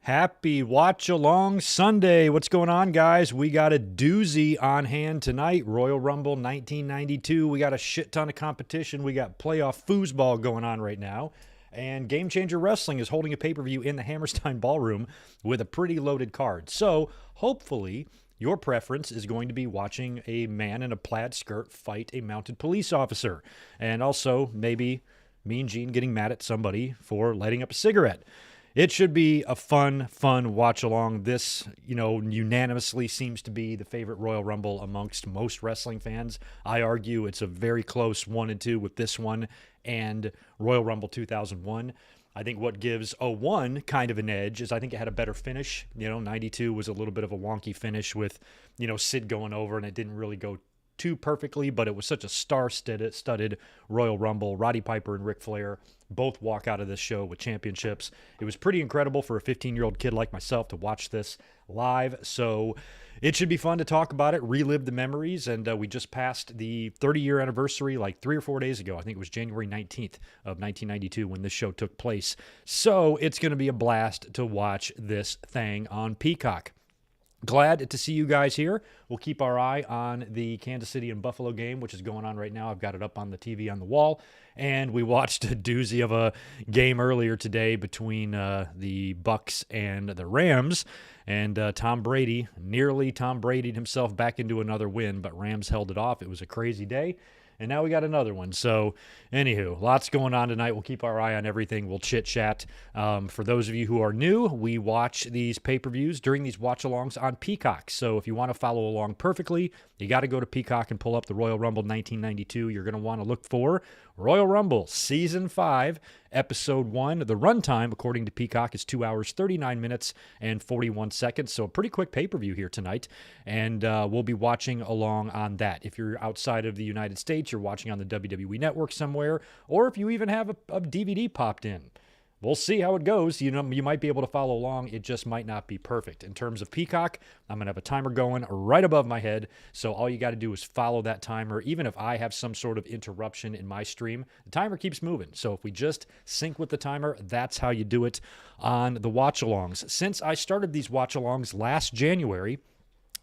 Happy Watch Along Sunday. What's going on, guys? We got a doozy on hand tonight. Royal Rumble 1992. We got a shit ton of competition. We got playoff foosball going on right now. And Game Changer Wrestling is holding a pay-per-view in the Hammerstein Ballroom with a pretty loaded card. So, hopefully, your preference is going to be watching a man in a plaid skirt fight a mounted police officer. And also, maybe Mean Gene getting mad at somebody for lighting up a cigarette. It should be a fun watch along. This, unanimously seems to be the favorite Royal Rumble amongst most wrestling fans. I argue it's a very close 1 and 2 with this one and Royal Rumble 2001. I think what gives 01 kind of an edge is I think it had a better finish. 92 was a little bit of a wonky finish with, Sid going over, and it didn't really go too perfectly, but it was such a star-studded Royal Rumble. Roddy Piper and Ric Flair both walk out of this show with championships. It was pretty incredible for a 15-year-old kid like myself to watch this live, so it should be fun to talk about it, relive the memories, and we just passed the 30-year anniversary like 3 or 4 days ago. I think it was January 19th of 1992 when this show took place, so it's going to be a blast to watch this thing on Peacock. Glad to see you guys here. We'll keep our eye on the Kansas City and Buffalo game, which is going on right now. I've got it up on the TV on the wall. And we watched a doozy of a game earlier today between the Bucks and the Rams. And Tom Brady Brady'd himself back into another win, but Rams held it off. It was a crazy day. And now we got another one. So, anywho, lots going on tonight. We'll keep our eye on everything. We'll chit-chat. For those of you who are new, we watch these pay-per-views during these watch-alongs on Peacock. So if you want to follow along perfectly, you got to go to Peacock and pull up the Royal Rumble 1992. You're going to want to look for Royal Rumble Season 5, Episode 1. The runtime, according to Peacock, is 2 hours, 39 minutes, and 41 seconds. So a pretty quick pay-per-view here tonight. And we'll be watching along on that. If you're outside of the United States, you're watching on the WWE Network somewhere, or if you even have a DVD popped in. We'll see how it goes. You might be able to follow along. It just might not be perfect. In terms of Peacock, I'm going to have a timer going right above my head. So all you got to do is follow that timer. Even if I have some sort of interruption in my stream, the timer keeps moving. So if we just sync with the timer, that's how you do it on the watch-alongs. Since I started these watch-alongs last January,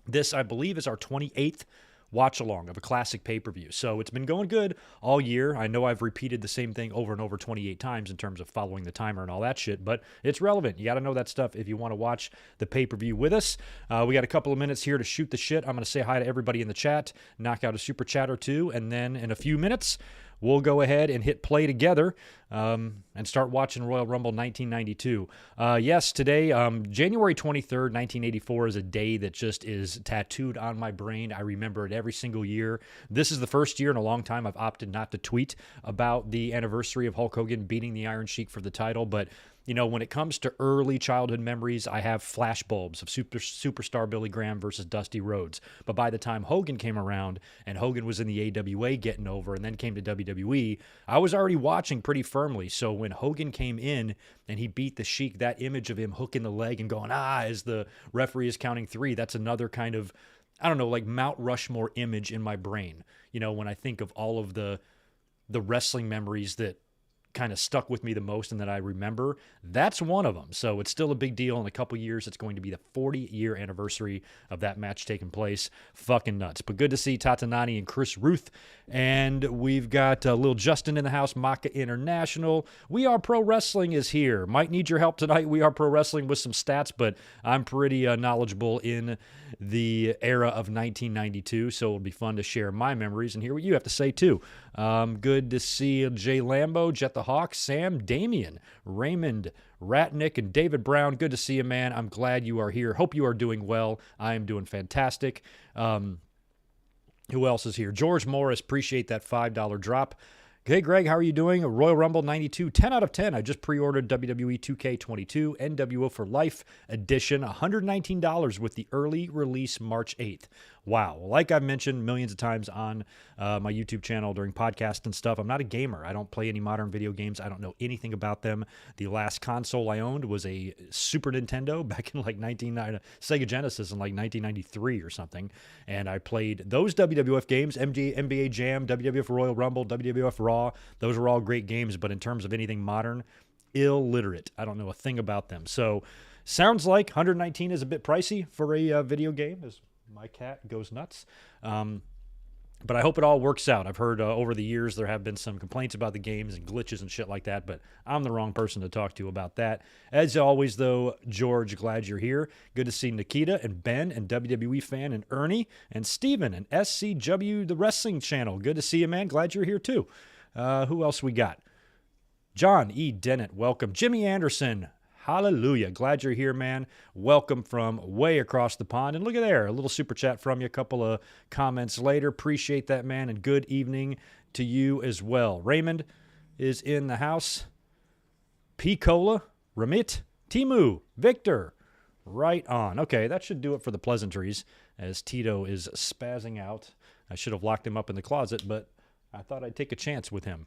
this, I believe, is our 28th watch along of a classic pay-per-view. So it's been going good all year. I know I've repeated the same thing over and over 28 times in terms of following the timer and all that shit, but it's relevant. You got to know that stuff if you want to watch the pay-per-view with us. We got a couple of minutes here to shoot the shit. I'm going to say hi to everybody in the chat, knock out a super chat or two, and then in a few minutes, we'll go ahead and hit play together and start watching Royal Rumble 1992. Yes, today, January 23rd, 1984 is a day that just is tattooed on my brain. I remember it every single year. This is the first year in a long time I've opted not to tweet about the anniversary of Hulk Hogan beating the Iron Sheik for the title, but when it comes to early childhood memories, I have flashbulbs of superstar Billy Graham versus Dusty Rhodes. But by the time Hogan came around and Hogan was in the AWA getting over and then came to WWE, I was already watching pretty firmly. So when Hogan came in and he beat the Sheik, that image of him hooking the leg and going, as the referee is counting 3, that's another kind of, I don't know, like Mount Rushmore image in my brain. When I think of all of the wrestling memories that kind of stuck with me the most and that I remember, that's one of them. So it's still a big deal. In a couple years, it's going to be the 40-year anniversary of that match taking place. Fucking nuts. But good to see Tatanani and Chris Ruth. And we've got little Justin in the house, Maka International. We Are Pro Wrestling is here. Might need your help tonight. We Are Pro Wrestling with some stats, but I'm pretty knowledgeable in the era of 1992, so it'll be fun to share my memories and hear what you have to say too. Good to see Jay Lambo, Jet the Hawk, Sam, Damien, Raymond, Ratnick, and David Brown. Good to see you, man. I'm glad you are here. Hope you are doing well. I am doing fantastic. Who else is here? George Morris, appreciate that $5 drop. Hey, Greg, how are you doing? Royal Rumble 92, 10 out of 10. I just pre-ordered WWE 2K22 NWO for Life Edition, $119 with the early release March 8th. Wow. Like I've mentioned millions of times on my YouTube channel during podcasts and stuff, I'm not a gamer. I don't play any modern video games. I don't know anything about them. The last console I owned was a Super Nintendo back in like Sega Genesis in like 1993 or something. And I played those WWF games, NBA Jam, WWF Royal Rumble, WWF Raw. Those were all great games, but in terms of anything modern, illiterate. I don't know a thing about them. So Sounds like 119 is a bit pricey for a video game, as my cat goes nuts. But I hope it all works out. I've heard over the years there have been some complaints about the games and glitches and shit like that, but I'm the wrong person to talk to about that. As always, though, George, glad you're here. Good to see Nikita and Ben and WWE Fan and Ernie and Steven and SCW, the wrestling channel. Good to see you, man. Glad you're here, too. Who else we got? John E. Dennett, welcome. Jimmy Anderson, hallelujah. Glad you're here, man. Welcome from way across the pond. And look at there, a little super chat from you, a couple of comments later. Appreciate that, man, and good evening to you as well. Raymond is in the house. P-Cola, Ramit, Timu, Victor, right on. Okay, that should do it for the pleasantries as Tito is spazzing out. I should have locked him up in the closet, but I thought I'd take a chance with him.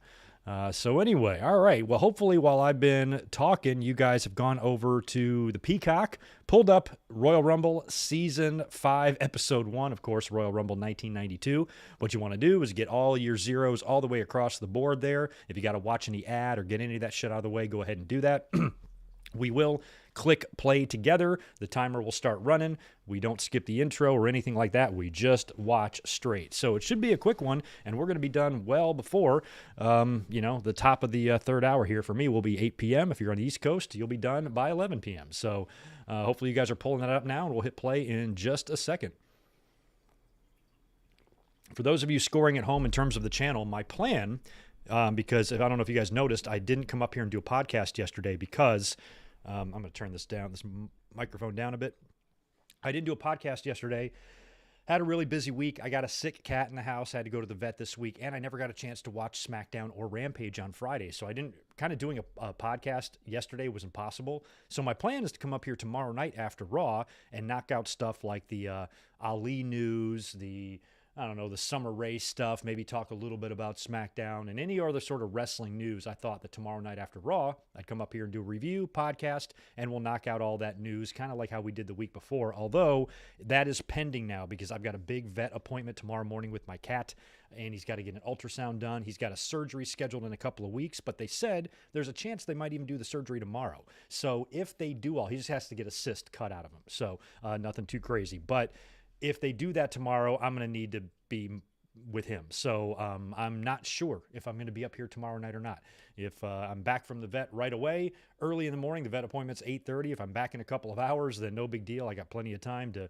So anyway, all right. Well, hopefully while I've been talking, you guys have gone over to the Peacock, pulled up Royal Rumble Season 5, Episode 1, of course, Royal Rumble 1992. What you want to do is get all your zeros all the way across the board there. If you got to watch any ad or get any of that shit out of the way, go ahead and do that. We will click play together. The timer will start running. We don't skip the intro or anything like that. We just watch straight. So it should be a quick one, and we're going to be done well before, the top of the third hour here. For me will be 8 p.m. If you're on the East Coast, you'll be done by 11 p.m. So hopefully you guys are pulling that up now, and we'll hit play in just a second. For those of you scoring at home in terms of the channel, my plan, because I don't know if you guys noticed, I didn't come up here and do a podcast yesterday because I'm going to turn this microphone down a bit. I didn't do a podcast yesterday. Had a really busy week. I got a sick cat in the house. I had to go to the vet this week, and I never got a chance to watch SmackDown or Rampage on Friday. So doing a podcast yesterday was impossible. So my plan is to come up here tomorrow night after Raw and knock out stuff like the Ali news, the Summer Rae stuff, maybe talk a little bit about SmackDown and any other sort of wrestling news. I thought that tomorrow night after Raw, I'd come up here and do a review, podcast, and we'll knock out all that news, kind of like how we did the week before. Although that is pending now because I've got a big vet appointment tomorrow morning with my cat, and he's got to get an ultrasound done. He's got a surgery scheduled in a couple of weeks, but they said there's a chance they might even do the surgery tomorrow. So if they do he just has to get a cyst cut out of him. So nothing too crazy. But if they do that tomorrow, I'm going to need to be with him. So I'm not sure if I'm going to be up here tomorrow night or not. If I'm back from the vet right away, early in the morning, the vet appointment's 8:30. If I'm back in a couple of hours, then no big deal. I got plenty of time to,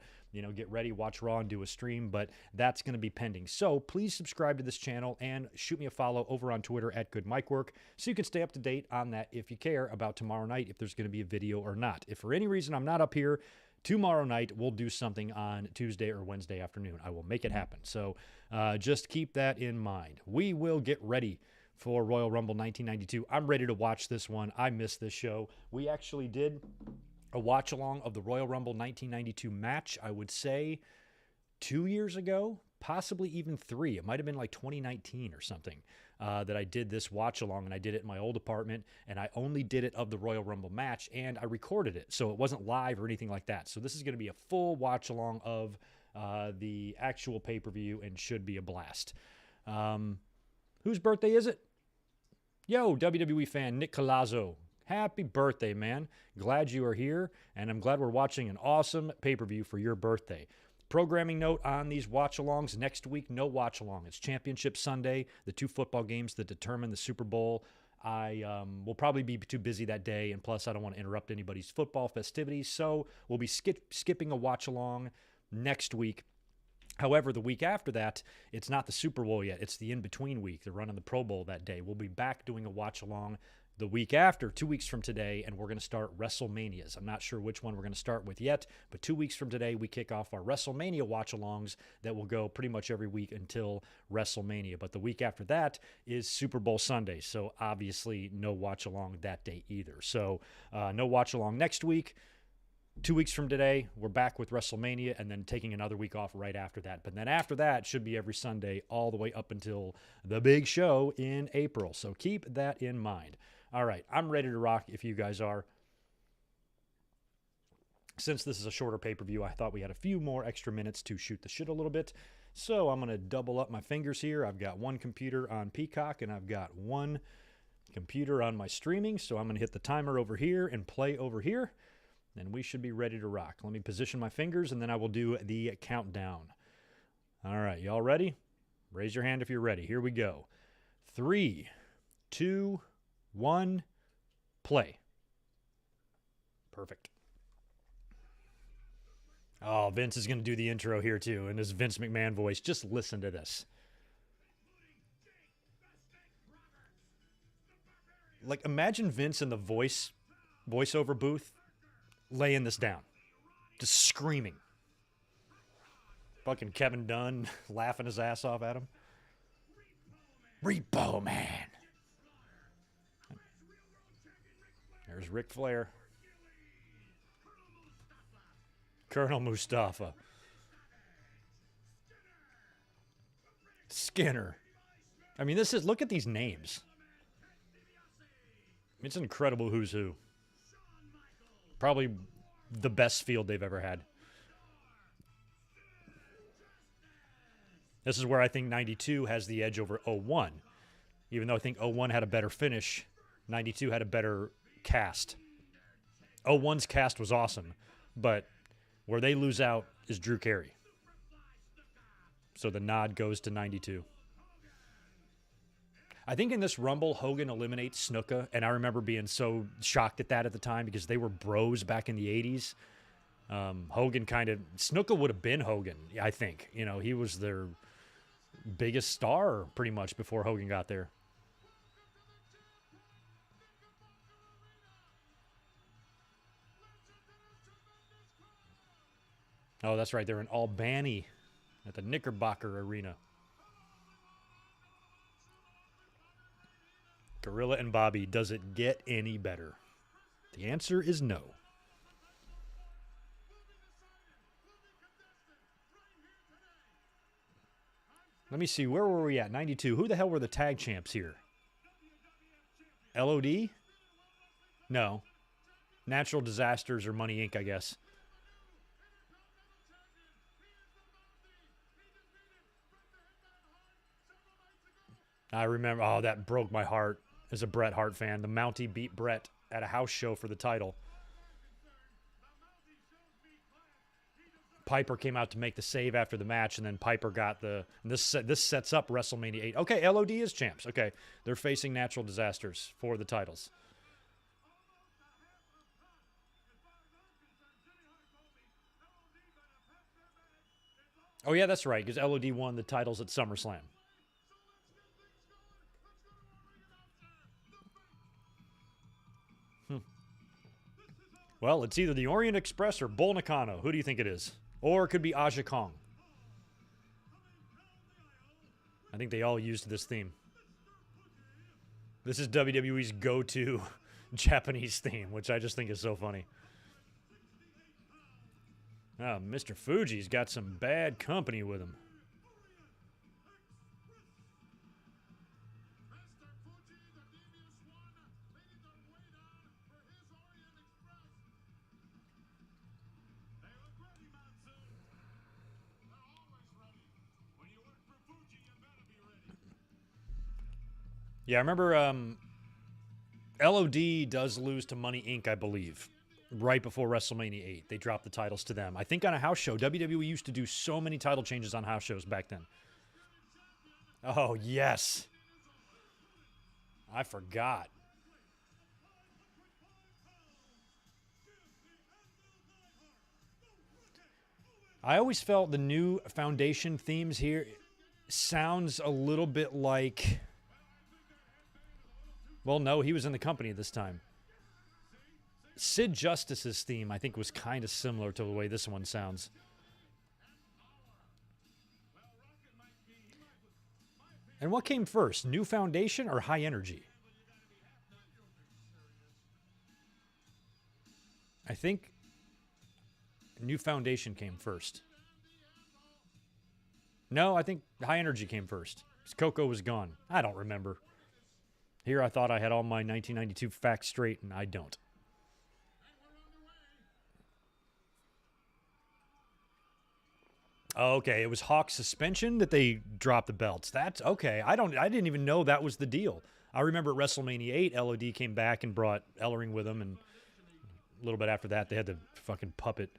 get ready, watch Raw, and do a stream, but that's going to be pending. So please subscribe to this channel and shoot me a follow over on Twitter at GoodMikeWork so you can stay up to date on that if you care about tomorrow night, if there's going to be a video or not. If for any reason I'm not up here, tomorrow night, we'll do something on Tuesday or Wednesday afternoon. I will make it happen. So just keep that in mind. We will get ready for Royal Rumble 1992. I'm ready to watch this one. I missed this show. We actually did a watch-along of the Royal Rumble 1992 match, I would say 2 years ago, possibly even 3. It might have been like 2019 or something. That I did this watch along, and I did it in my old apartment, and I only did it of the Royal Rumble match, and I recorded it, so it wasn't live or anything like that. So this is going to be a full watch along of the actual pay-per-view and should be a blast. Whose birthday is it? Yo, WWE fan Nick Colazzo. Happy birthday, man. Glad you are here, and I'm glad we're watching an awesome pay-per-view for your birthday. Programming note on these watch-alongs. Next week, no watch-along. It's Championship Sunday, the 2 football games that determine the Super Bowl. I will probably be too busy that day, and plus I don't want to interrupt anybody's football festivities, so we'll be skipping a watch-along next week. However, the week after that, it's not the Super Bowl yet. It's the in-between week. They're running the Pro Bowl that day. We'll be back doing a watch-along the week after, 2 weeks from today, and we're going to start WrestleManias. I'm not sure which one we're going to start with yet, but 2 weeks from today, we kick off our WrestleMania watch-alongs that will go pretty much every week until WrestleMania. But the week after that is Super Bowl Sunday, so obviously no watch-along that day either. So no watch-along next week. 2 weeks from today, we're back with WrestleMania and then taking another week off right after that. But then after that, it should be every Sunday all the way up until the big show in April. So keep that in mind. All right, I'm ready to rock if you guys are. Since this is a shorter pay-per-view, I thought we had a few more extra minutes to shoot the shit a little bit. So I'm going to double up my fingers here. I've got one computer on Peacock, and I've got one computer on my streaming. So I'm going to hit the timer over here and play over here. and we should be ready to rock. Let me position my fingers, and then I will do the countdown. All right, y'all ready? Raise your hand if you're ready. Here we go. 3, 2, 1, play. Perfect. Oh, Vince is going to do the intro here, too, in his Vince McMahon voice. Just listen to this. Like, imagine Vince in the voiceover booth laying this down. Just screaming. Fucking Kevin Dunn laughing his ass off at him. Repo Man. There's Ric Flair. Colonel Mustafa. Skinner. I mean, look at these names. It's an incredible who's who. Probably the best field they've ever had. This is where I think 92 has the edge over 01. Even though I think 01 had a better finish, 92 had a better cast. 01's cast was awesome, but where they lose out is Drew Carey. So the nod goes to 92. I think in this Rumble, Hogan eliminates Snuka, and I remember being so shocked at that at the time because they were bros back in the 80s. Hogan Snuka would have been Hogan, I think. You know, he was their biggest star pretty much before Hogan got there. Oh, that's right. They're in Albany at the Knickerbocker Arena. Gorilla and Bobby, does it get any better? The answer is no. Let me see. Where were we at? 92. Who the hell were the tag champs here? LOD? No. Natural Disasters or Money Inc., I guess. I remember. Oh, that broke my heart as a Bret Hart fan. The Mountie beat Bret at a house show for the title. Piper came out to make the save after the match, and then Piper got this sets up WrestleMania 8. Okay, LOD is champs. Okay, they're facing Natural Disasters for the titles. Oh, yeah, that's right, because LOD won the titles at SummerSlam. Well, it's either the Orient Express or Bull Nakano. Who do you think it is? Or it could be Aja Kong. I think they all used this theme. This is WWE's go-to Japanese theme, which I just think is so funny. Oh, Mr. Fuji's got some bad company with him. Yeah, I remember LOD does lose to Money Inc., I believe, right before WrestleMania 8. They dropped the titles to them. I think on a house show. WWE used to do so many title changes on house shows back then. Oh, yes. I forgot. I always felt the new Foundation themes here sounds a little bit like... Well, no, he was in the company this time. Sid Justice's theme, I think, was kind of similar to the way this one sounds. And what came first, New Foundation or High Energy? I think New Foundation came first. No, I think High Energy came first. Coco was gone. I don't remember. Here I thought I had all my 1992 facts straight, and I don't. Okay, it was Hawk's suspension that they dropped the belts. That's okay. I didn't even know that was the deal. I remember at WrestleMania 8, LOD came back and brought Ellering with him and little bit after that, they had the fucking puppet.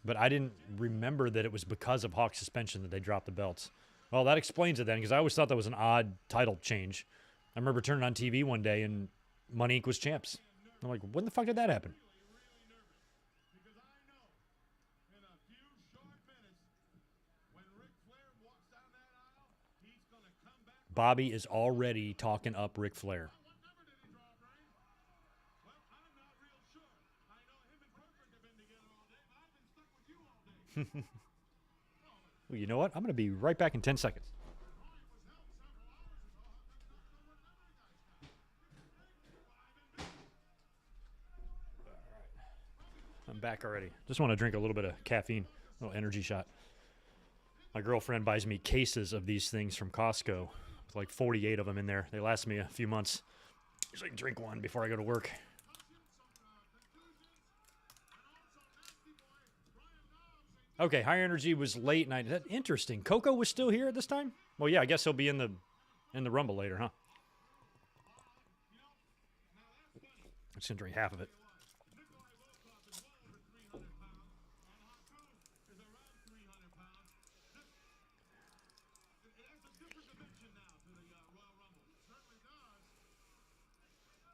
But I didn't remember that it was because of Hawk's suspension that they dropped the belts. Well, that explains it then, because I always thought that was an odd title change. I remember turning on TV one day and Money Inc. was champs. I'm like, when the fuck did that happen? Bobby is already talking up Ric Flair. Well, you know what? I'm going to be right back in 10 seconds. I'm back already. Just want to drink a little bit of caffeine, a little energy shot. My girlfriend buys me cases of these things from Costco. With like 48 of them in there. They last me a few months. Usually drink one before I go to work. Okay, High Energy was late night. Is that interesting? Coco was still here at this time? Well, yeah, I guess he'll be in the Rumble later, huh? I'm just gonna drink half of it.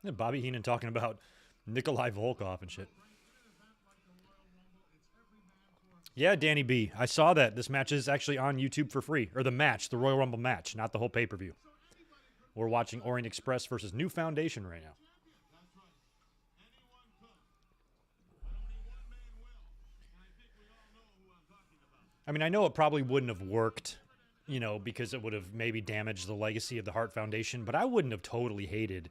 And Bobby Heenan talking about Nikolai Volkov and shit. Yeah, Danny B. I saw that. This match is actually on YouTube for free. Or the match, the Royal Rumble match, not the whole pay-per-view. We're watching Orient Express versus New Foundation right now. I mean, I know it probably wouldn't have worked, you know, because it would have maybe damaged the legacy of the Hart Foundation, but I wouldn't have totally hated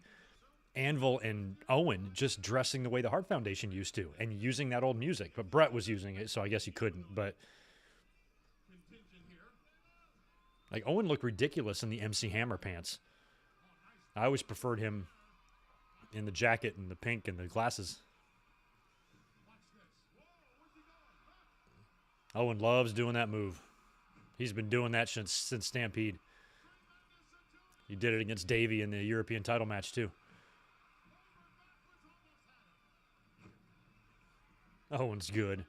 Anvil and Owen just dressing the way the Hart Foundation used to and using that old music. But Brett was using it, so I guess he couldn't. But like Owen looked ridiculous in the MC Hammer pants. I always preferred him in the jacket and the pink and the glasses. Owen loves doing that move. He's been doing that since Stampede. He did it against Davey in the European title match too. Owen's good.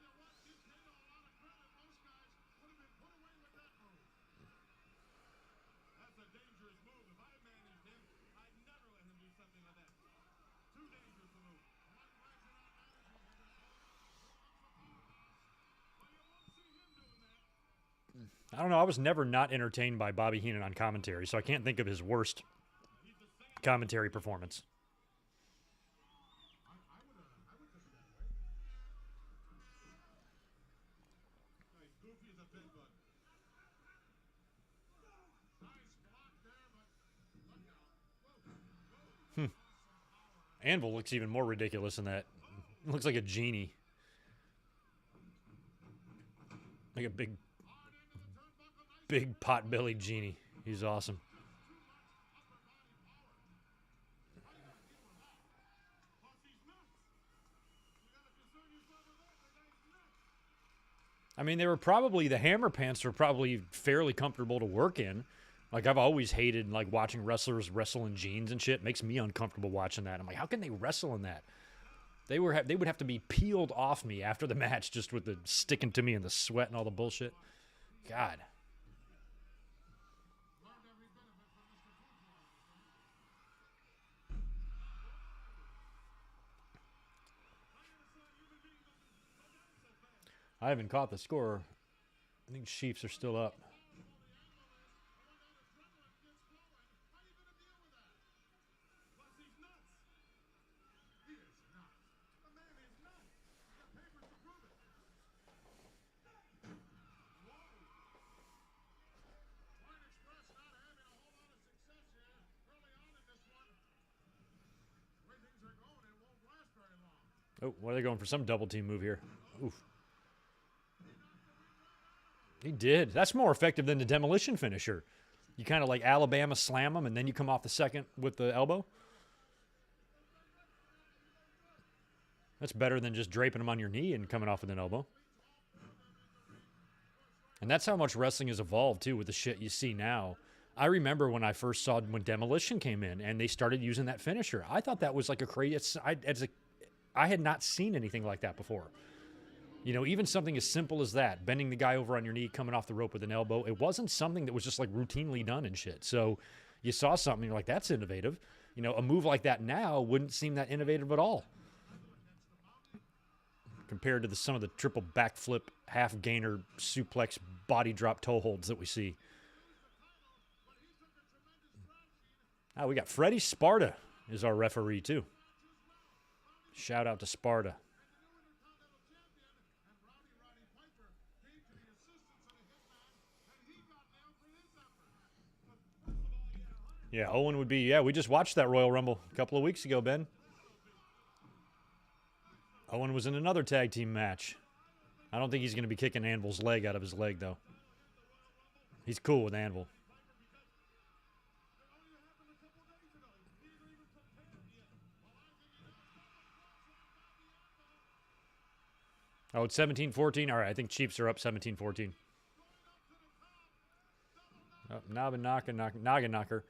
I don't know. I was never not entertained by Bobby Heenan on commentary, so I can't think of his worst commentary performance. Anvil looks even more ridiculous than that. Looks like a genie. Like a big pot-bellied genie. He's awesome. I mean, the Hammer pants were probably fairly comfortable to work in. Like, I've always hated, like, watching wrestlers wrestle in jeans and shit. It makes me uncomfortable watching that. I'm like, how can they wrestle in that? They would have to be peeled off me after the match just with the sticking to me and the sweat and all the bullshit. God. I haven't caught the score. I think Chiefs are still up. Oh, why are they going for some double team move here? Oof. He did. That's more effective than the demolition finisher. You kind of like Alabama slam him, and then you come off the second with the elbow. That's better than just draping him on your knee and coming off with an elbow. And that's how much wrestling has evolved, too, with the shit you see now. I remember when I first saw when Demolition came in, and they started using that finisher. I thought that was like a crazy... I had not seen anything like that before. You know, even something as simple as that, bending the guy over on your knee, coming off the rope with an elbow, it wasn't something that was just like routinely done and shit. So you saw something, you're like, that's innovative. You know, a move like that now wouldn't seem that innovative at all compared to some of the triple backflip, half gainer, suplex, body drop toe holds that we see. Oh, we got Freddie Sparta is our referee too. Shout out to Sparta. Yeah, Owen would be, yeah, we just watched that Royal Rumble a couple of weeks ago, Ben. Owen was in another tag team match. I don't think he's going to be kicking Anvil's leg out of his leg, though. He's cool with Anvil. Oh, it's 17-14? All right, I think Chiefs are up 17-14. Oh, Noggin knocker.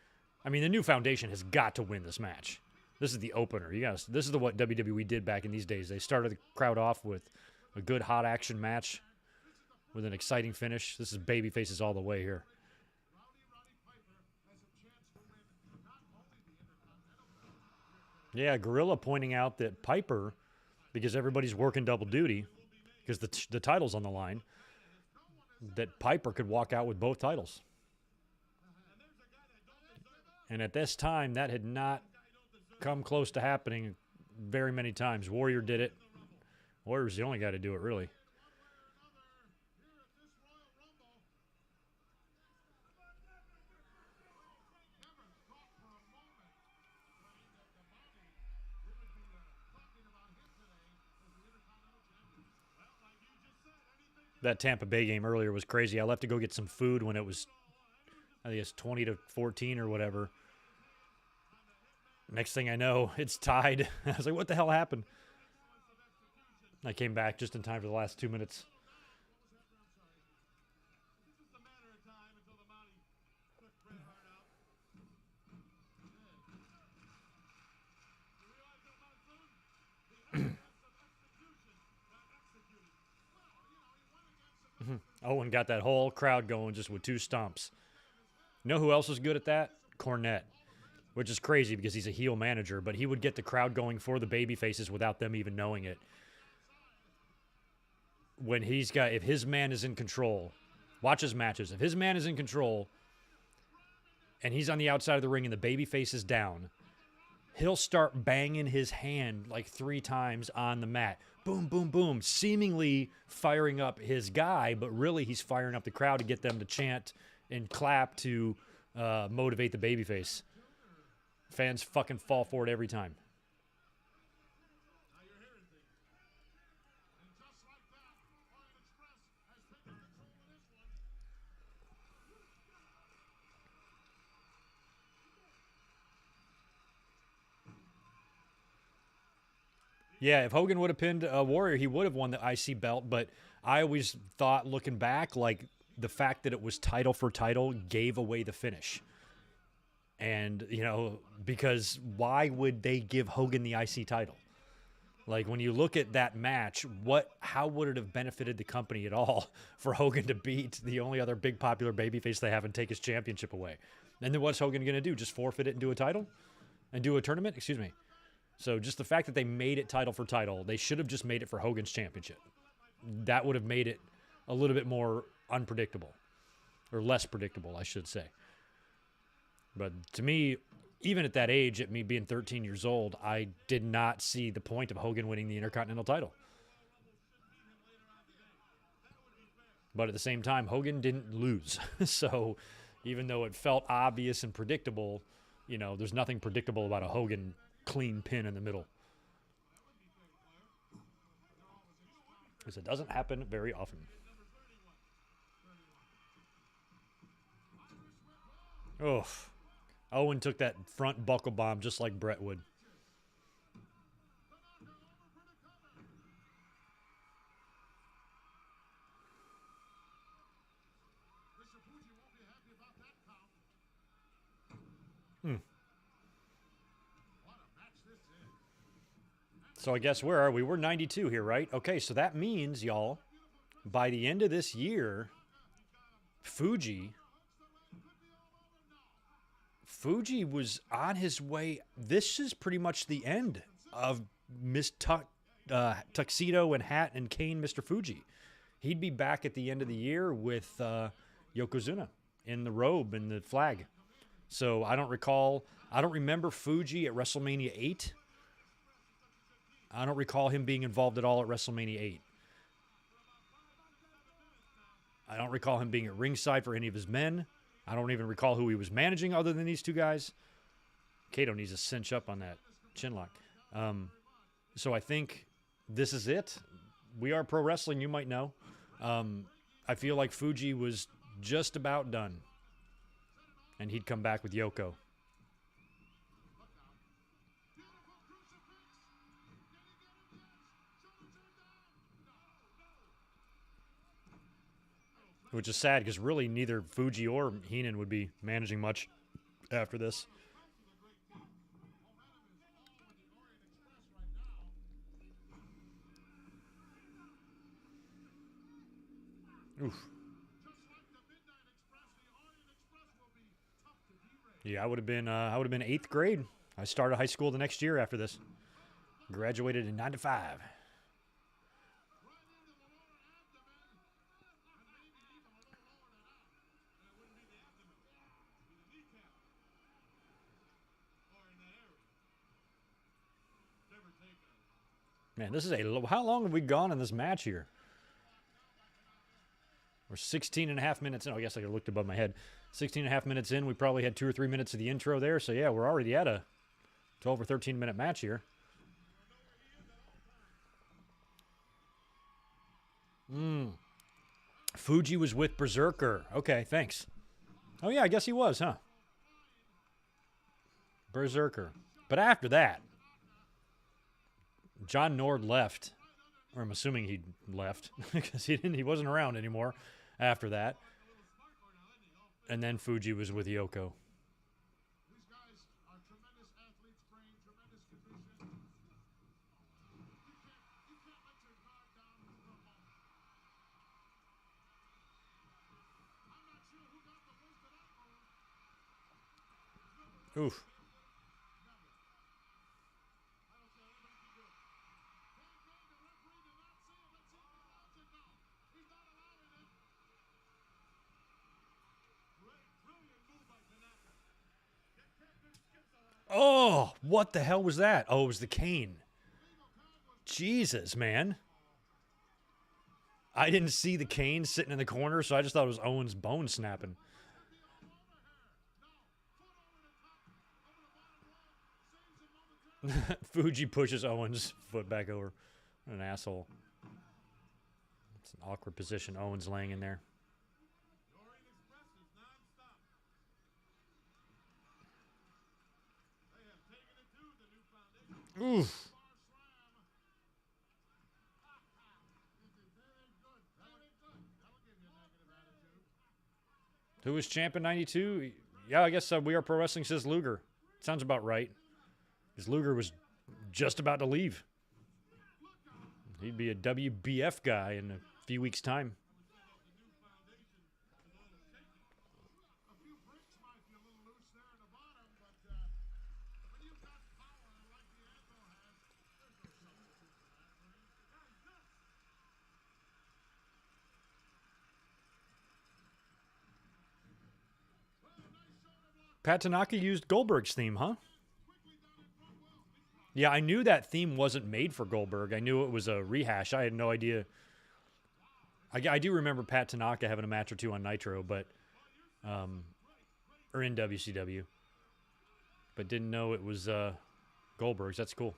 I mean, the new foundation has got to win this match. This is the opener. This is what WWE did back in these days. They started the crowd off with a good hot action match with an exciting finish. This is babyfaces all the way here. Yeah, Gorilla pointing out that Piper, because everybody's working double duty, because the title's on the line, that Piper could walk out with both titles. And at this time, that had not come close to happening very many times. Warrior did it. Warrior's the only guy to do it, really. That Tampa Bay game earlier was crazy. I left to go get some food when it was, I think it's 20-14 or whatever. Next thing I know, it's tied. I was like, what the hell happened? I came back just in time for the last 2 minutes. Owen got that whole crowd going just with 2 stomps. You know who else was good at that? Cornette. Which is crazy because he's a heel manager, but he would get the crowd going for the baby faces without them even knowing it. If his man is in control, watch his matches. If his man is in control and he's on the outside of the ring and the baby face is down, he'll start banging his hand like 3 times on the mat. Boom, boom, boom, seemingly firing up his guy, but really he's firing up the crowd to get them to chant and clap to motivate the babyface. Fans fucking fall for it every time. Yeah, if Hogan would have pinned Warrior, he would have won the IC belt, but I always thought, looking back, like the fact that it was title for title gave away the finish. And, you know, because why would they give Hogan the IC title? Like, when you look at that match, how would it have benefited the company at all for Hogan to beat the only other big popular babyface they have and take his championship away? And then what's Hogan going to do? Just forfeit it and do a title? And do a tournament? Excuse me. So just the fact that they made it title for title, they should have just made it for Hogan's championship. That would have made it a little bit more unpredictable. Or less predictable, I should say. But to me, even at that age, at me being 13 years old, I did not see the point of Hogan winning the Intercontinental title. But at the same time, Hogan didn't lose. So even though it felt obvious and predictable, you know, there's nothing predictable about a Hogan clean pin in the middle. Because it doesn't happen very often. Oh, Owen took that front buckle bomb just like Brett would. So I guess where are we? We're 92 here, right? Okay, so that means, y'all, by the end of this year, Fuji was on his way. This is pretty much the end of Tuxedo and Hat and Kane, Mr. Fuji. He'd be back at the end of the year with Yokozuna in the robe and the flag. So I don't remember Fuji at WrestleMania 8. I don't recall him being involved at all at WrestleMania 8. I don't recall him being at ringside for any of his men. I don't even recall who he was managing other than these two guys. Kato needs to cinch up on that chin lock. So I think this is it. We Are Pro Wrestling, you might know. I feel like Fuji was just about done. And he'd come back with Yoko. Which is sad because really neither Fuji or Heenan would be managing much after this. Oof. Yeah, I would have been 8th grade. I started high school the next year after this. Graduated in 95. Man, this is how long have we gone in this match here? We're 16 and a half minutes in. Oh, I guess I looked above my head. 16 and a half minutes in. We probably had 2 or 3 minutes of the intro there. So, yeah, we're already at a 12 or 13-minute match here. Fuji was with Berserker. Okay, thanks. Oh, yeah, I guess he was, huh? Berserker. But after that, John Nord left. Or I'm assuming he left because he wasn't around anymore after that. And then Fuji was with Yoko. These guys are tremendous athletes, trained, tremendous condition. You can't let your guard down for a moment. I'm not sure who got the most of that move. Oof. Oh, what the hell was that? Oh, it was the cane. Jesus, man. I didn't see the cane sitting in the corner, so I just thought it was Owens' bone snapping. Fuji pushes Owens' foot back over. What an asshole. It's an awkward position. Owens laying in there. Oof. Who was champ in 92? Yeah, I guess We Are Pro Wrestling says Luger. Sounds about right. Because Luger was just about to leave. He'd be a WBF guy in a few weeks' time. Pat Tanaka used Goldberg's theme, huh? Yeah, I knew that theme wasn't made for Goldberg. I knew it was a rehash. I had no idea. I do remember Pat Tanaka having a match or two on Nitro, but or in WCW, but didn't know it was Goldberg's. That's cool.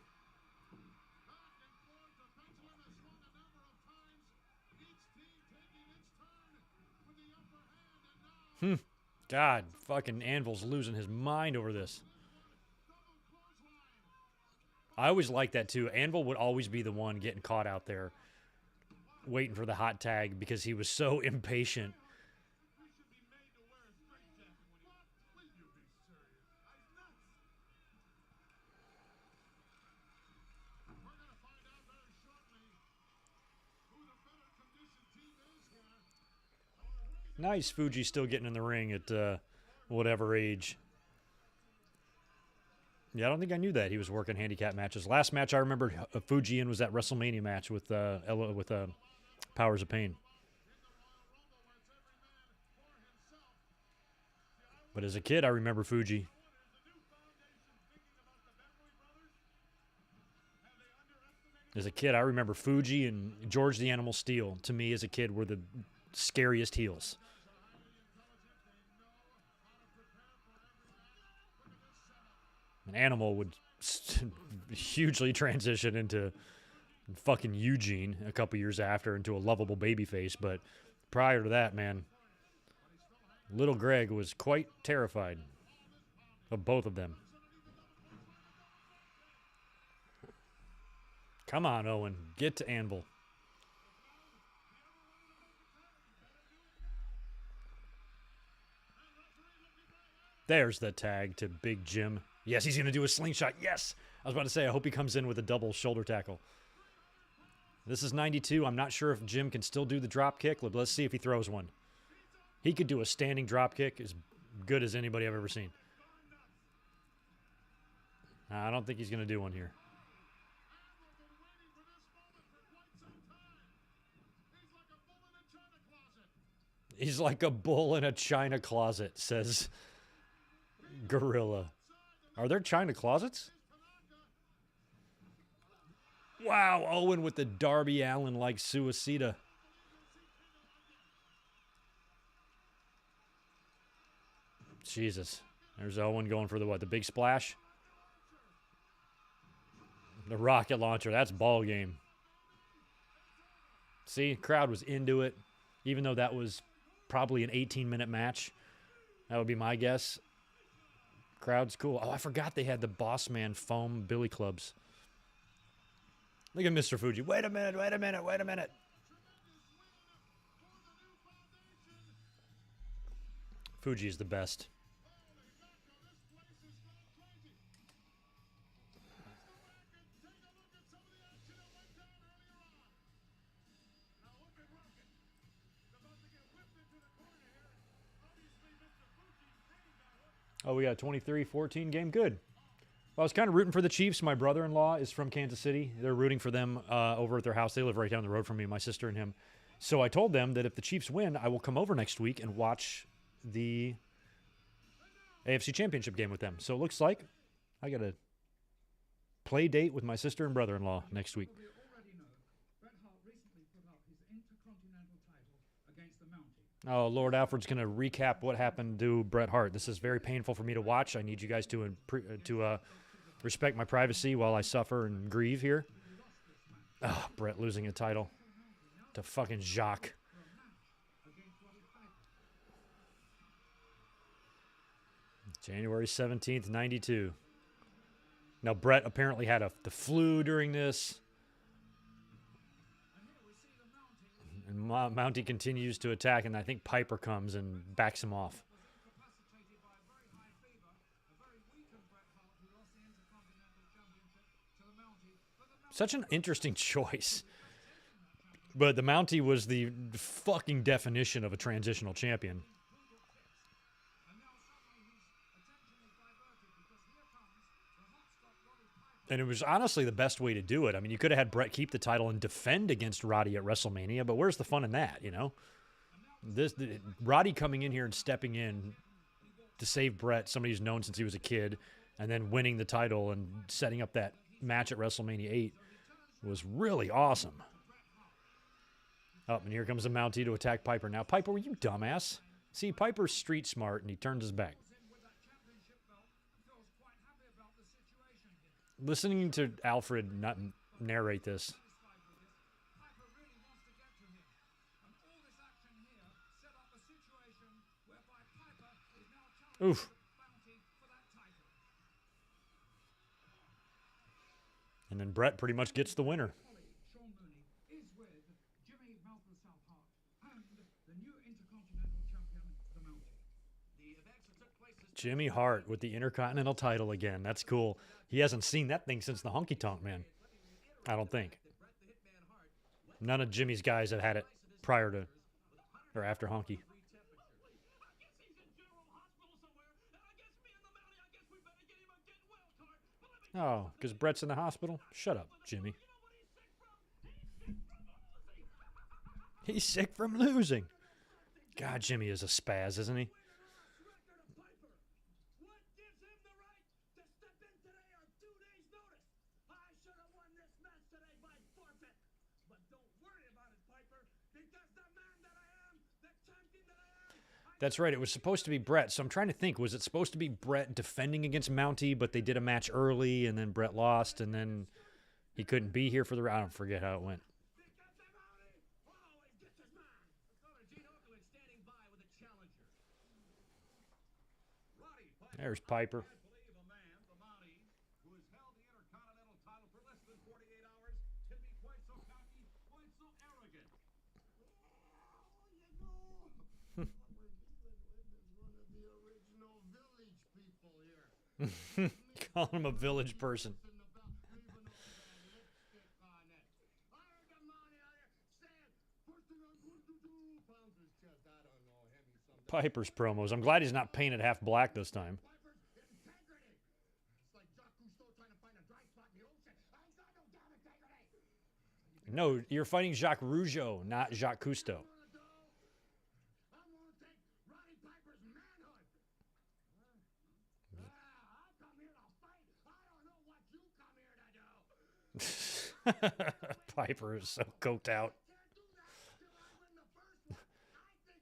God, fucking Anvil's losing his mind over this. I always liked that too. Anvil would always be the one getting caught out there waiting for the hot tag because he was so impatient. Nice, Fuji still getting in the ring at whatever age. Yeah, I don't think I knew that he was working handicap matches. Last match I remember Fuji in was that WrestleMania match with Powers of Pain. But as a kid, I remember Fuji. As a kid, I remember Fuji and George the Animal Steel, to me as a kid, were the scariest heels. An Animal would hugely transition into fucking Eugene a couple years after into a lovable babyface, but prior to that, man, little Greg was quite terrified of both of them. Come on, Owen. Get to Anvil. There's the tag to Big Jim. Yes, he's going to do a slingshot. Yes. I was about to say, I hope he comes in with a double shoulder tackle. This is 92. I'm not sure if Jim can still do the drop kick. Let's see if he throws one. He could do a standing drop kick as good as anybody I've ever seen. I don't think he's going to do one here. He's like a bull in a china closet, says Gorilla. Are there china closets? Wow, Owen with the Darby Allin-like suicida. Jesus. There's Owen going for the big splash? The rocket launcher. That's ball game. See, crowd was into it, even though that was probably an 18-minute match. That would be my guess. Crowd's cool. Oh, I forgot they had the Boss Man foam billy clubs. Look at Mr. Fuji. Wait a minute, wait a minute, wait a minute. Fuji is the best. Oh, we got a 23-14 game. Good. Well, I was kind of rooting for the Chiefs. My brother-in-law is from Kansas City. They're rooting for them over at their house. They live right down the road from me, my sister and him. So I told them that if the Chiefs win, I will come over next week and watch the AFC Championship game with them. So it looks like I got a play date with my sister and brother-in-law next week. Oh, Lord Alfred's going to recap what happened to Bret Hart. This is very painful for me to watch. I need you guys to respect my privacy while I suffer and grieve here. Oh, Bret losing a title to fucking Jacques. January 17th, 92. Now, Bret apparently had the flu during this. And Mountie continues to attack, and I think Piper comes and backs him off. Such an interesting choice. But the Mountie was the fucking definition of a transitional champion. And it was honestly the best way to do it. I mean, you could have had Bret keep the title and defend against Roddy at WrestleMania, but where's the fun in that, you know? Roddy coming in here and stepping in to save Bret, somebody who's known since he was a kid, and then winning the title and setting up that match at WrestleMania 8 was really awesome. Oh, and here comes the Mountie to attack Piper. Now, Piper, were you dumbass? See, Piper's street smart, and he turns his back. Listening to Alfred narrate this. Oof. And then Bret pretty much gets the winner. Jimmy Hart with the Intercontinental title again. That's cool. He hasn't seen that thing since the Honky Tonk Man. I don't think. None of Jimmy's guys have had it prior to or after Honky. Oh, because Brett's in the hospital? Shut up, Jimmy. He's sick from losing. God, Jimmy is a spaz, isn't he? That's right. It was supposed to be Brett. So I'm trying to think. Was it supposed to be Brett defending against Mountie, but they did a match early, and then Brett lost, and then he couldn't be here for the... I don't forget how it went. There's Piper. Calling him a village person. Piper's promos. I'm glad he's not painted half black this time. No, you're fighting Jacques Rougeau, not Jacques Cousteau. Piper is so coked out.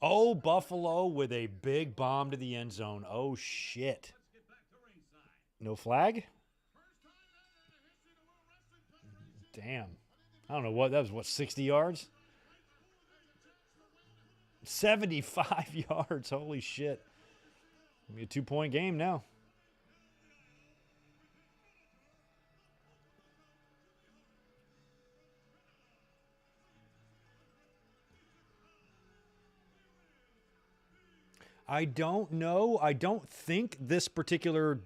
Oh, Buffalo with a big bomb to the end zone. Oh, shit. No flag? Damn. I don't know what, that was what, 60 yards? 75 yards. Holy shit. It'll be a 2-point game now. I don't know. I don't think this particular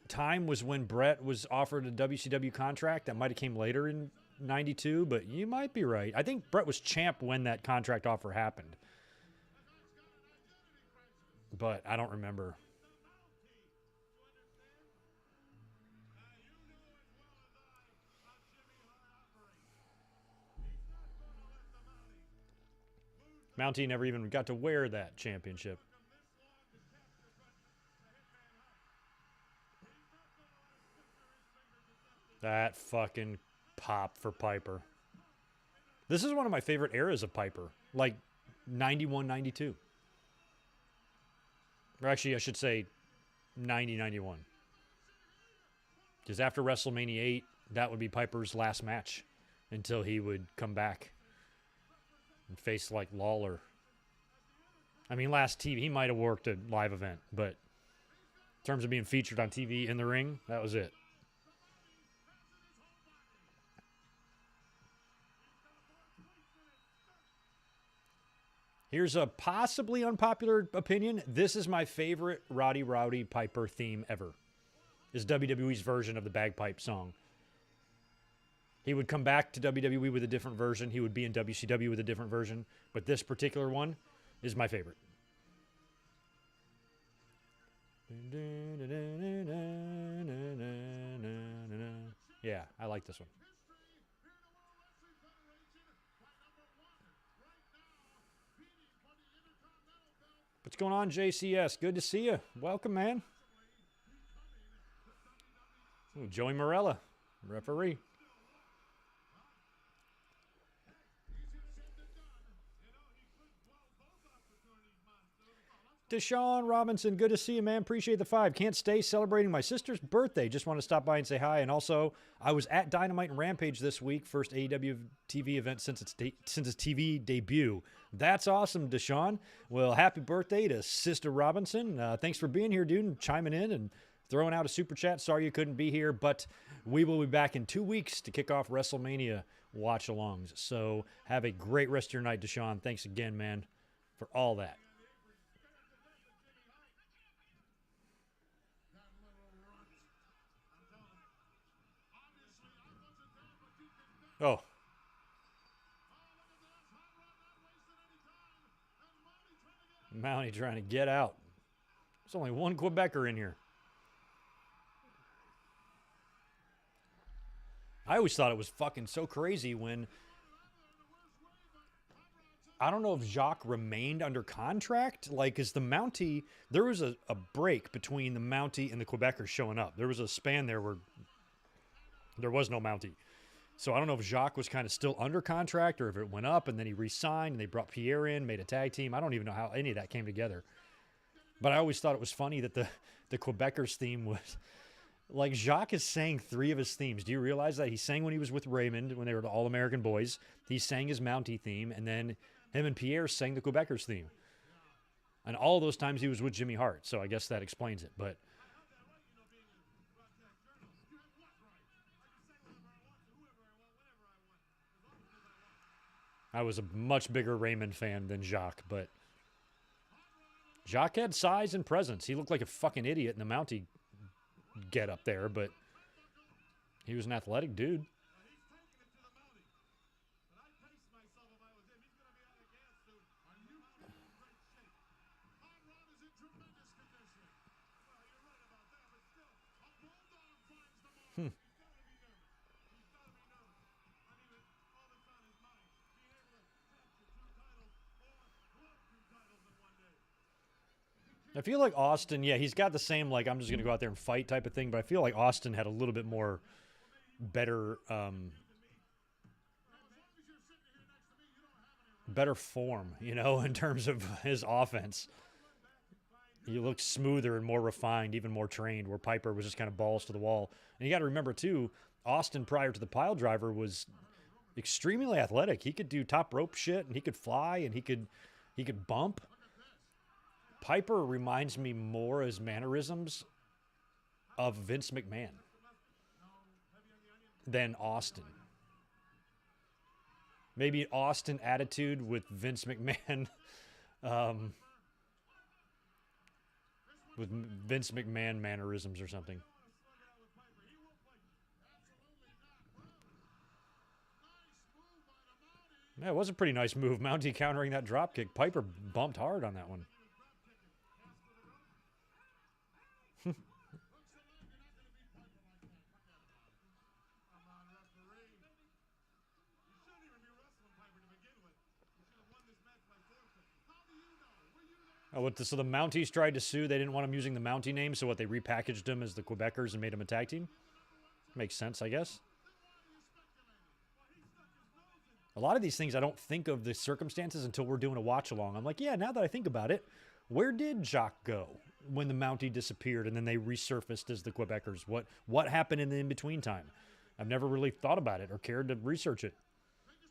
time was when Brett was offered a WCW contract. That might have came later in 92, but you might be right. I think Brett was champ when that contract offer happened. But I don't remember. Mountie never even got to wear that championship. That fucking pop for Piper. This is one of my favorite eras of Piper. Like 91, 92. Or actually, I should say 90, 91. Because after WrestleMania 8, that would be Piper's last match until he would come back and face like Lawler. I mean, last TV, he might have worked a live event, but in terms of being featured on TV in the ring, that was it. Here's a possibly unpopular opinion. This is my favorite Roddy Rowdy Piper theme ever. Is WWE's version of the bagpipe song. He would come back to WWE with a different version. He would be in WCW with a different version. But this particular one is my favorite. Yeah, I like this one. What's going on, JCS? Good to see you. Welcome, man. Ooh, Joey Morella, referee. Deshaun Robinson, good to see you, man. Appreciate the 5. Can't stay celebrating my sister's birthday. Just want to stop by and say hi. And also, I was at Dynamite and Rampage this week, first AEW TV event since its TV debut. That's awesome, Deshaun. Well, happy birthday to Sister Robinson. Thanks for being here, dude, and chiming in and throwing out a super chat. Sorry you couldn't be here, but we will be back in 2 weeks to kick off WrestleMania watch-alongs. So have a great rest of your night, Deshaun. Thanks again, man, for all that. Oh. Mountie trying to get out. There's only one Quebecer in here. I always thought it was fucking so crazy when I don't know if Jacques remained under contract. Like, is the Mountie, there was a break between the Mountie and the Quebecers showing up. There was a span there where there was no Mountie. So I don't know if Jacques was kind of still under contract or if it went up and then he re-signed and they brought Pierre in, made a tag team. I don't even know how any of that came together. But I always thought it was funny that the Quebecers theme was, like, Jacques has sang 3 of his themes. Do you realize that? He sang when he was with Raymond, when they were the All-American Boys. He sang his Mountie theme, and then him and Pierre sang the Quebecers theme. And all those times he was with Jimmy Hart, so I guess that explains it. But I was a much bigger Raymond fan than Jacques, but Jacques had size and presence. He looked like a fucking idiot in the Mountie get up there, but he was an athletic dude. I feel like Austin, yeah, he's got the same, like, I'm just going to go out there and fight type of thing, but I feel like Austin had a little bit more better form, you know, in terms of his offense. He looked smoother and more refined, even more trained, where Piper was just kind of balls to the wall. And you got to remember, too, Austin, prior to the pile driver, was extremely athletic. He could do top rope shit, and he could fly, and he could bump. Piper reminds me more as mannerisms of Vince McMahon than Austin. Maybe Austin attitude with Vince McMahon, with Vince McMahon mannerisms or something. Yeah, it was a pretty nice move. Mountie countering that dropkick. Piper bumped hard on that one. So the Mounties tried to sue. They didn't want him using the Mountie name, so they repackaged him as the Quebecers and made him a tag team? Makes sense, I guess. A lot of these things, I don't think of the circumstances until we're doing a watch-along. I'm like, yeah, now that I think about it, where did Jacques go when the Mountie disappeared and then they resurfaced as the Quebecers? What happened in the in-between time? I've never really thought about it or cared to research it.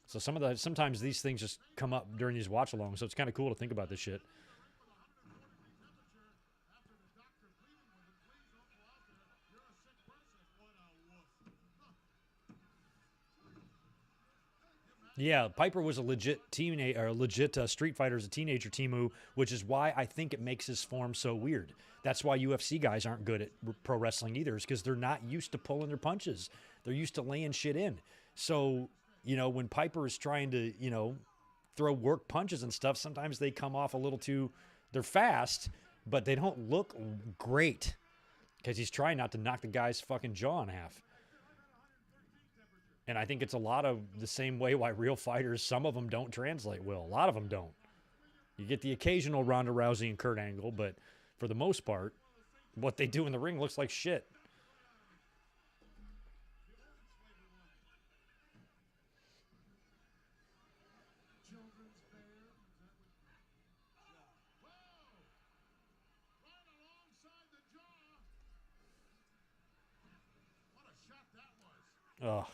So sometimes these things just come up during these watch-alongs, so it's kind of cool to think about this shit. Yeah, Piper was a legit Street Fighter as a teenager, Timu, which is why I think it makes his form so weird. That's why UFC guys aren't good at pro wrestling either, is because they're not used to pulling their punches. They're used to laying shit in. So, you know, when Piper is trying to, you know, throw work punches and stuff, sometimes they come off a little too, they're fast, but they don't look great because he's trying not to knock the guy's fucking jaw in half. And I think it's a lot of the same way why real fighters, some of them don't translate well. A lot of them don't. You get the occasional Ronda Rousey and Kurt Angle, but for the most part, what they do in the ring looks like shit. Ugh.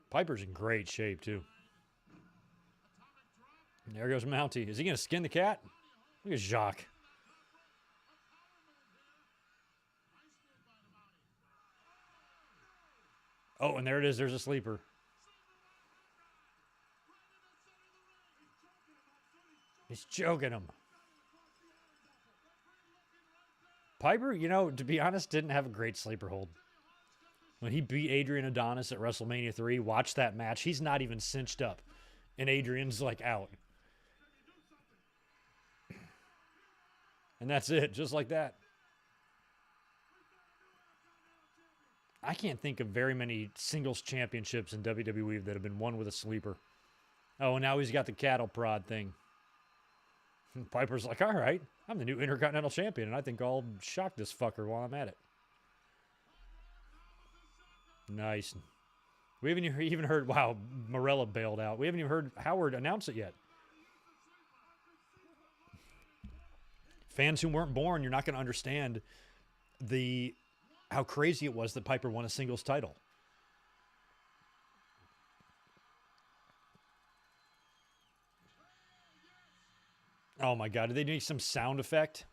Piper's in great shape, too. There goes Mountie. Is he going to skin the cat? Look at Jacques. Oh, and there it is. There's a sleeper. He's choking him. Piper, you know, to be honest, didn't have a great sleeper hold. When he beat Adrian Adonis at WrestleMania 3, watch that match. He's not even cinched up. And Adrian's like out. And that's it, just like that. I can't think of very many singles championships in WWE that have been won with a sleeper. Oh, and now he's got the cattle prod thing. And Piper's like, all right, I'm the new Intercontinental Champion, and I think I'll shock this fucker while I'm at it. Nice. We haven't even heard, wow, Morella bailed out. We haven't even heard Howard announce it yet. Fans who weren't born, you're not going to understand how crazy it was that Piper won a singles title. Oh my God, did they need some sound effect?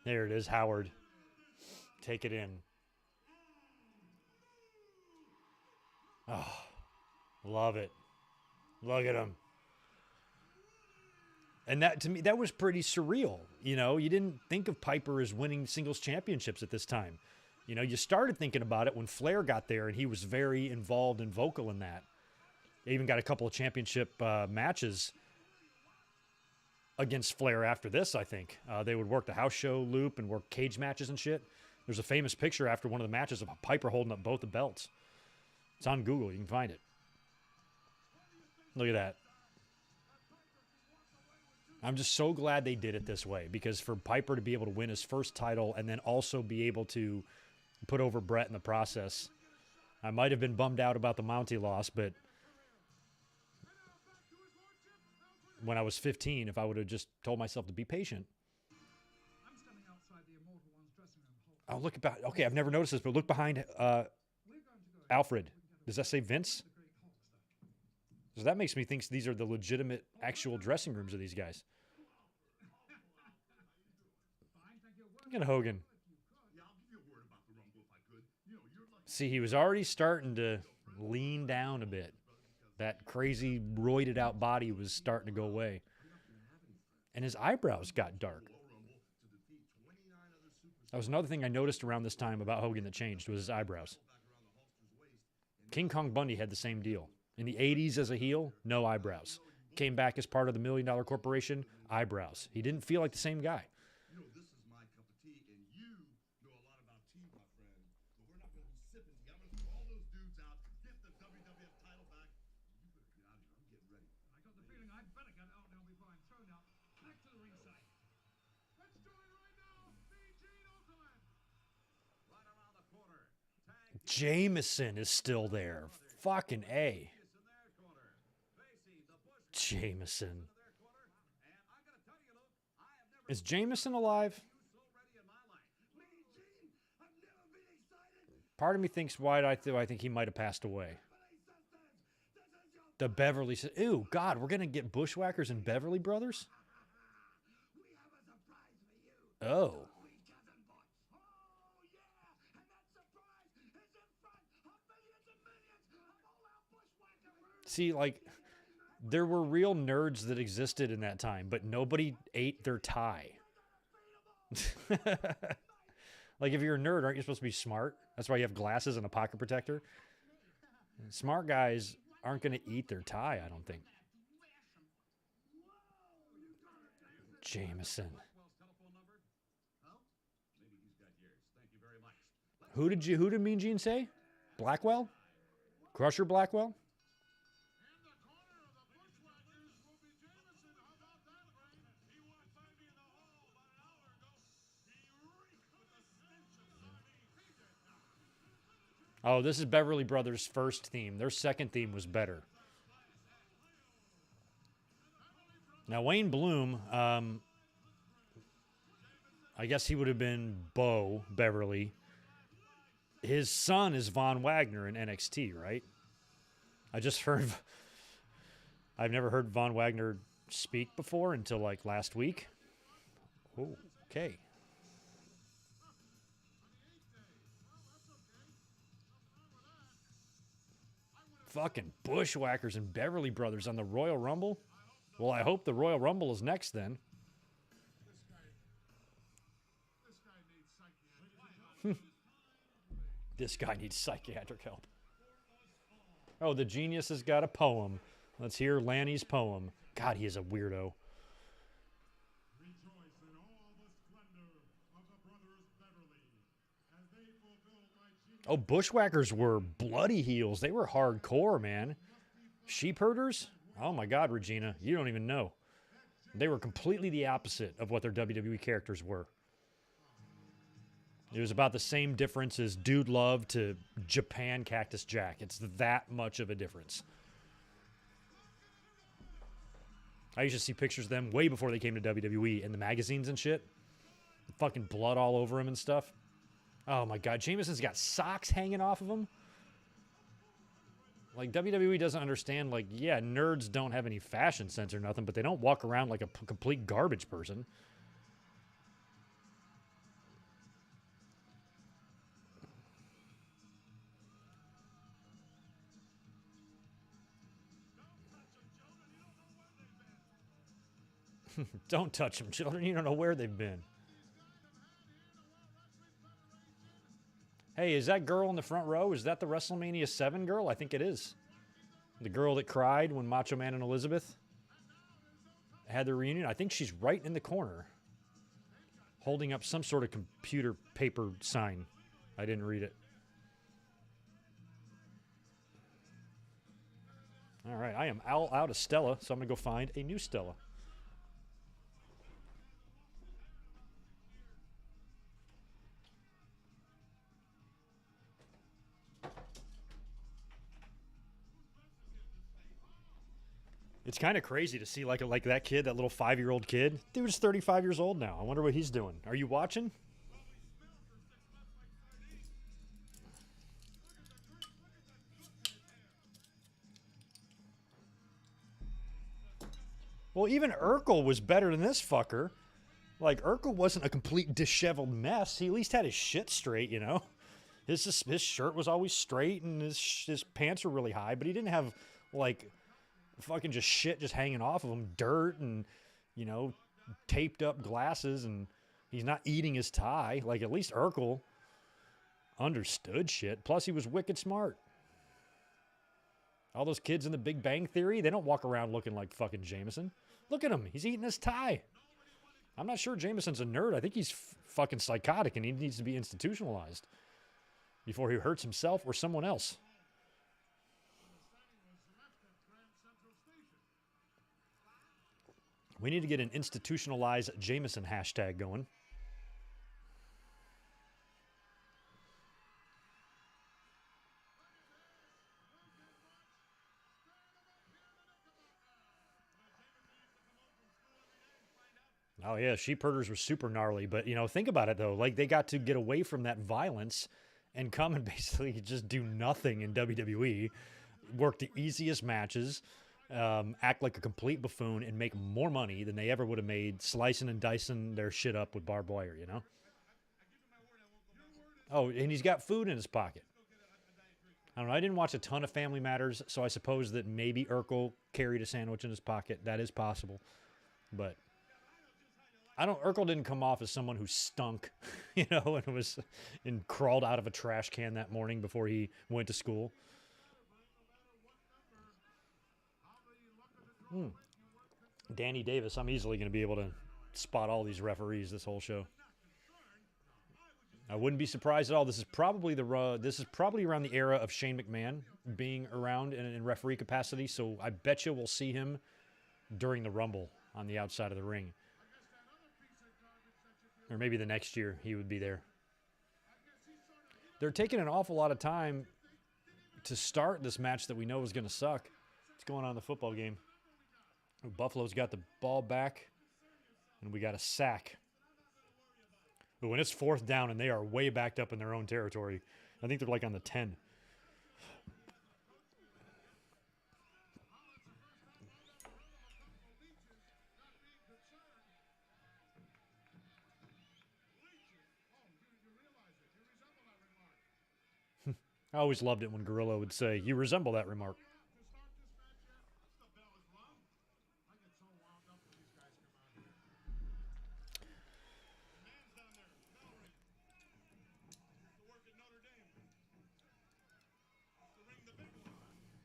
There it is, Howard. Take it in. Oh, love it. Look at him. And that, to me, that was pretty surreal. You know, you didn't think of Piper as winning singles championships at this time. You know, you started thinking about it when Flair got there, and he was very involved and vocal in that. They even got a couple of championship matches against Flair after this, I think. They would work the house show loop and work cage matches and shit. There's a famous picture after one of the matches of Piper holding up both the belts. It's on Google. You can find it. Look at that. I'm just so glad they did it this way, because for Piper to be able to win his first title and then also be able to put over Brett in the process. I might have been bummed out about the Mountie loss, but when I was 15, if I would have just told myself to be patient. Oh, look about. Okay, I've never noticed this, but look behind Alfred. Does that say Vince? So that makes me think these are the legitimate, actual dressing rooms of these guys. Look at Hogan. See, he was already starting to lean down a bit. That crazy, roided out body was starting to go away. And his eyebrows got dark. That was another thing I noticed around this time about Hogan that changed, was his eyebrows. King Kong Bundy had the same deal. In the 80s as a heel, no eyebrows. Came back as part of the $1 Million Corporation, eyebrows. He didn't feel like the same guy. You know, this is my cup of tea, and you know a lot about tea, my friend. But we're not going to be sipping tea. I'm going to throw all those dudes out, get the WWF title back. You better get out of here. I'm getting ready. I got the feeling I better get out now before I'm thrown out. Back to the ringside. Let's do it right now. Gene Okerlund. Right around the corner. Jameson is still there. Fucking A. Jameson. Is Jameson alive? Part of me thinks, why do I think he might have passed away? The Beverly said, ew, God, we're going to get Bushwhackers and Beverly Brothers? Oh. See, like, there were real nerds that existed in that time, but nobody ate their tie. Like, if you're a nerd, aren't you supposed to be smart? That's why you have glasses and a pocket protector. Smart guys aren't going to eat their tie, I don't think. Jameson. Who did Mean Gene say? Blackwell? Crusher Blackwell? Oh, this is Beverly Brothers' first theme. Their second theme was better. Now, Wayne Bloom, I guess he would have been Bo Beverly. His son is Von Wagner in NXT, right? I just heard... I've never heard Von Wagner speak before until, like, last week. Oh, okay. Fucking Bushwhackers and Beverly Brothers on the Royal Rumble? Well, I hope the Royal Rumble is next then. This guy needs psychiatry. This guy needs psychiatric help. Oh, the genius has got a poem. Let's hear Lanny's poem. God, he is a weirdo. Rejoice in all the splendor of the brothers Beverly as they fulfill my genius. Oh, bushwhackers were bloody heels. They were hardcore, man. Sheep herders? Oh my God, Regina, you don't even know. They were completely the opposite of what their WWE characters were. It was about the same difference as Dude Love to Japan Cactus Jack. It's that much of a difference. I used to see pictures of them way before they came to WWE in the magazines and shit. Fucking blood all over him and stuff. Oh my God, Jameson's got socks hanging off of him. Like, WWE doesn't understand, like, yeah, nerds don't have any fashion sense or nothing, but they don't walk around like a complete garbage person. Don't touch them, children. You don't know where they've been. Hey, is that girl in the front row? Is that the WrestleMania 7 girl? I think it is. The girl that cried when Macho Man and Elizabeth had their reunion. I think she's right in the corner, holding up some sort of computer paper sign. I didn't read it. All right, I am all out of Stella, so I'm going to go find a new Stella. It's kind of crazy to see like that kid, that little 5-year-old kid. Dude's 35 years old now. I wonder what he's doing. Are you watching? Well, even Urkel was better than this fucker. Like, Urkel wasn't a complete disheveled mess. He at least had his shit straight, you know? His shirt was always straight and his pants were really high, but he didn't have, like, fucking just shit just hanging off of him. Dirt and, you know, taped up glasses, and he's not eating his tie. Like, at least Urkel understood shit. Plus, he was wicked smart. All those kids in the Big Bang Theory, they don't walk around looking like fucking Jameson. Look at him. He's eating his tie. I'm not sure Jameson's a nerd. I think he's fucking psychotic and he needs to be institutionalized before he hurts himself or someone else. We need to get an institutionalized Jameson hashtag going. Oh, yeah, sheep herders were super gnarly. But, you know, think about it, though. Like, they got to get away from that violence and come and basically just do nothing in WWE, work the easiest matches, act like a complete buffoon, and make more money than they ever would have made slicing and dicing their shit up with barbed wire, you know? Oh, and he's got food in his pocket. I don't know. I didn't watch a ton of Family Matters, so I suppose that maybe Urkel carried a sandwich in his pocket. That is possible. But Urkel didn't come off as someone who stunk, you know, and crawled out of a trash can that morning before he went to school. Danny Davis, I'm easily going to be able to spot all these referees this whole show. I wouldn't be surprised at all. This is probably around the era of Shane McMahon being around in referee capacity, so I bet you we'll see him during the Rumble on the outside of the ring. Or maybe the next year he would be there. They're taking an awful lot of time to start this match that we know is going to suck. What's going on in the football game? Buffalo's got the ball back, and we got a sack. But when it's 4th down and they are way backed up in their own territory, I think they're like on the 10. I always loved it when Gorilla would say, "You resemble that remark."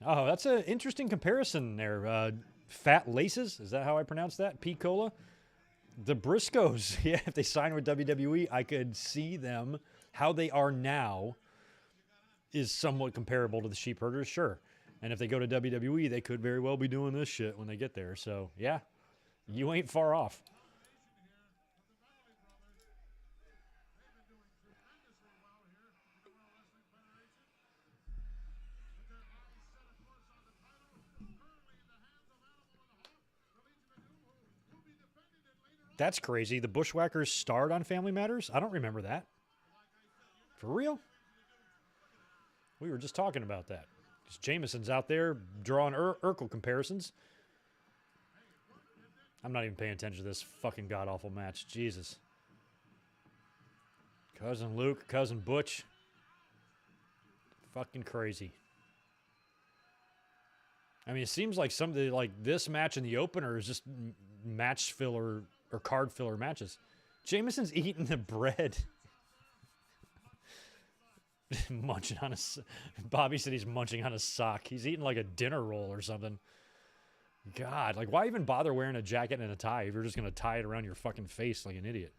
Oh, that's an interesting comparison there. Fat Laces, is that how I pronounce that? P. Cola? The Briscoes, yeah, if they sign with WWE, I could see them. How they are now is somewhat comparable to the Sheep Herders, sure. And if they go to WWE, they could very well be doing this shit when they get there. So, yeah, you ain't far off. That's crazy. The Bushwhackers starred on Family Matters? I don't remember that. For real? We were just talking about that. Because Jameson's out there drawing Urkel comparisons. I'm not even paying attention to this fucking god-awful match. Jesus. Cousin Luke, Cousin Butch. Fucking crazy. I mean, it seems like some of the, like, this match and the opener is just match filler or card filler matches. Jameson's eating the bread. Munching on a... Bobby said he's munching on a sock. He's eating like a dinner roll or something. God, like, why even bother wearing a jacket and a tie if you're just going to tie it around your fucking face like an idiot?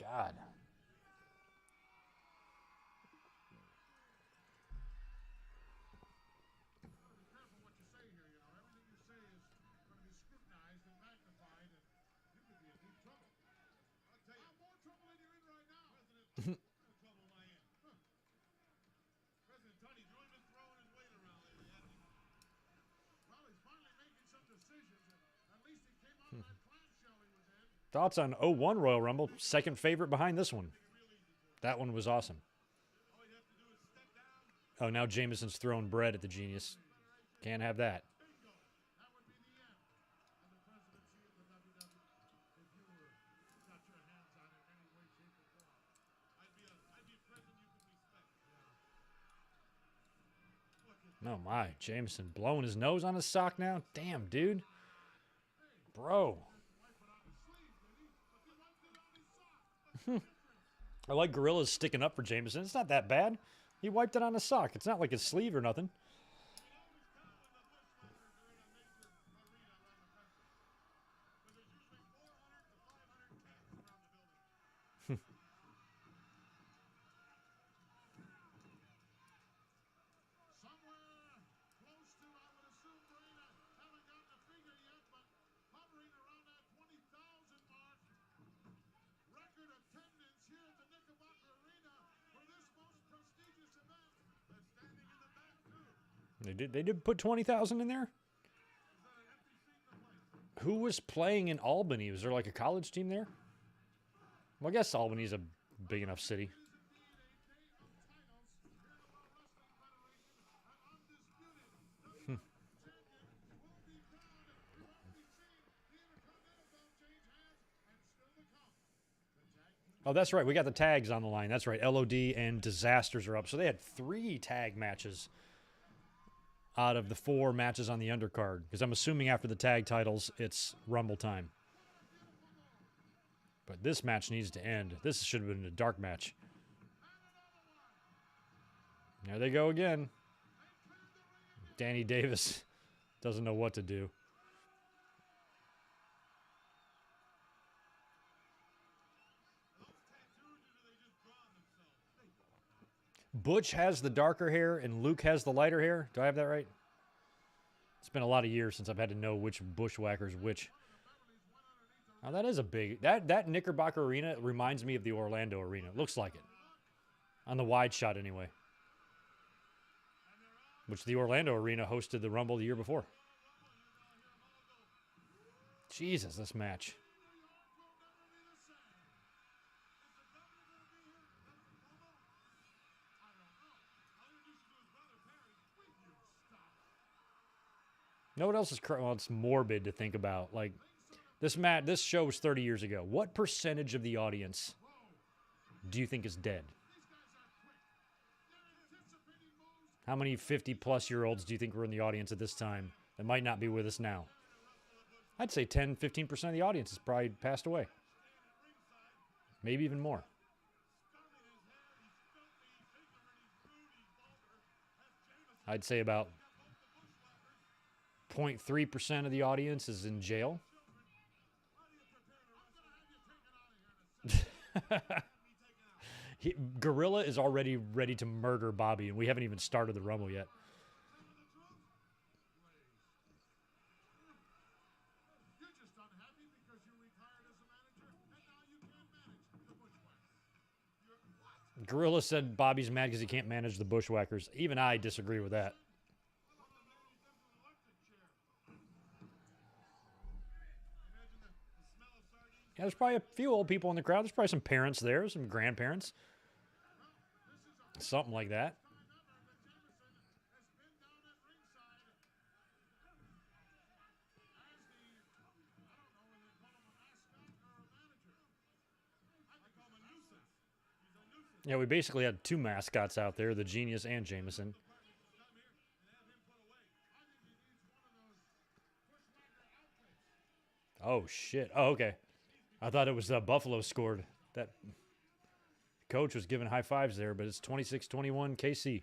God. Thoughts on 01 Royal Rumble? Second favorite behind this one. That one was awesome. Oh, now Jameson's throwing bread at the genius. Can't have that. Oh my, Jameson blowing his nose on his sock now? Damn, dude. Bro. I like Gorilla's sticking up for Jameson. It's not that bad. He wiped it on his sock. It's not like his sleeve or nothing. They did put 20,000 in there? Who was playing in Albany? Was there like a college team there? Well, I guess Albany's a big enough city. Oh, that's right. We got the tags on the line. That's right. LOD and Disasters are up. So they had 3 tag matches out of the 4 matches on the undercard. Because I'm assuming after the tag titles, it's Rumble time. But this match needs to end. This should have been a dark match. There they go again. Danny Davis doesn't know what to do. Butch has the darker hair and Luke has the lighter hair. Do I have that right? It's been a lot of years since I've had to know which bushwhacker's which. Oh, that is a big... That Knickerbocker Arena reminds me of the Orlando Arena. Looks like it. On the wide shot, anyway. Which the Orlando Arena hosted the Rumble the year before. Jesus, this match. You know what else is well, it's morbid to think about. Like, this show was 30 years ago. What percentage of the audience do you think is dead? How many 50-plus-year-olds do you think were in the audience at this time that might not be with us now? I'd say 10, 15% of the audience has probably passed away. Maybe even more. I'd say about 0.3% of the audience is in jail. Gorilla is already ready to murder Bobby, and we haven't even started the Rumble yet. You're just unhappy because you retired as a manager and now you can't manage the Bushwhackers. You're what? Gorilla said Bobby's mad because he can't manage the Bushwhackers. Even I disagree with that. Yeah, there's probably a few old people in the crowd. There's probably some parents there, some grandparents. Something like that. Yeah, we basically had two mascots out there, the Genius and Jameson. Oh, shit. Oh, okay. I thought it was Buffalo scored. That coach was giving high fives there, but it's 26-21 KC.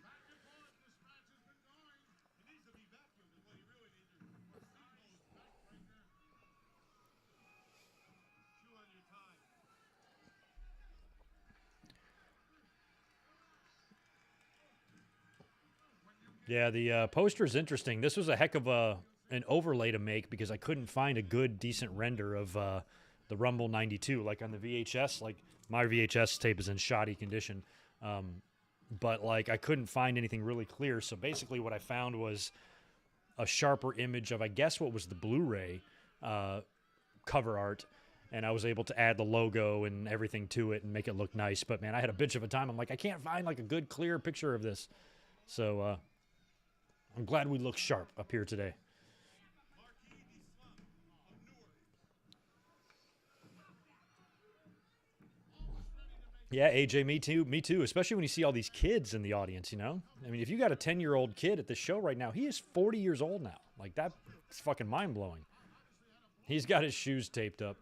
Yeah, the poster is interesting. This was a heck of an overlay to make because I couldn't find a good, decent render of the Rumble 92. Like on the VHS, like my VHS tape is in shoddy condition. But like I couldn't find anything really clear. So basically what I found was a sharper image of, I guess, what was the Blu-ray cover art. And I was able to add the logo and everything to it and make it look nice. But, man, I had a bitch of a time. I'm like, I can't find like a good, clear picture of this. So I'm glad we look sharp up here today. Yeah, AJ, me too. Me too. Especially when you see all these kids in the audience, you know? I mean, if you got a 10-year-old kid at the show right now, he is 40 years old now. Like, that's fucking mind-blowing. He's got his shoes taped up.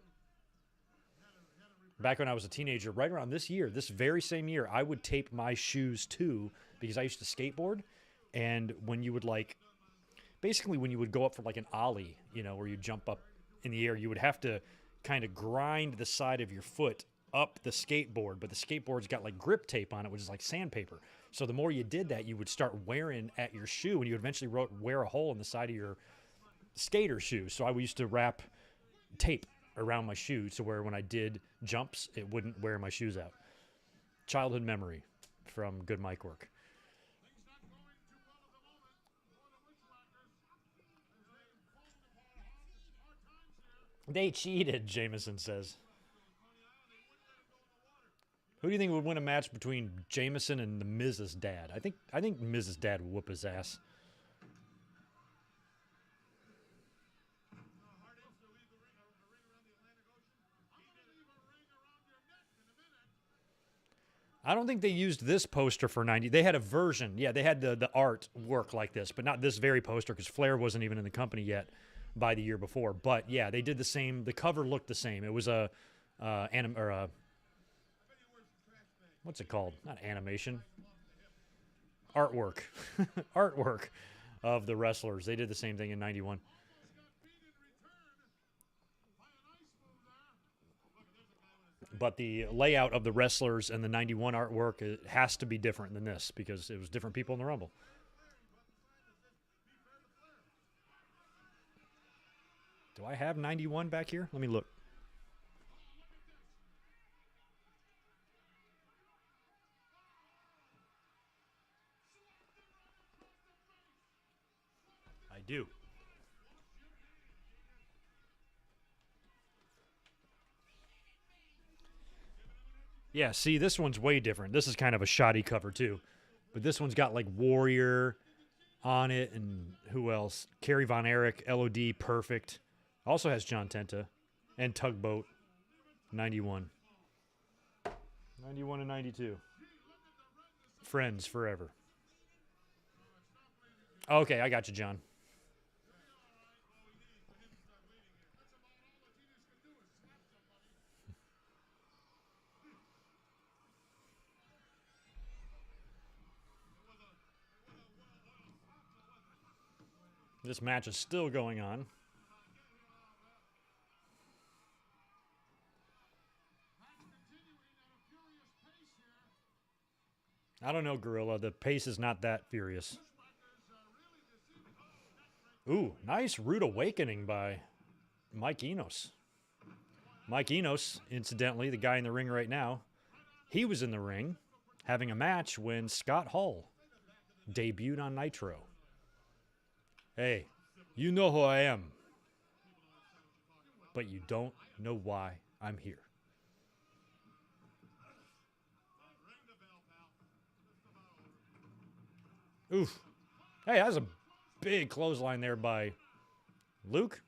Back when I was a teenager, right around this year, this very same year, I would tape my shoes too because I used to skateboard. And when you would basically when you would go up for like an ollie, you know, where you jump up in the air, you would have to kind of grind the side of your foot up the skateboard, but the skateboard's got like grip tape on it, which is like sandpaper. So the more you did that, you would start wearing at your shoe, and you would eventually wear a hole in the side of your skater shoe. So I used to wrap tape around my shoe to where when I did jumps, it wouldn't wear my shoes out. Childhood memory from good mic work. They cheated, Jameson says. Who do you think would win a match between Jameson and the Miz's dad? I think Miz's dad would whoop his ass. I don't think they used this poster for 90. They had a version. Yeah, they had the art work like this, but not this very poster because Flair wasn't even in the company yet by the year before. But yeah, they did the same. The cover looked the same. It was what's it called? Not animation. Artwork. Artwork of the wrestlers. They did the same thing in 91. But the layout of the wrestlers and the 91 artwork, it has to be different than this because it was different people in the Rumble. Do I have 91 back here? Let me look. I do. Yeah, see, this one's way different. This is kind of a shoddy cover, too. But this one's got, like, Warrior on it, and who else? Kerry Von Erich, LOD, Perfect. Also has John Tenta. And Tugboat, 91. 91 and 92. Friends forever. Okay, I got you, John. This match is still going on. I don't know, Gorilla. The pace is not that furious. Ooh, nice rude awakening by Mike Enos. Mike Enos, incidentally, the guy in the ring right now, he was in the ring having a match when Scott Hall debuted on Nitro. Hey, you know who I am, but you don't know why I'm here. Oof. Hey, that was a big clothesline there by Luke.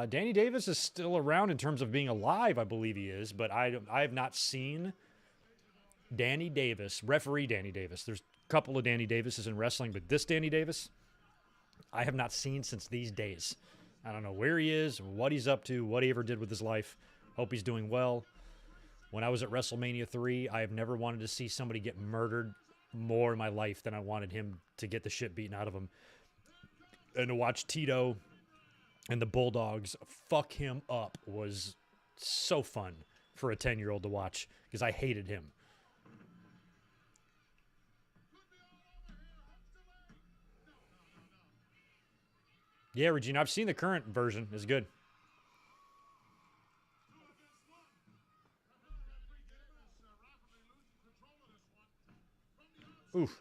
Danny Davis is still around in terms of being alive, I believe he is, but I have not seen Danny Davis, referee Danny Davis. There's a couple of Danny Davises in wrestling, but this Danny Davis, I have not seen since these days. I don't know where he is, what he's up to, what he ever did with his life. Hope he's doing well. When I was at WrestleMania 3, I have never wanted to see somebody get murdered more in my life than I wanted him to get the shit beaten out of him. And to watch Tito and the Bulldogs fuck him up was so fun for a 10-year-old to watch because I hated him. Yeah, Regina, I've seen the current version. It's good. Oof.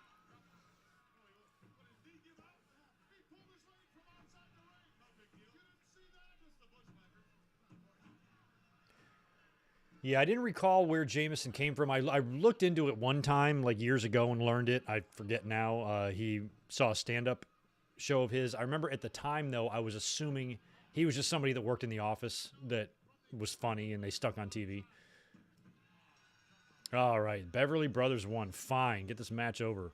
Yeah, I didn't recall where Jameson came from. I looked into it one time, like years ago, and learned it. I forget now. He saw a stand-up show of his. I remember at the time, though, I was assuming he was just somebody that worked in the office that was funny, and they stuck on TV. All right, Beverly Brothers won. Fine, get this match over.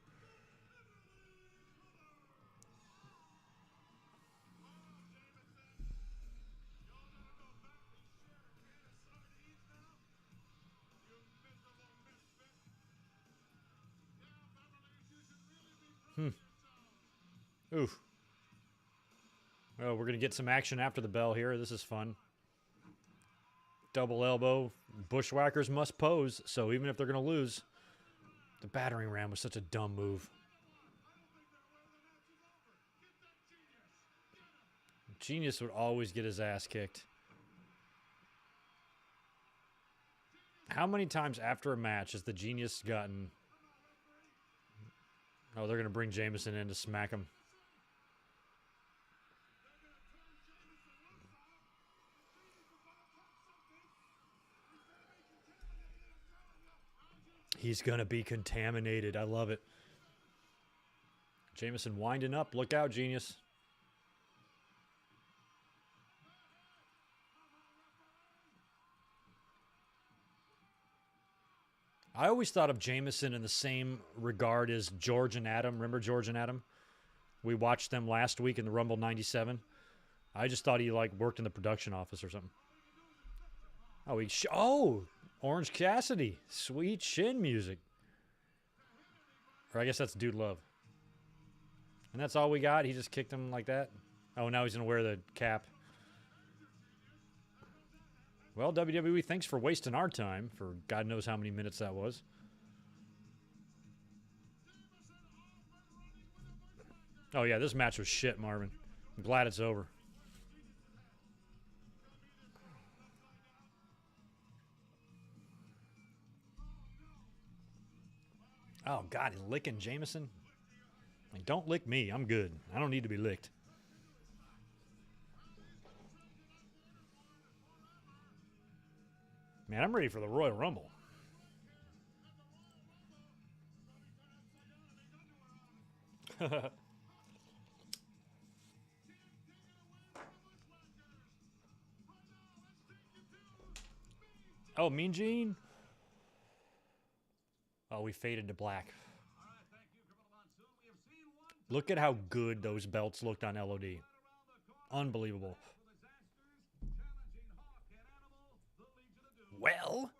Oof. Oh, we're going to get some action after the bell here. This is fun. Double elbow. Bushwhackers must pose, so even if they're going to lose, the battering ram was such a dumb move. Genius would always get his ass kicked. How many times after a match has the Genius gotten... Oh, they're going to bring Jameson in to smack him. He's going to be contaminated. I love it. Jameson winding up. Look out, Genius. I always thought of Jameson in the same regard as George and Adam. Remember George and Adam? We watched them last week in the Rumble 97. I just thought he like worked in the production office or something. Oh, Orange Cassidy. Sweet Shin music. Or I guess that's Dude Love. And that's all we got? He just kicked him like that? Oh, now he's going to wear the cap. Well, WWE, thanks for wasting our time for God knows how many minutes that was. Oh, yeah, this match was shit, Marvin. I'm glad it's over. Oh, God, he's licking Jameson? Like, don't lick me. I'm good. I don't need to be licked. Man, I'm ready for the Royal Rumble. Oh, Mean Gene? Oh, we faded to black. Look at how good those belts looked on LOD. Unbelievable. Well.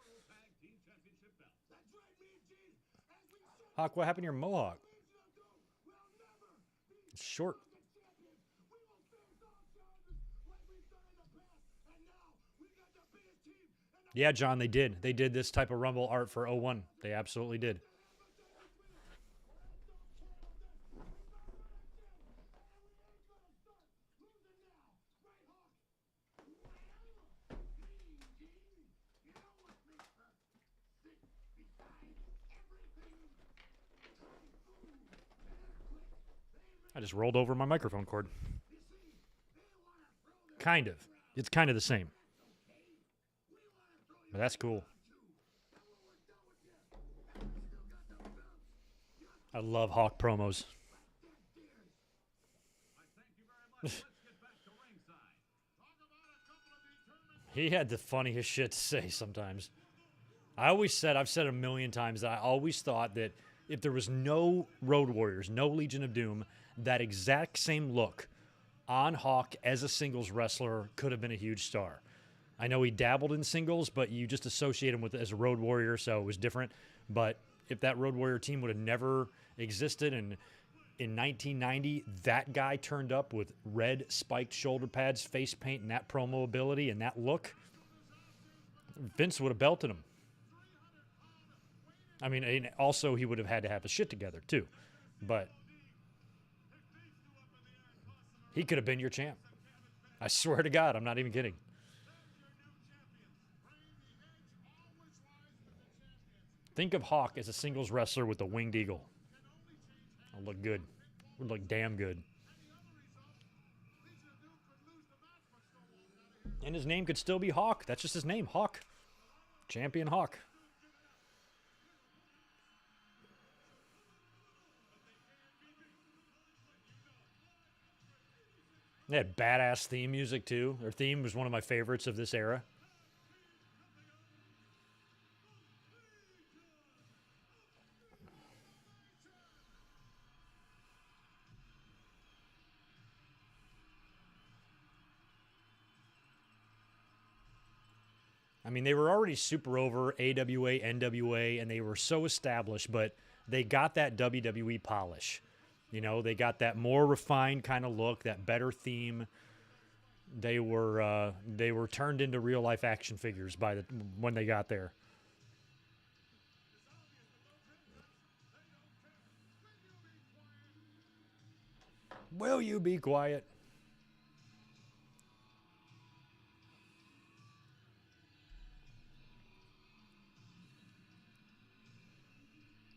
Hawk, what happened to your mohawk? It's short. Yeah, John, they did. They did this type of Rumble art for 01. They absolutely did. I just rolled over my microphone cord. Kind of. It's kind of the same. But that's cool. I love Hawk promos. He had the funniest shit to say sometimes. I've said it a million times, that I always thought that if there was no Road Warriors, no Legion of Doom, that exact same look on Hawk as a singles wrestler could have been a huge star. I know he dabbled in singles, but you just associate him with as a Road Warrior, so it was different. But if that Road Warrior team would have never existed, and in 1990, that guy turned up with red spiked shoulder pads, face paint, and that promo ability and that look, Vince would have belted him. I mean, and also he would have had to have his shit together too. But he could have been your champ. I swear to God, I'm not even kidding. Think of Hawk as a singles wrestler with a winged eagle. It'll look good. It would look damn good. And his name could still be Hawk. That's just his name, Hawk. Champion Hawk. They had badass theme music, too. Their theme was one of my favorites of this era. I mean, they were already super over AWA, NWA, and they were so established, but they got that WWE polish. You know, they got that more refined kind of look, that better theme. They were turned into real life action figures when they got there. Will you be quiet?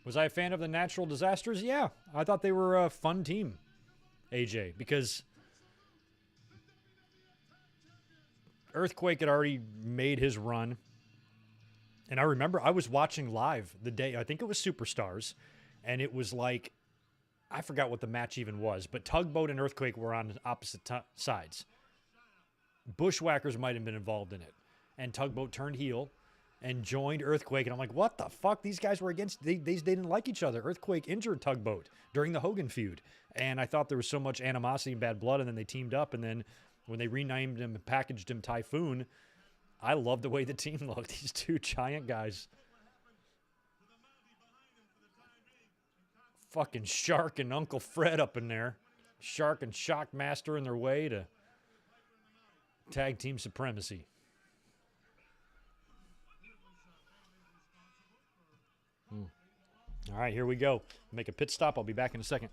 Was I a fan of the Natural Disasters? Yeah, I thought they were a fun team, AJ, because Earthquake had already made his run. And I remember I was watching live the day, I think it was Superstars, and it was like, I forgot what the match even was, but Tugboat and Earthquake were on opposite sides. Bushwhackers might have been involved in it. And Tugboat turned heel and joined Earthquake. And I'm like, what the fuck? These guys were against, they didn't like each other. Earthquake injured Tugboat during the Hogan feud. And I thought there was so much animosity and bad blood. And then they teamed up. And then when they renamed him and packaged him Typhoon, I loved the way the team looked. These two giant guys. Fucking Shark and Uncle Fred up in there. Shark and Shockmaster in their way to tag team supremacy. All right, here we go. Make a pit stop. I'll be back in a second.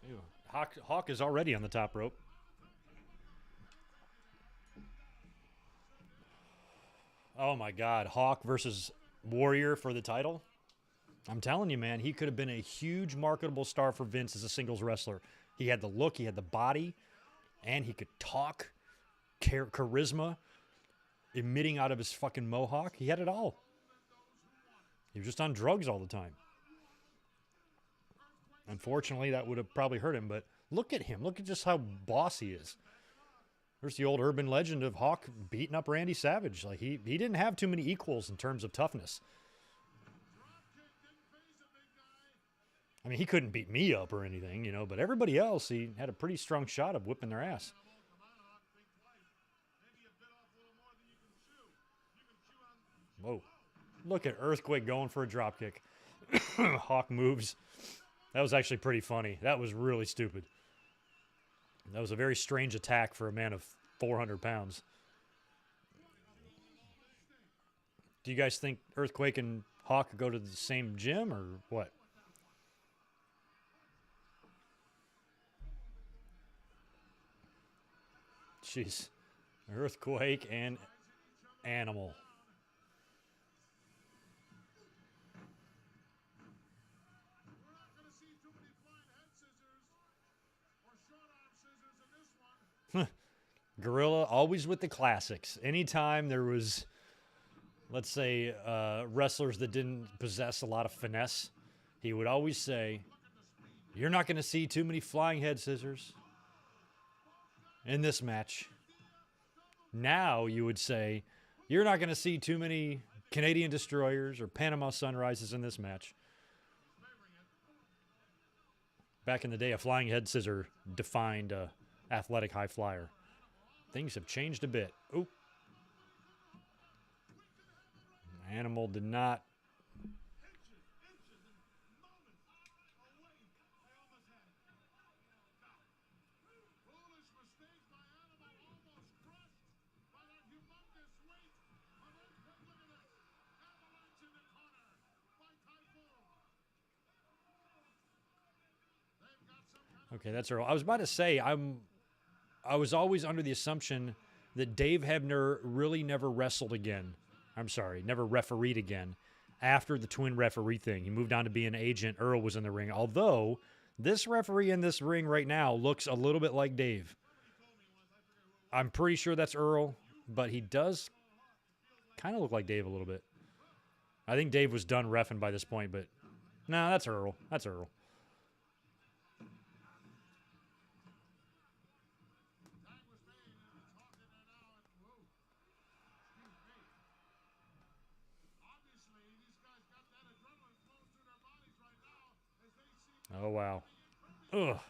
Ew. Hawk is already on the top rope. Oh my God, Hawk versus Warrior for the title. I'm telling you, man, he could have been a huge marketable star for Vince as a singles wrestler. He had the look, he had the body, and he could talk. charisma emitting out of his fucking mohawk. He had it all. He was just on drugs all the time. Unfortunately, that would have probably hurt him, but look at him. Look at just how boss he is. There's the old urban legend of Hawk beating up Randy Savage. Like he didn't have too many equals in terms of toughness. I mean, he couldn't beat me up or anything, you know, but everybody else, he had a pretty strong shot of whipping their ass. Whoa. Look at Earthquake going for a dropkick. Hawk moves. That was actually pretty funny. That was really stupid. That was a very strange attack for a man of 400 pounds. Do you guys think Earthquake and Hawk go to the same gym or what? Jeez. Earthquake and Animal. Gorilla always with the classics. Anytime there was, let's say, wrestlers that didn't possess a lot of finesse, he would always say, "You're not going to see too many flying head scissors in this match." Now you would say, "You're not going to see too many Canadian Destroyers or Panama Sunrises in this match." Back in the day, a flying head scissor defined a athletic high flyer. Things have changed a bit. Oop. Animal did not. Okay, that's Earl. I was about to say, I was always under the assumption that Dave Hebner really never wrestled again. I'm sorry, never refereed again after the twin referee thing. He moved on to be an agent. Earl was in the ring. Although this referee in this ring right now looks a little bit like Dave. I'm pretty sure that's Earl, but he does kind of look like Dave a little bit. I think Dave was done reffing by this point, but no, that's Earl. That's Earl. Oh, wow. Ugh.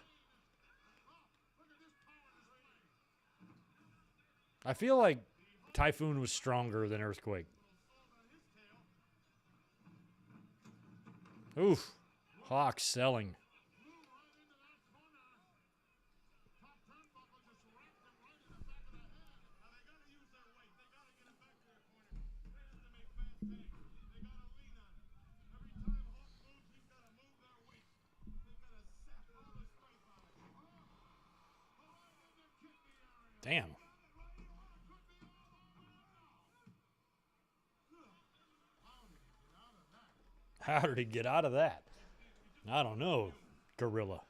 I feel like Typhoon was stronger than Earthquake. Oof. Hawk selling. Damn. How did he get out of that? I don't know, Gorilla.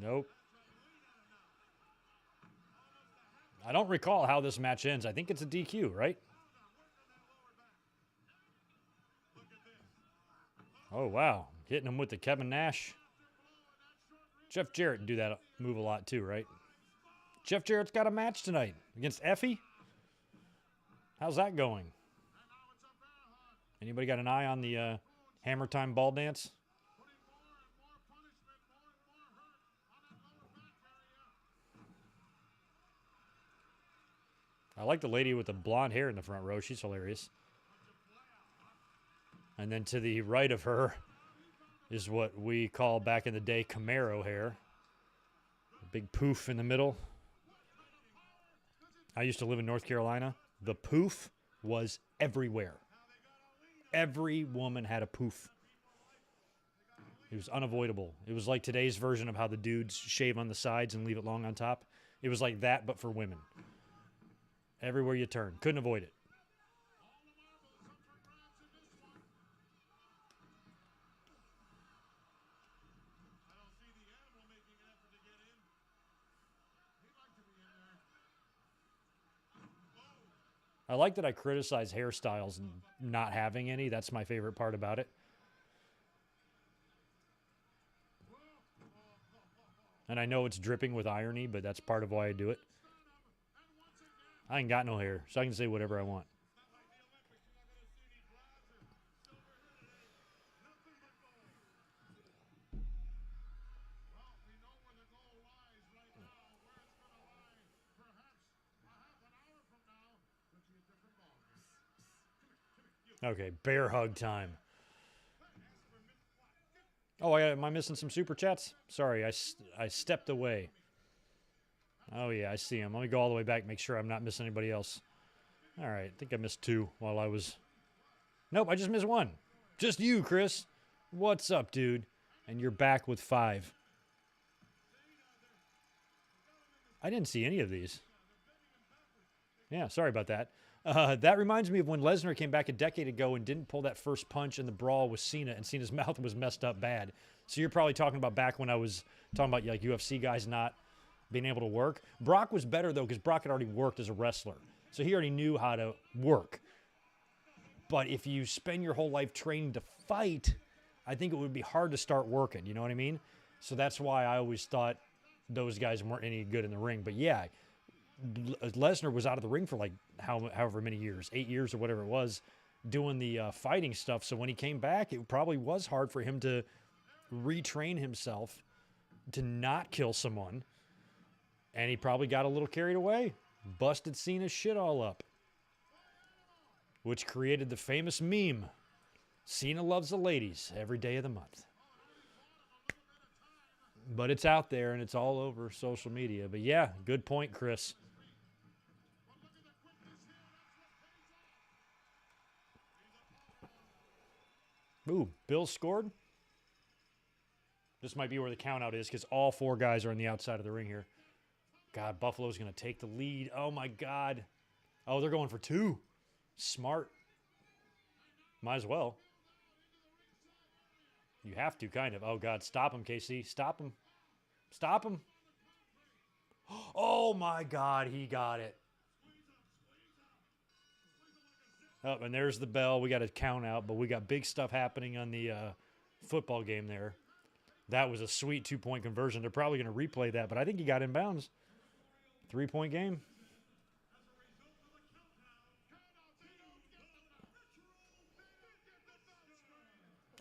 Nope. I don't recall how this match ends. I think it's a DQ, right? Oh, wow. Hitting him with the Kevin Nash. Jeff Jarrett do that move a lot too, right? Jeff Jarrett's got a match tonight against Effie. How's that going? Anybody got an eye on the Hammer Time ball dance? I like the lady with the blonde hair in the front row. She's hilarious. And then to the right of her is what we call back in the day Camaro hair. A big poof in the middle. I used to live in North Carolina. The poof was everywhere. Every woman had a poof. It was unavoidable. It was like today's version of how the dudes shave on the sides and leave it long on top. It was like that, but for women. Everywhere you turn. Couldn't avoid it. I like that I criticize hairstyles and not having any. That's my favorite part about it. And I know it's dripping with irony, but that's part of why I do it. I ain't got no hair, so I can say whatever I want. Okay, bear hug time. Oh, am I missing some super chats? Sorry, I stepped away. Oh, yeah, I see him. Let me go all the way back, make sure I'm not missing anybody else. All right, I think I missed 2 while I was... Nope, I just missed 1. Just you, Chris. What's up, dude? And you're back with 5. I didn't see any of these. Yeah, sorry about that. That reminds me of when Lesnar came back a decade ago and didn't pull that first punch in the brawl with Cena, and Cena's mouth was messed up bad. So you're probably talking about back when I was talking about like UFC guys not being able to work. Brock was better, though, because Brock had already worked as a wrestler. So he already knew how to work. But if you spend your whole life training to fight, I think it would be hard to start working. You know what I mean? So that's why I always thought those guys weren't any good in the ring. But yeah, Lesnar was out of the ring for like however many years, 8 years or whatever it was, doing the fighting stuff. So when he came back, it probably was hard for him to retrain himself to not kill someone. And he probably got a little carried away, busted Cena's shit all up, which created the famous meme, Cena loves the ladies every day of the month. But it's out there and it's all over social media. But yeah, good point, Chris. Ooh, Bill scored. This might be where the count out is because all 4 guys are on the outside of the ring here. God, Buffalo's going to take the lead. Oh, my God. Oh, they're going for 2. Smart. Might as well. You have to, kind of. Oh, God, stop him, KC. Stop him. Stop him. Oh, my God, he got it. Oh, and there's the bell. We got a count out, but we got big stuff happening on the football game there. That was a sweet 2-point conversion. They're probably going to replay that, but I think he got inbounds. 3-point game.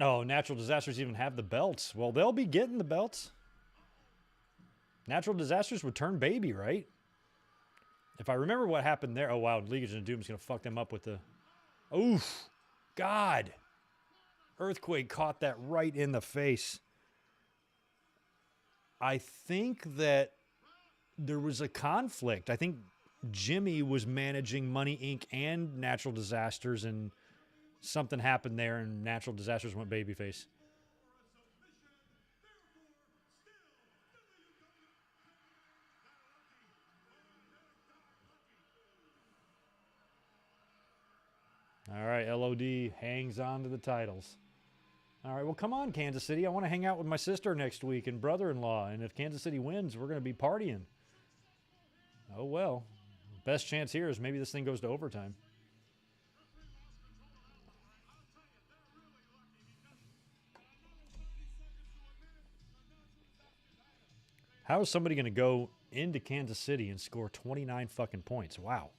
Oh, Natural Disasters even have the belts. Well, they'll be getting the belts. Natural Disasters would turn baby, right? If I remember what happened there. Oh, wow. Legion of Doom is going to fuck them up with the... Oof. God. Earthquake caught that right in the face. I think that there was a conflict. I think Jimmy was managing Money Inc. and Natural Disasters, and something happened there, and Natural Disasters went babyface. All right, LOD hangs on to the titles. All right, well, come on, Kansas City. I want to hang out with my sister next week and brother-in-law, and if Kansas City wins, we're going to be partying. Oh, well. Best chance here is maybe this thing goes to overtime. How is somebody going to go into Kansas City and score 29 fucking points? Wow.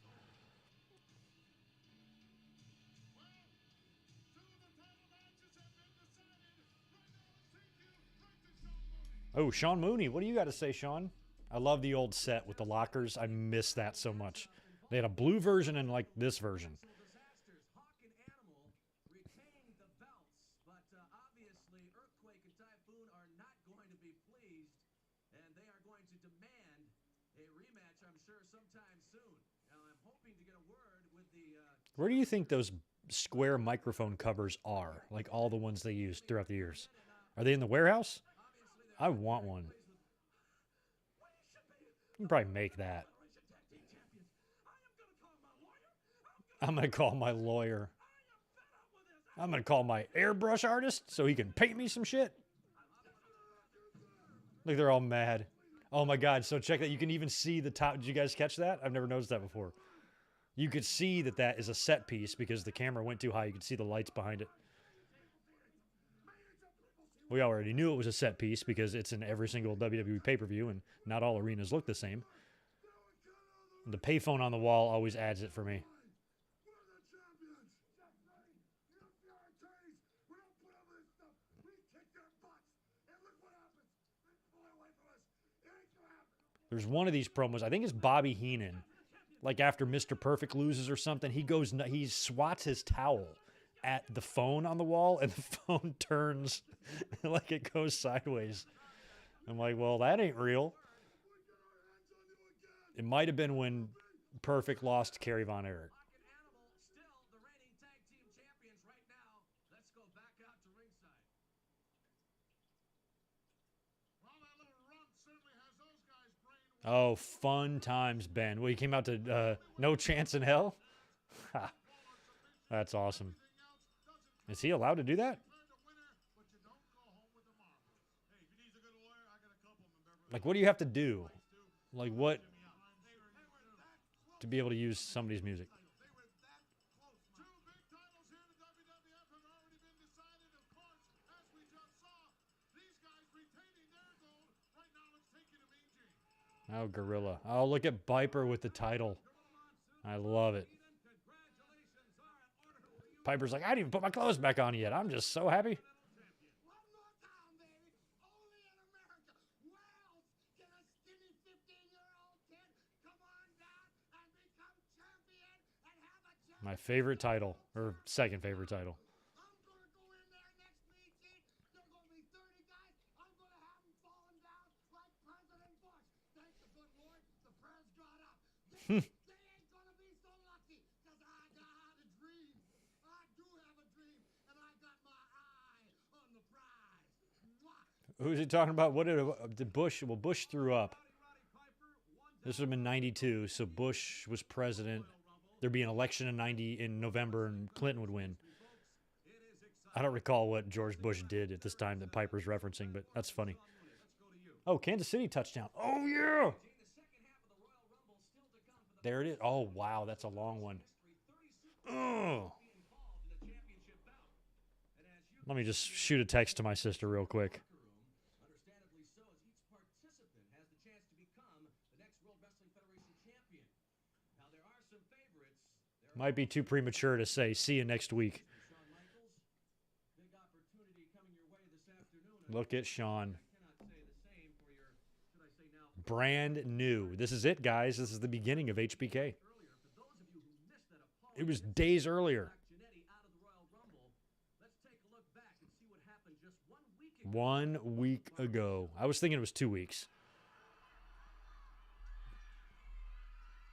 Oh, Sean Mooney. What do you got to say, Sean? I love the old set with the lockers. I miss that so much. They had a blue version and like this version. Disasters, Hawk and Animal retained the belts, but obviously Earthquake and Typhoon are not going to be pleased, and they are going to demand a rematch, I'm sure, sometime soon. Now, I'm hoping to get a word with the... Where do you think those square microphone covers are? Like all the ones they used throughout the years. Are they in the warehouse? I want one. You can probably make that. I'm going to call my lawyer. I'm going to call my airbrush artist so he can paint me some shit. Look, they're all mad. Oh, my God. So check that. You can even see the top. Did you guys catch that? I've never noticed that before. You could see that that is a set piece because the camera went too high. You could see the lights behind it. We already knew it was a set piece because it's in every single WWE pay-per-view, and not all arenas look the same. The payphone on the wall always adds it for me. We're the champions. You Puritans, we don't put up with this stuff. We kick their butts. And look what happens. They pull it away from us. It ain't gonna happen. There's one of these promos, I think it's Bobby Heenan. Like after Mr. Perfect loses or something, he swats his towel at the phone on the wall, and the phone turns like it goes sideways. I'm like, well, that ain't real. It might have been when Perfect lost to Kerry Von Erich. Fucking Animal, still the reigning tag team champions right now. Let's go back out to ringside. Well, that little rump certainly has those guys brainwashed. Oh, fun times, Ben. Well, he came out to No Chance in Hell? Ha. That's awesome. Is he allowed to do that? But you don't go home with the marbles. Hey, if you need a good lawyer, I got a couple of them in Beverly. Like, what do you have to do? Like, what to be able to use somebody's music? They were that close. Two big titles here in the WWF have already been decided. Of course, as we just saw, these guys retaining their gold. Right now, it's taking a Mean Gene. Oh, Gorilla. Oh, look at Piper with the title. I love it. Congratulations are in order for you. Piper's like, I didn't even put my clothes back on yet. I'm just so happy. One more time, baby. Only in America. Where else can a skinny 15-year-old kid come on down and become champion and have a chance? My favorite title, or second favorite title. I'm going to go in there next meeting. There are going to be 30 guys. I'm going to have them falling down like President Bush. Thank the good Lord, the prayers got up. They ain't going to be so lucky because I got a dream. I do have a dream, and I got my eye on the prize. Mwah. Who's he talking about? What did Bush? Well, Bush threw up. This would have been 92, so Bush was president. There'd be an election in November, and Clinton would win. I don't recall what George Bush did at this time that Piper's referencing, but that's funny. Oh, Kansas City touchdown. Oh, yeah. There it is. Oh, wow, that's a long one. Oh. Let me just shoot a text to my sister real quick. Understandably so, as each participant has the chance to become the next World Wrestling Federation champion. Now, there are some favorites. Might be too premature to say, see you next week. Shawn Michaels, big opportunity coming your way this afternoon. Look at Sean. I cannot say the same for your, should I say now, Brand new. This is it, guys. This is the beginning of HBK. earlier. For those of you who missed that appalling It was days earlier. Jannetty out of the Royal Rumble, let's take a look back and see what happened just 1 week ago. 1 week ago. I was thinking it was 2 weeks.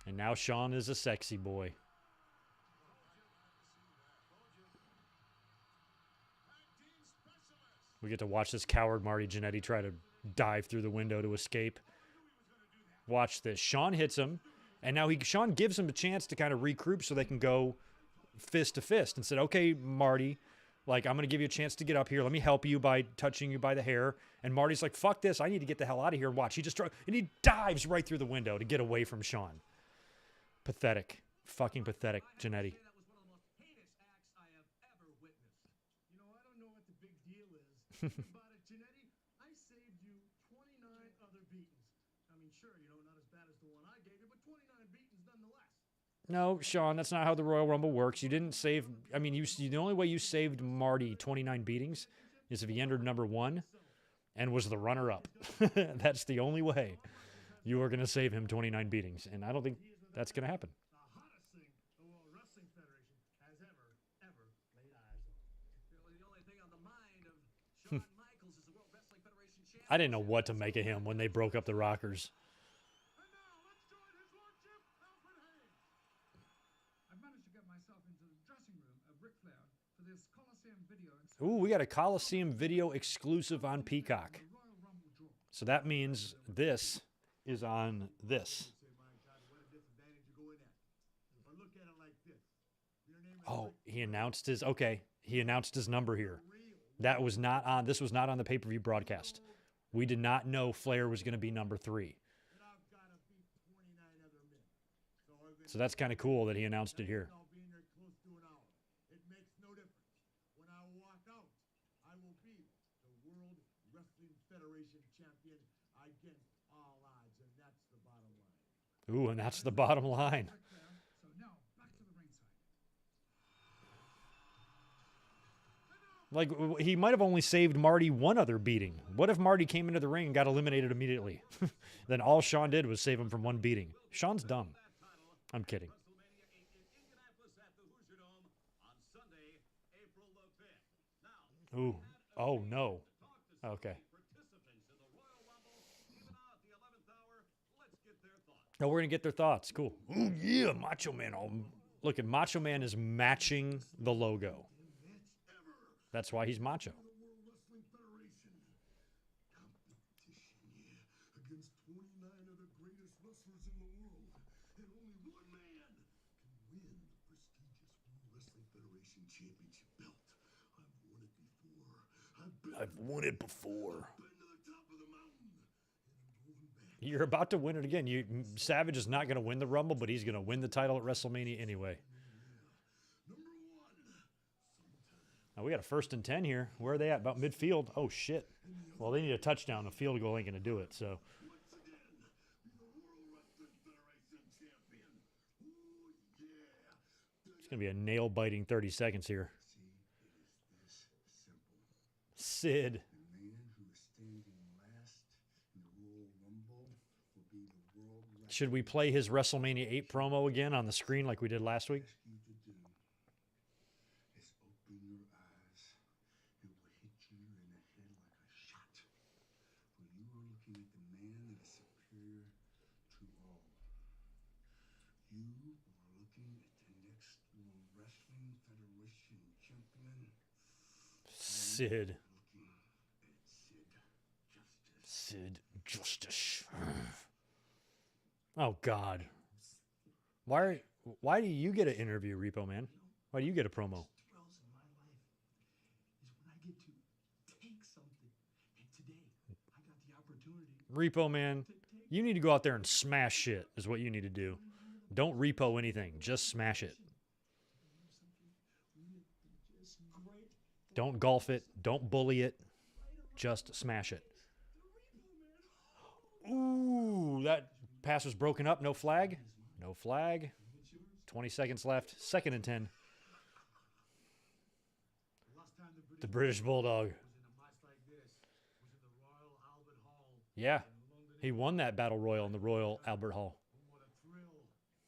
And now Sean is a sexy boy. We get to watch this coward Marty Jannetty try to dive through the window to escape. Watch this. Sean hits him, and now Sean gives him a chance to kind of regroup so they can go fist to fist and said, okay, Marty, like, I'm going to give you a chance to get up here. Let me help you by touching you by the hair. And Marty's like, fuck this. I need to get the hell out of here. And watch. And he dives right through the window to get away from Sean. Pathetic. Fucking pathetic, Jannetty. That was one of the most heinous acts I have ever witnessed. You know, I don't know what the big deal is. Think about it, Jannetty. I saved you 29 other beatings. I mean, sure, you know, not as bad as the one I gave you, but 29 beatings nonetheless. No, Sean, that's not how the Royal Rumble works. You didn't save. I mean, the only way you saved Marty 29 beatings is if he entered number 1 and was the runner-up. That's the only way you are going to save him 29 beatings. And I don't think that's going to happen. The hottest thing the World Wrestling Federation has ever laid eyes on. The only thing on the mind of Shawn Michaels is the World Wrestling Federation champion. I didn't know what to make of him when they broke up the Rockers. And now, let's join His Lordship, Alfred Hayes. I've managed to get myself into the dressing room of Ric Flair for this Coliseum video. Ooh, we got a Coliseum video exclusive on Peacock. Royal Rumble draw. So that means this is on this. Say, my God, what a disadvantage you go in at. But look at it like this. Your name is Oh, he announced his number here. That was not on. This was not on the pay-per-view broadcast. We did not know Flair was going to be number 3. and I've got to beat 29 other men. So So that's kind of cool that he announced it here. Now being there close to an hour. It makes no difference. When I walk out, I will be the World Wrestling Federation champion against all odds, and that's the bottom line. Ooh, and that's the bottom line. Ric Flair. So now back to the ringside. Like, he might have only saved Marty one other beating. What if Marty came into the ring and got eliminated immediately? Then all Shawn did was save him from one beating. Shawn's dumb. I'm kidding. WrestleMania 8 in Indianapolis at the Hoosier Dome on Sunday, April the 5th. Now, Ooh. Oh, no. talk to some Okay. of the participants in the Royal Rumble, even now at the 11th hour. Let's get their thoughts. Oh, we're going to get their thoughts. Cool. Ooh, yeah, Macho Man. Oh, look, and Macho Man is matching the logo. That's why he's macho. The World Wrestling Federation competition, yeah, against 29 of the greatest wrestlers in the world, and only one man can win the prestigious World Wrestling Federation Championship belt. I've won it before. I've won it before. Been to the top of the mountain, and I'm going back. You're about to win it again. Savage is not going to win the Rumble, but he's going to win the title at WrestleMania anyway. Number one. Now, we got a 1st and 10 here. Where are they at? About midfield. Oh, shit. Well, they need a touchdown. A field goal ain't going to do it, so. Once again, be the World Wrestling Federation champion. Ooh, yeah. It's going to be a nail-biting 30 seconds here. See, it is this simple. Sid. The man who is standing last in the Royal Rumble will be the World Wrestling Should we play his WrestleMania 8 promo again on the screen like we did last week? ask you to do is open your eyes. It will hit you in the head like a shot. For you are looking at the man that is superior to all. You are looking at the next World Wrestling Federation champion. Sid. Looking at Sid Justice. Sid Justice. Oh, God. Why do you get an interview, Repo Man? Why do you get a promo? Thrills in my life is when I get to take something. And today, I got the opportunity Repo Man, you need to go out there and smash shit is what you need to do. Don't repo anything. Just smash it. just great. Don't golf it. Don't bully it. Just smash it. Ooh, that pass was broken up. No flag. No flag. 20 seconds left. 2nd and 10. Last time the The British Bulldog. was in a match like this was in the Royal Albert Hall Yeah, in London. he won that Battle Royal in the Royal Albert Hall. And what a thrill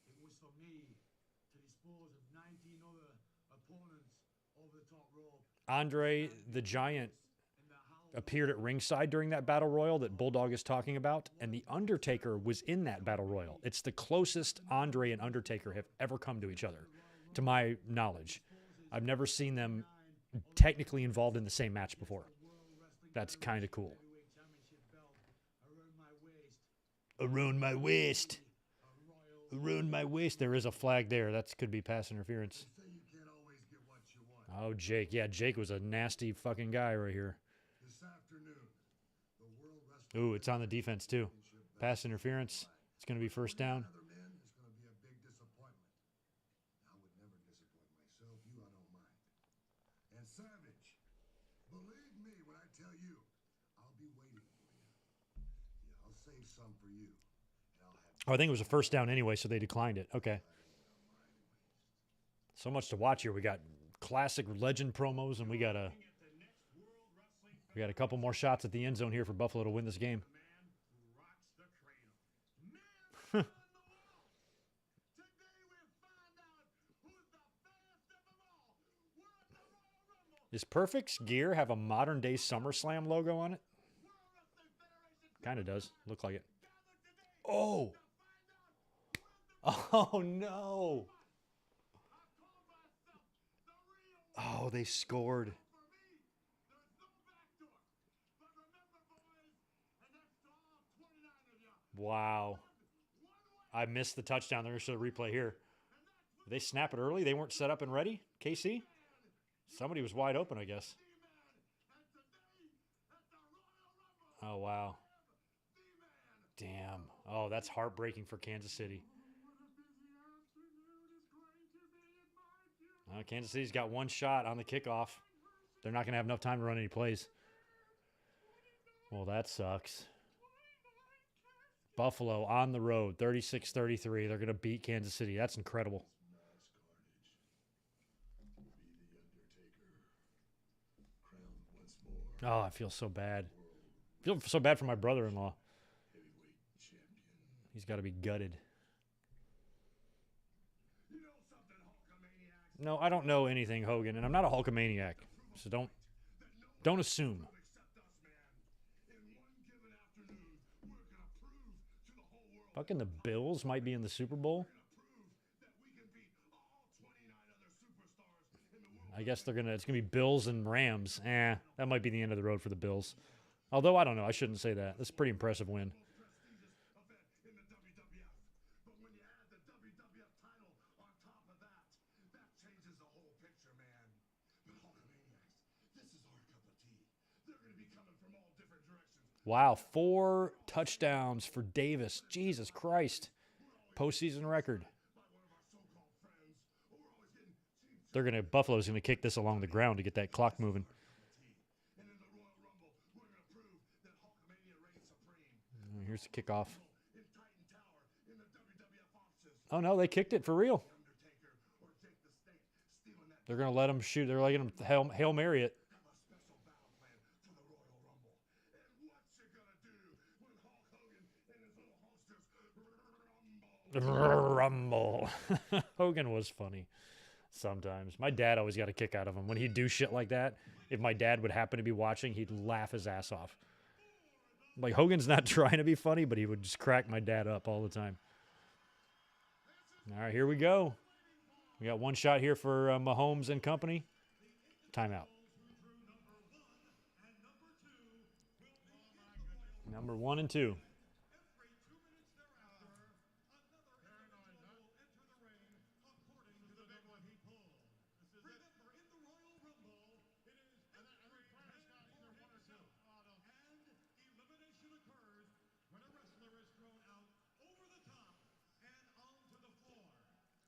it was for me to dispose of 19 other opponents over the top rope. Andre the Giant In the house. appeared at ringside during that Battle Royal that Bulldog is talking about, and The Undertaker was in that Battle Royal. It's the closest Andre and Undertaker have ever come to each other, to my knowledge. I've never seen them technically involved in the same match before. That's kind of cool. Heavyweight championship belt around my waist. Around my waist. A royal. Around my waist. There is a flag there. That could be pass interference. Say you can't always get what you want. Oh, Jake. Yeah, Jake was a nasty fucking guy right here. This afternoon, the World Wrestling Ooh, it's on the defense too. Pass interference. It's going to be 1st down. Other men is going to be a big disappointment. I would never disappoint myself. You, I don't mind. And Savage, believe me when I tell you, I'll be waiting for you. Yeah, I'll save some for you. And I'll have Oh, I think it was a 1st down anyway, so they declined it. Okay. So much to watch here. We got classic legend promos, and we got a couple more shots at the end zone here for Buffalo to win this game. rocks the cradle. Man in the world. Today we'll find out who's the fastest of them all. We're at the Royal Rumble. Does Perfect's gear have a modern day SummerSlam logo on it? World Wrestling Federation Kind of does. Look like it. gathered today Oh. to find out who is the Oh no. I call myself the real Oh, they scored. for me. There's no backdoor. But remember, boys, and that's to all 29 of you. Wow. I missed the touchdown. They're going to show the replay here. Did they snap it early? They weren't set up and ready? KC? Somebody was wide open, I guess. And today at the Royal Rumble, Oh, wow. the man. Damn. Oh, that's heartbreaking for Kansas City. What a busy Kansas City's got one shot on the kickoff. They're not going to have enough time to run any plays. Well, that sucks. Buffalo on the road, 36-33. They're going to beat Kansas City. That's incredible. Oh, I feel so bad. I feel so bad for my brother-in-law. He's got to be gutted. No, I don't know anything, Hogan, and I'm not a Hulkamaniac, so don't assume. Fucking the Bills might be in the Super Bowl. I guess it's gonna be Bills and Rams. That might be the end of the road for the Bills. Although I don't know, I shouldn't say that. That's a pretty impressive win. Wow, 4 touchdowns for Davis. Jesus Christ. Postseason record. Buffalo's gonna kick this along the ground to get that clock moving. Here's the kickoff. Oh no, they kicked it for real. They're gonna let them shoot. They're letting them Hail Mary it. Rumble. Hogan was funny sometimes. My dad always got a kick out of him. When he'd do shit like that, if my dad would happen to be watching, he'd laugh his ass off. Like, Hogan's not trying to be funny, but he would just crack my dad up all the time. All right, here we go. We got one shot here for Mahomes and company. Timeout. Number 1 and 2.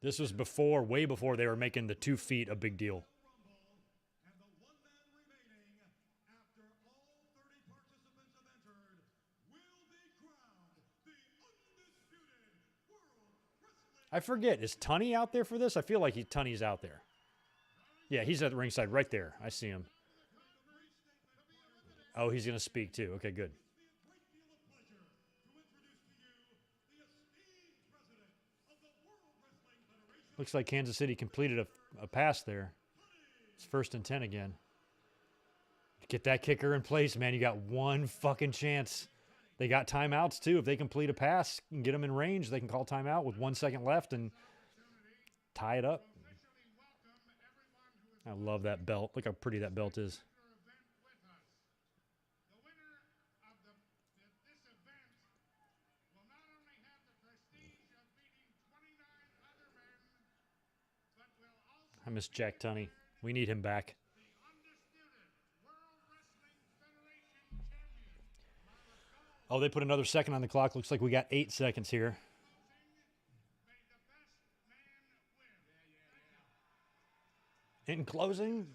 This was way before they were making the 2 feet a big deal. I forget, is Tunney out there for this? I feel like Tunney's out there. Yeah, he's at the ringside right there. I see him. Oh, he's going to speak too. Okay, good. Looks like Kansas City completed a pass there. It's 1st and 10 again. Get that kicker in place, man. You got one fucking chance. They got timeouts, too. If they complete a pass and get them in range, they can call timeout with 1 second left and tie it up. I love that belt. Look how pretty that belt is. I miss Jack Tunney. We need him back. Oh, they put another second on the clock. Looks like we got 8 seconds here. In closing,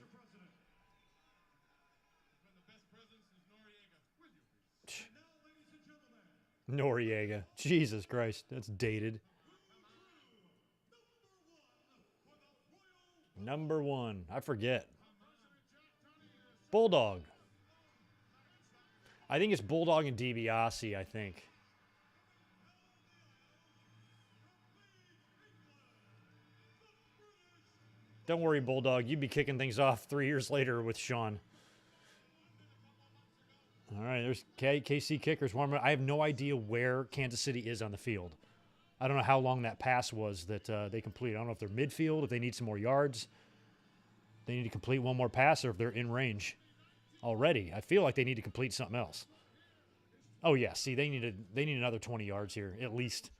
Noriega. Jesus Christ, that's dated. Number 1. I forget. Bulldog. I think it's Bulldog and DiBiase, I think. Don't worry, Bulldog. You'd be kicking things off 3 years later with Sean. All right, there's KC kickers. I have no idea where Kansas City is on the field. I don't know how long that pass was that they completed. I don't know if they're midfield, if they need some more yards. They need to complete one more pass, or if they're in range already. I feel like they need to complete something else. Oh, yeah. See, they need another 20 yards here, at least.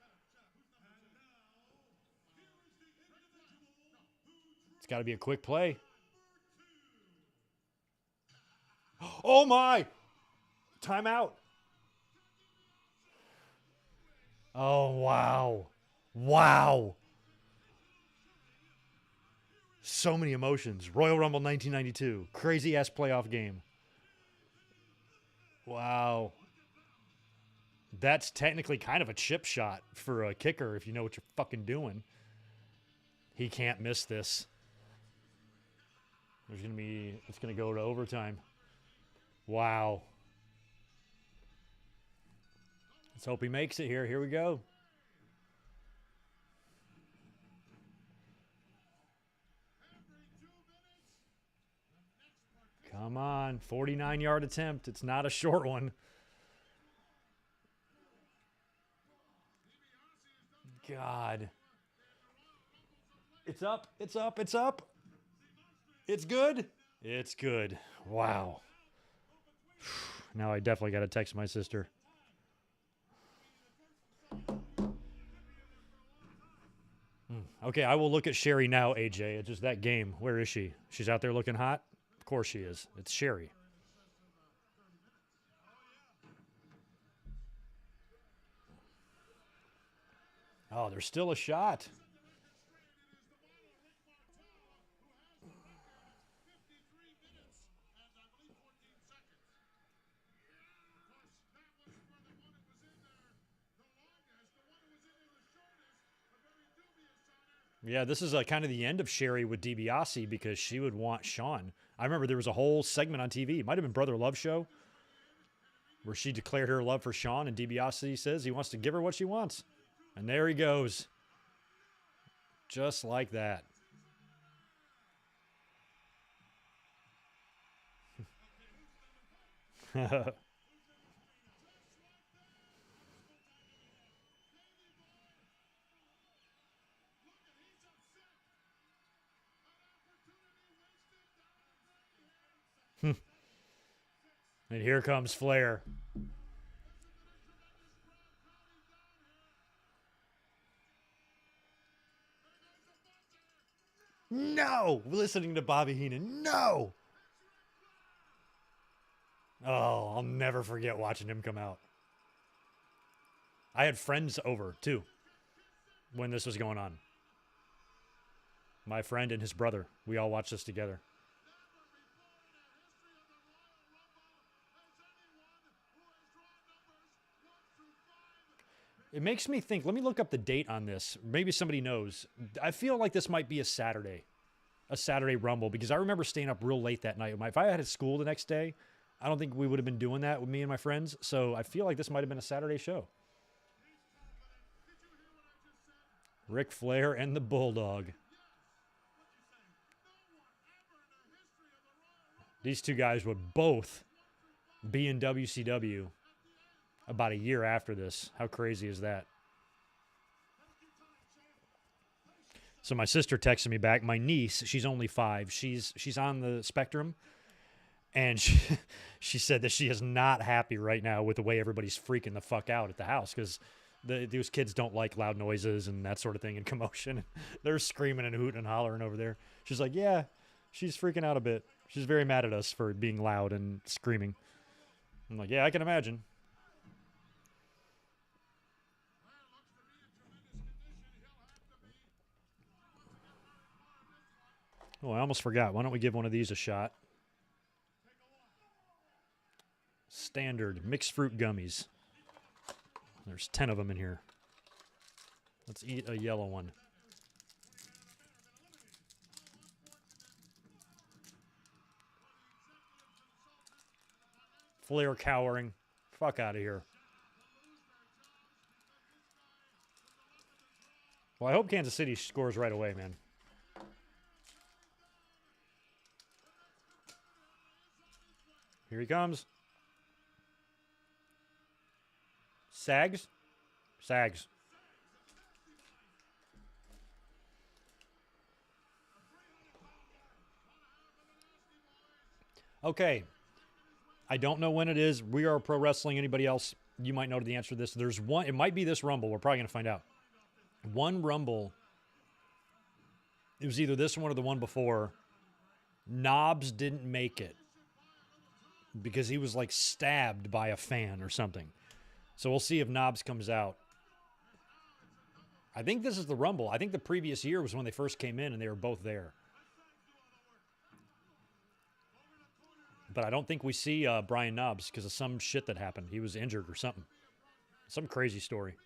It's got to be a quick play. Oh, my! Timeout. Oh, wow. Wow. So many emotions. Royal Rumble 1992. Crazy ass playoff game. Wow. That's technically kind of a chip shot for a kicker if you know what you're fucking doing. He can't miss this. It's going to go to overtime. Wow. Let's hope he makes it here. Here we go. Come on. 49-yard attempt. It's not a short one. God. It's up. It's up. It's up. It's good. It's good. Wow. Now I definitely got to text my sister. Okay, I will look at Sherry now, AJ. It's just that game. Where is she? She's out there looking hot? Of course she is. It's Sherry. Oh, there's still a shot. Yeah, this is kind of the end of Sherry with DiBiase because she would want Sean. I remember there was a whole segment on TV. It might have been Brother Love Show where she declared her love for Sean, and DiBiase says he wants to give her what she wants. And there he goes. Just like that. And here comes Flair. No! Listening to Bobby Heenan. No! Oh, I'll never forget watching him come out. I had friends over, too, when this was going on. My friend and his brother. We all watched this together. It makes me think, let me look up the date on this. Maybe somebody knows. I feel like this might be a Saturday Rumble, because I remember staying up real late that night. If I had school the next day, I don't think we would have been doing that with me and my friends. So I feel like this might have been a Saturday show. Ric Flair and the Bulldog. These two guys would both be in WCW about a year after this. How crazy is that? So my sister texted me back. My niece, she's only 5. She's on the spectrum. And she said that she is not happy right now with the way everybody's freaking the fuck out at the house because those kids don't like loud noises and that sort of thing and commotion. They're screaming and hooting and hollering over there. She's like, yeah, she's freaking out a bit. She's very mad at us for being loud and screaming. I'm like, yeah, I can imagine. Oh, I almost forgot. Why don't we give one of these a shot? Standard mixed fruit gummies. There's 10 of them in here. Let's eat a yellow one. Flair cowering. Fuck out of here. Well, I hope Kansas City scores right away, man. Here he comes. Sags? Sags. Okay. I don't know when it is. We are pro wrestling. Anybody else? You might know the answer to this. There's one. It might be this Rumble. We're probably going to find out. One Rumble. It was either this one or the one before. Knobs didn't make it because he was like stabbed by a fan or something. So we'll see if Knobs comes out. I think this is the Rumble. I think the previous year was when they first came in and they were both there. But I don't think we see Brian Knobs because of some shit that happened. He was injured or something. Some crazy story.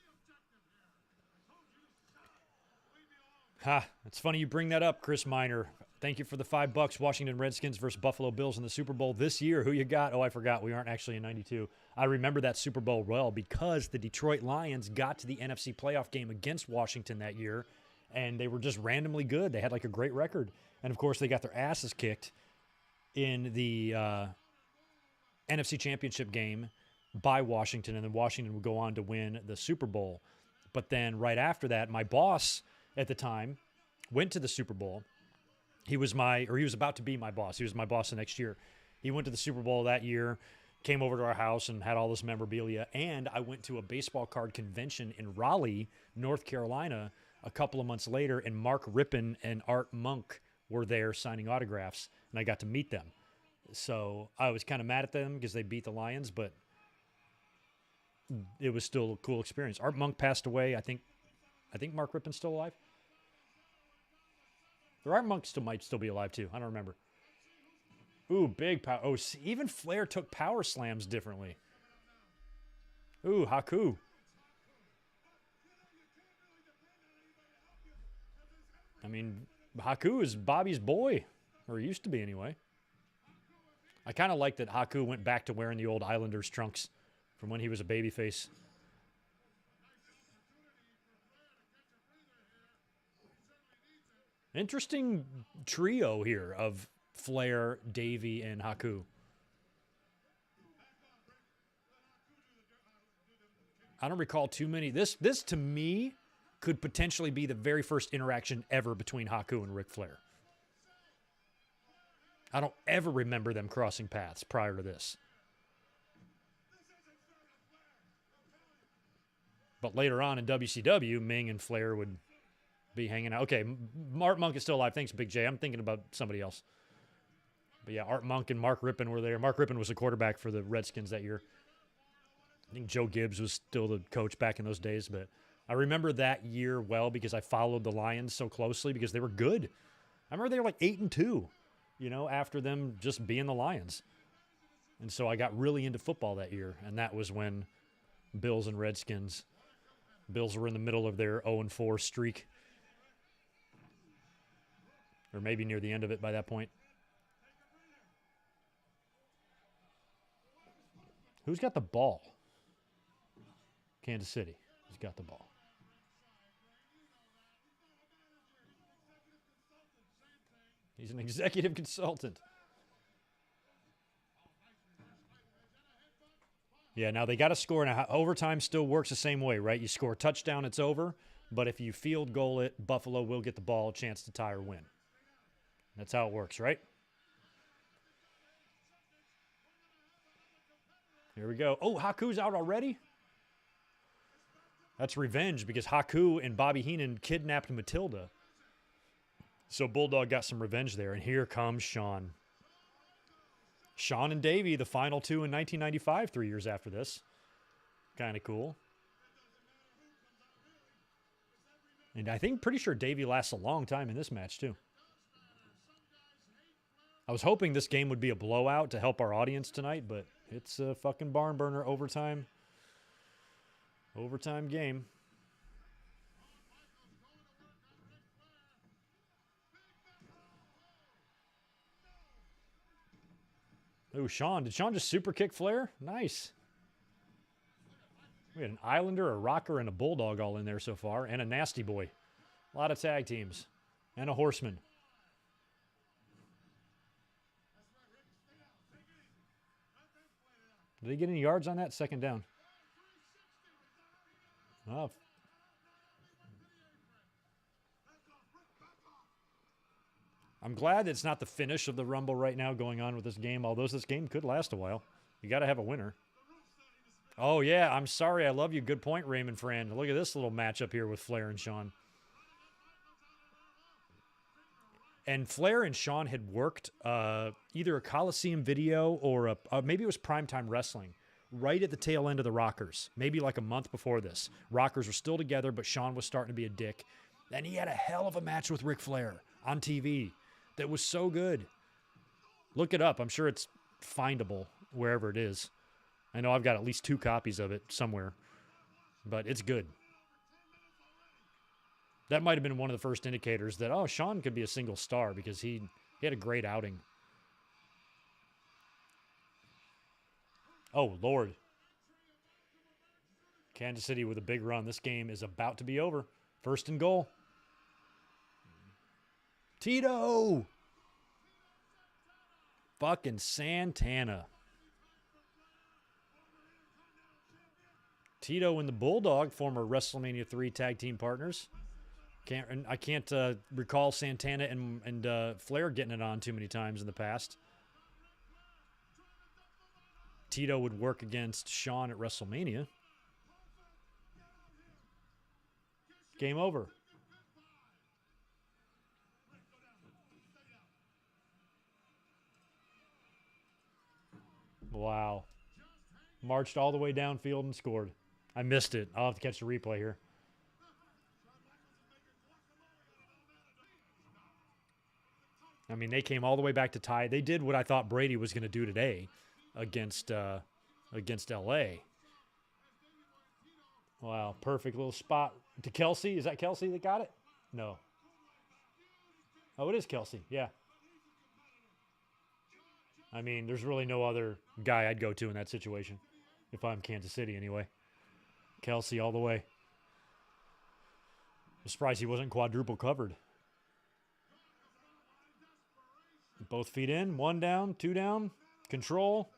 Ha, it's funny you bring that up, Chris Miner. Thank you for the $5. Washington Redskins versus Buffalo Bills in the Super Bowl this year. Who you got? Oh, I forgot. We aren't actually in 92. I remember that Super Bowl well because the Detroit Lions got to the NFC playoff game against Washington that year, and they were just randomly good. They had like a great record. And, of course, they got their asses kicked in the NFC Championship game by Washington, and then Washington would go on to win the Super Bowl. But then right after that, my boss at the time went to the Super Bowl. He was about to be my boss. He was my boss the next year. He went to the Super Bowl that year, came over to our house and had all this memorabilia. And I went to a baseball card convention in Raleigh, North Carolina, a couple of months later, and Mark Rippon and Art Monk were there signing autographs, and I got to meet them. So I was kind of mad at them because they beat the Lions, but it was still a cool experience. Art Monk passed away. I think Mark Rippon's still alive. The Art Monk might still be alive too. I don't remember. Ooh, big power. Oh, see, even Flair took power slams differently. Ooh, Haku. I mean, Haku is Bobby's boy, or he used to be anyway. I kind of like that Haku went back to wearing the old Islanders trunks from when he was a babyface. Interesting trio here of Flair, Davey, and Haku. I don't recall too many. This to me could potentially be the very first interaction ever between Haku and Ric Flair. I don't ever remember them crossing paths prior to this. But later on in WCW, Ming and Flair would be hanging out. Okay, Art Monk is still alive. Thanks, Big J. I'm thinking about somebody else. But yeah, Art Monk and Mark Rippon were there. Mark Rippon was the quarterback for the Redskins that year. I think Joe Gibbs was still the coach back in those days. But I remember that year well because I followed the Lions so closely because they were good. I remember they were like 8-2, after them just being the Lions. And so I got really into football that year. And that was when Bills and Redskins. Bills were in the middle of their 0-4 streak. Or maybe near the end of it by that point. Who's got the ball? Kansas City. Who's got the ball? He's an executive consultant. Yeah, now they got to score. Now, overtime still works the same way, right? You score a touchdown, it's over. But if you field goal it, Buffalo will get the ball, a chance to tie or win. That's how it works, right? Here we go. Oh, Haku's out already? That's revenge because Haku and Bobby Heenan kidnapped Matilda. So Bulldog got some revenge there. And here comes Sean. Sean and Davey, the final two in 1995, 3 years after this. Kind of cool. And I think pretty sure Davey lasts a long time in this match, too. I was hoping this game would be a blowout to help our audience tonight, but it's a fucking barn burner overtime game. Oh, Sean. Did Sean just super kick Flair? Nice. We had an Islander, a Rocker, and a Bulldog all in there so far, and a Nasty Boy. A lot of tag teams. And a Horseman. Did he get any yards on that? Second down. Oh. I'm glad it's not the finish of the Rumble right now going on with this game, although this game could last a while. You got to have a winner. Oh, yeah, I'm sorry. I love you. Good point, Raymond Fran. Look at this little matchup here with Flair and Sean. And Flair and Sean had worked either a Coliseum video or maybe it was Primetime Wrestling right at the tail end of the Rockers, maybe like a month before this. Rockers were still together, but Sean was starting to be a dick. And he had a hell of a match with Ric Flair on TV that was so good. Look it up. I'm sure it's findable wherever it is. I know I've got at least 2 copies of it somewhere, but it's good. That might have been one of the first indicators that, oh, Sean could be a single star because he had a great outing. Oh, Lord. Kansas City with a big run. This game is about to be over. First and goal. Tito! Fucking Santana. Tito and the Bulldog, former WrestleMania 3 tag team partners. I can't recall Santana and Flair getting it on too many times in the past. Tito would work against Shawn at WrestleMania. Game over. Wow. Marched all the way downfield and scored. I missed it. I'll have to catch the replay here. I mean, they came all the way back to tie. They did what I thought Brady was going to do today against L.A. Wow, perfect little spot to Kelsey. Is that Kelsey that got it? No. Oh, it is Kelsey. Yeah. I mean, there's really no other guy I'd go to in that situation if I'm Kansas City anyway. Kelsey all the way. I'm surprised he wasn't quadruple covered. Both feet in, 1 down, 2 down, control.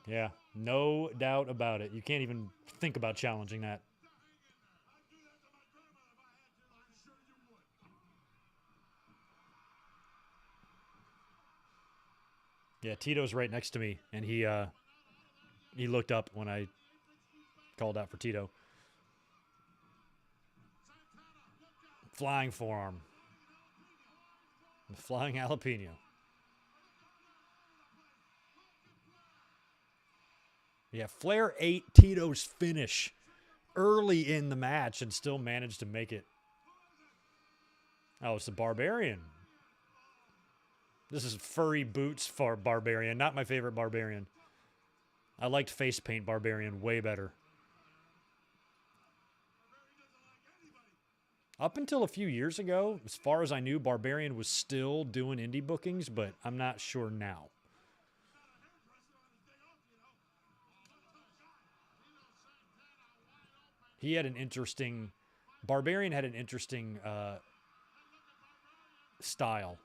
Yeah, no doubt about it. You can't even think about challenging that. Yeah, Tito's right next to me, and he looked up when I called out for Tito. Flying forearm. Flying jalapeno. Yeah, Flair ate Tito's finish early in the match and still managed to make it. Oh, it's the Barbarian. This is furry boots for Barbarian. Not my favorite Barbarian. I liked face paint Barbarian way better. Up until a few years ago, as far as I knew, Barbarian was still doing indie bookings, but I'm not sure now. He had an interesting... Barbarian had an interesting style.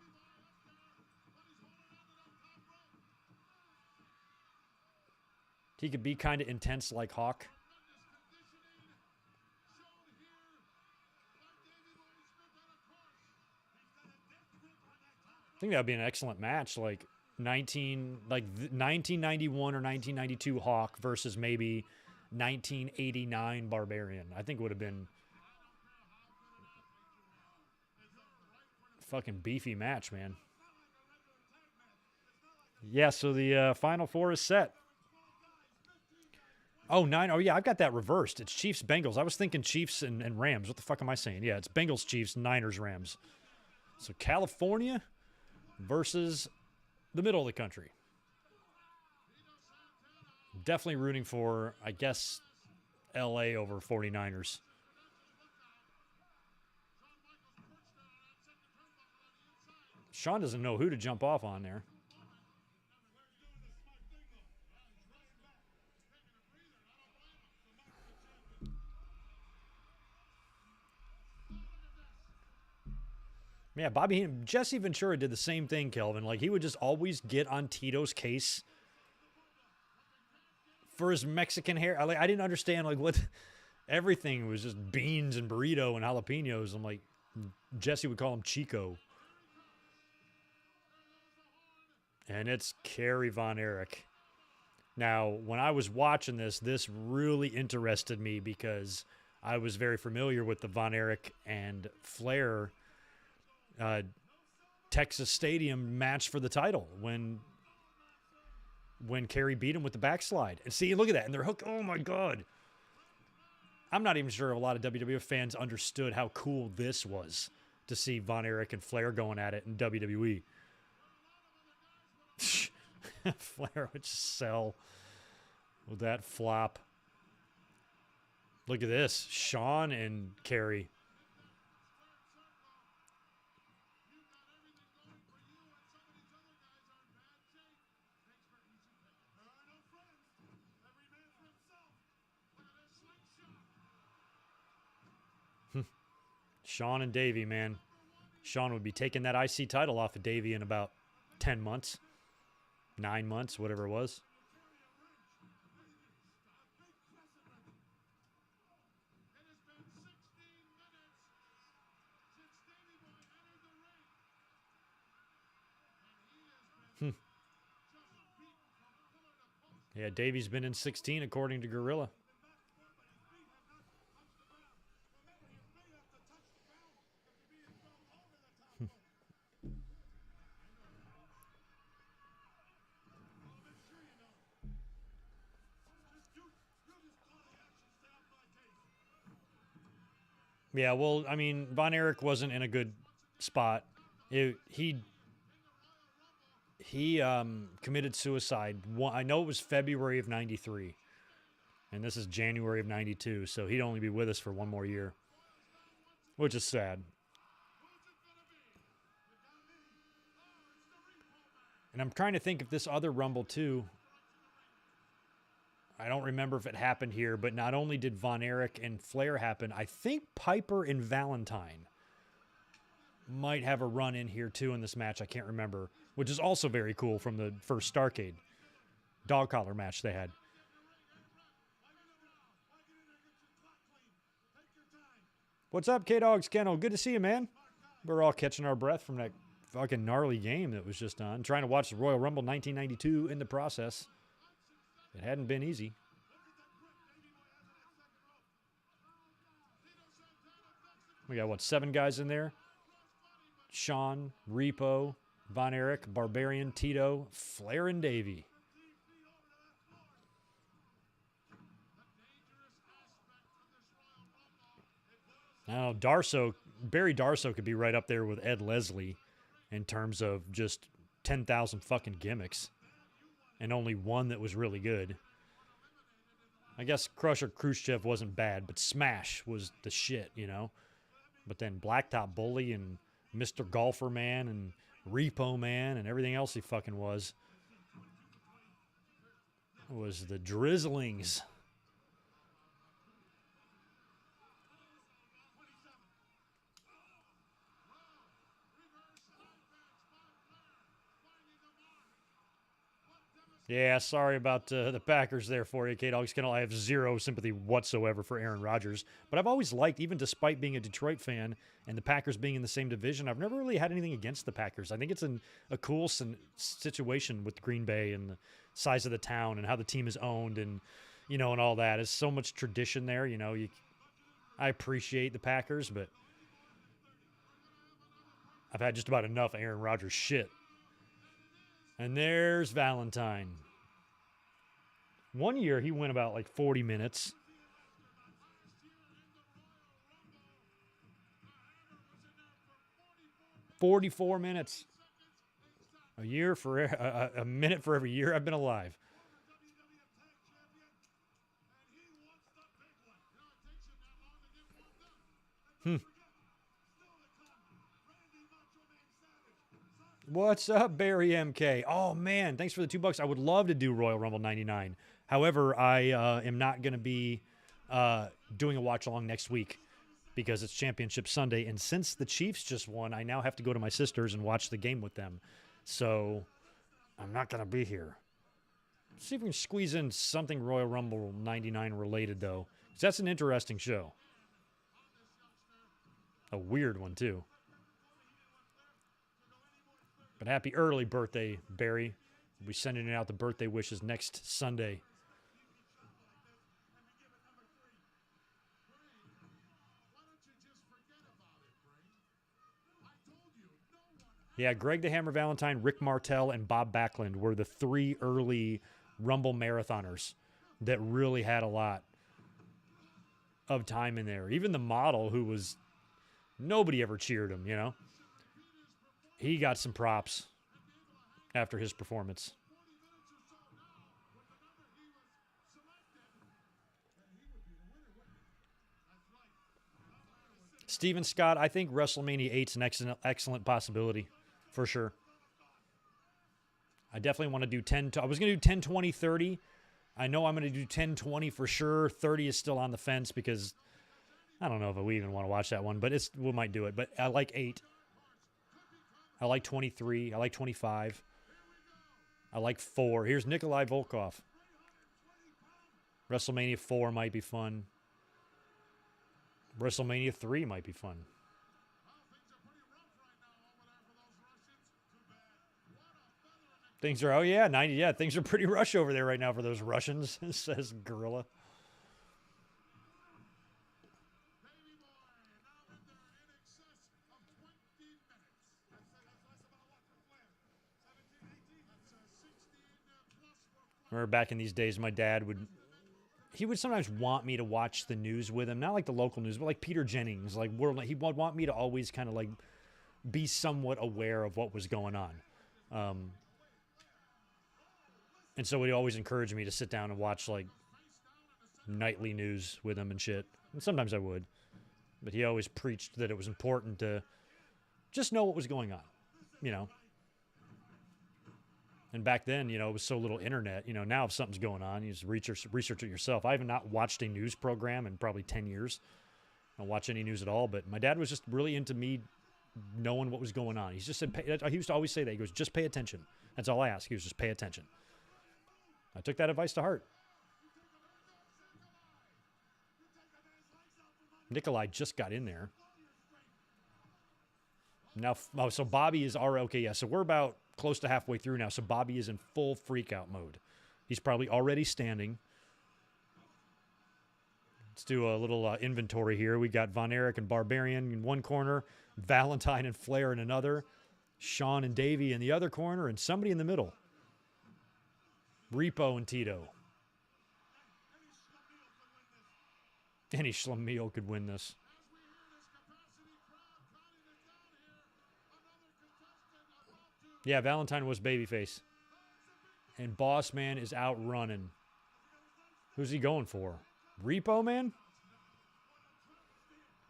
He could be kind of intense like Hawk. I think that would be an excellent match, like 1991 or 1992 Hawk versus maybe 1989 Barbarian. I think it would have been a fucking beefy match, man. Yeah, so the Final Four is set. Oh, 9. Oh, yeah, I've got that reversed. It's Chiefs-Bengals. I was thinking Chiefs and Rams. What the fuck am I saying? Yeah, it's Bengals-Chiefs, Niners-Rams. So California versus the middle of the country. Definitely rooting for, I guess, L.A. over 49ers. Sean doesn't know who to jump off on there. Yeah, Jesse Ventura did the same thing, Kelvin. Like, he would just always get on Tito's case for his Mexican hair. I didn't understand, like, what... Everything was just beans and burrito and jalapenos. I'm like, Jesse would call him Chico. And it's Kerry Von Erich. Now, when I was watching this really interested me because I was very familiar with the Von Erich and Flair Texas Stadium match for the title when Kerry beat him with the backslide. And see, look at that. And they're hooked. Oh, my God. I'm not even sure a lot of WWE fans understood how cool this was to see Von Erich and Flair going at it in WWE. Flair would just sell with that flop. Look at this. Shawn and Kerry. Shawn and Davey, man. Shawn would be taking that IC title off of Davey in about 10 months, 9 months, whatever it was. Yeah, Davey's been in 16 according to Gorilla. Yeah, well, I mean, Von Erich wasn't in a good spot. He committed suicide. I know it was February of 93, and this is January of 92, so he'd only be with us for one more year, which is sad. And I'm trying to think if this other Rumble, too, I don't remember if it happened here, but not only did Von Erich and Flair happen, I think Piper and Valentine might have a run in here, too, in this match. I can't remember, which is also very cool from the first Starrcade dog collar match they had. What's up, K-Dogs Kennel? Good to see you, man. We're all catching our breath from that fucking gnarly game that was just on. Trying to watch the Royal Rumble 1992 in the process. It hadn't been easy. We got, what, 7 guys in there? Shawn, Repo, Von Erich, Barbarian, Tito, Flair, and Davey. Now, Barry Darso could be right up there with Ed Leslie in terms of just 10,000 fucking gimmicks. And only one that was really good. I guess Crusher Khrushchev wasn't bad, but Smash was the shit, you know? But then Blacktop Bully and Mr. Golfer Man and Repo Man and everything else he fucking was the Drizzlings. Yeah, sorry about the Packers there for you, K-Dogs Kennel. I have zero sympathy whatsoever for Aaron Rodgers. But I've always liked, even despite being a Detroit fan and the Packers being in the same division, I've never really had anything against the Packers. I think it's a cool situation with Green Bay and the size of the town and how the team is owned and, you know, and all that. There's so much tradition there, you know. I appreciate the Packers, but I've had just about enough Aaron Rodgers shit. And there's Valentine. One year, he went about like 40 minutes. $44 minutes. A minute for every year I've been alive. What's up, Barry MK? Oh, man, thanks for the $2. I would love to do Royal Rumble 99. However, I am not going to be doing a watch-along next week because it's Championship Sunday. And since the Chiefs just won, I now have to go to my sister's and watch the game with them. So I'm not going to be here. Let's see if we can squeeze in something Royal Rumble 99 related, though, because that's an interesting show. A weird one, too. But happy early birthday, Barry. We'll be sending out the birthday wishes next Sunday. Yeah, Greg the Hammer Valentine, Rick Martel, and Bob Backlund were the 3 early Rumble marathoners that really had a lot of time in there. Even the model, who was, nobody ever cheered him, you know? He got some props after his performance. Steven Scott, I think WrestleMania 8's an excellent possibility, for sure. I definitely want to do 10. I was going to do 10, 20, 30. I know I'm going to do 10, 20 for sure. 30 is still on the fence because I don't know if we even want to watch that one, but we might do it. But I like 8. I like 23. I like 25. I like 4. Here's Nikolai Volkov. WrestleMania 4 might be fun. WrestleMania 3 might be fun. Things are, 90, yeah, things are pretty rush over there right now for those Russians, says Gorilla. Remember back in these days, my dad would sometimes want me to watch the news with him, not like the local news, but like Peter Jennings, like he would want me to always kind of like be somewhat aware of what was going on. And so he'd always encourage me to sit down and watch like nightly news with him and shit. And sometimes I would, but he always preached that it was important to just know what was going on, you know. And back then, you know, it was so little internet. You know, now if something's going on, you just research it yourself. I have not watched a news program in probably 10 years. I don't watch any news at all. But my dad was just really into me knowing what was going on. He just said, he used to always say that. He goes, just pay attention. That's all I ask. He was just pay attention. I took that advice to heart. Nikolai just got in there. Now, so Bobby is already, okay, yeah, so we're about close to halfway through now, so Bobby is in full freak-out mode. He's probably already standing. Let's do a little inventory here. We got Von Erich and Barbarian in one corner, Valentine and Flair in another, Sean and Davey in the other corner, and somebody in the middle. Repo and Tito. Any schlemiel could win this. Yeah, Valentine was babyface. And Boss Man is out running. Who's he going for? Repo Man?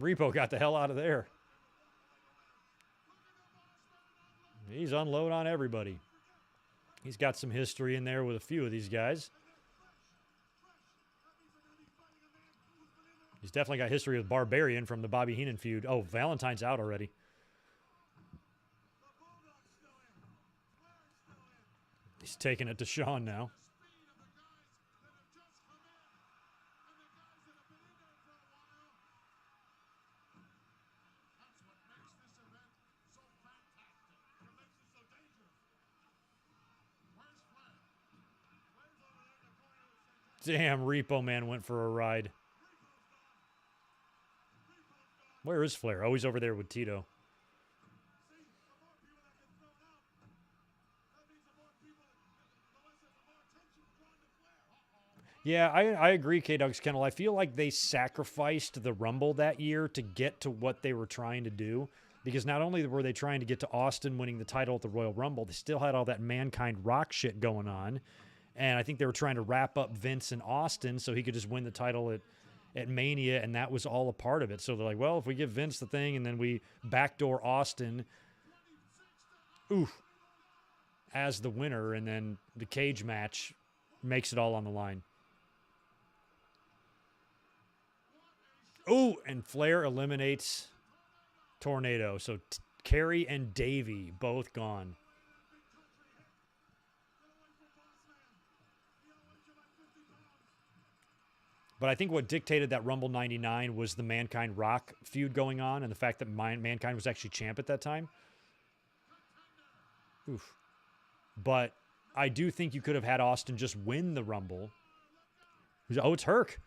Repo got the hell out of there. He's unload on everybody. He's got some history in there with a few of these guys. He's definitely got history with Barbarian from the Bobby Heenan feud. Oh, Valentine's out already. He's taking it to Sean now. Damn, Repo Man went for a ride. Where is Flair? Oh, he's over there with Tito. Yeah, I agree, K-Dog's Kennel. I feel like they sacrificed the Rumble that year to get to what they were trying to do. Because not only were they trying to get to Austin winning the title at the Royal Rumble, they still had all that Mankind Rock shit going on. And I think they were trying to wrap up Vince in Austin so he could just win the title at Mania, and that was all a part of it. So they're like, well, if we give Vince the thing and then we backdoor Austin as the winner, and then the cage match makes it all on the line. Ooh, and Flair eliminates Tornado. So Kerry and Davey both gone. But I think what dictated that Rumble 99 was the Mankind Rock feud going on and the fact that Mankind was actually champ at that time. Oof. But I do think you could have had Austin just win the Rumble. Oh, it's Herc.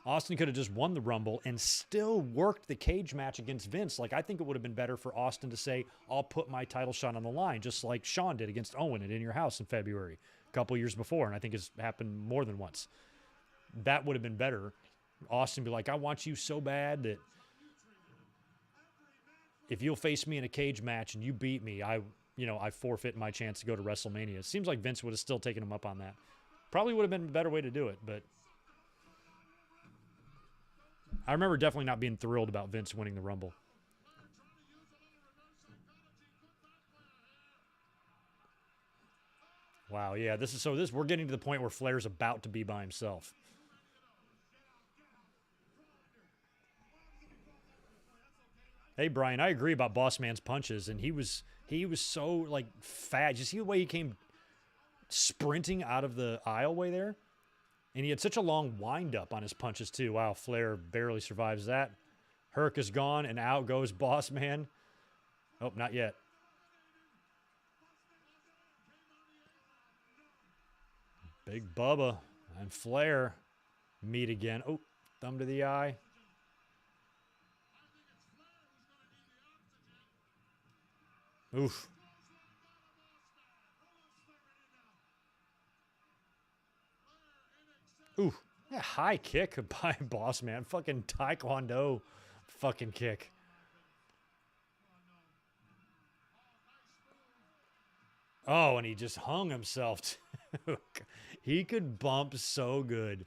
Austin could have just won the Rumble and still worked the cage match against Vince. Like, I think it would have been better for Austin to say, I'll put my title shot on the line, just like Shawn did against Owen at In Your House in February, a couple years before, and I think it's happened more than once. That would have been better. Austin be like, I want you so bad that if you'll face me in a cage match and you beat me, I forfeit my chance to go to WrestleMania. It seems like Vince would have still taken him up on that. Probably would have been a better way to do it, but I remember definitely not being thrilled about Vince winning the Rumble. Wow, yeah, we're getting to the point where Flair's about to be by himself. Hey Brian, I agree about Boss Man's punches, and he was so like fat. You see the way he came sprinting out of the aisleway there? And he had such a long wind up on his punches too. Wow, Flair barely survives that. Herc is gone, and out goes Boss Man. Oh, not yet. Big Bubba and Flair meet again. Oh, thumb to the eye. Oof. Ooh. Yeah, high kick by Boss Man. Fucking Taekwondo fucking kick. Oh, and he just hung himself too. He could bump so good.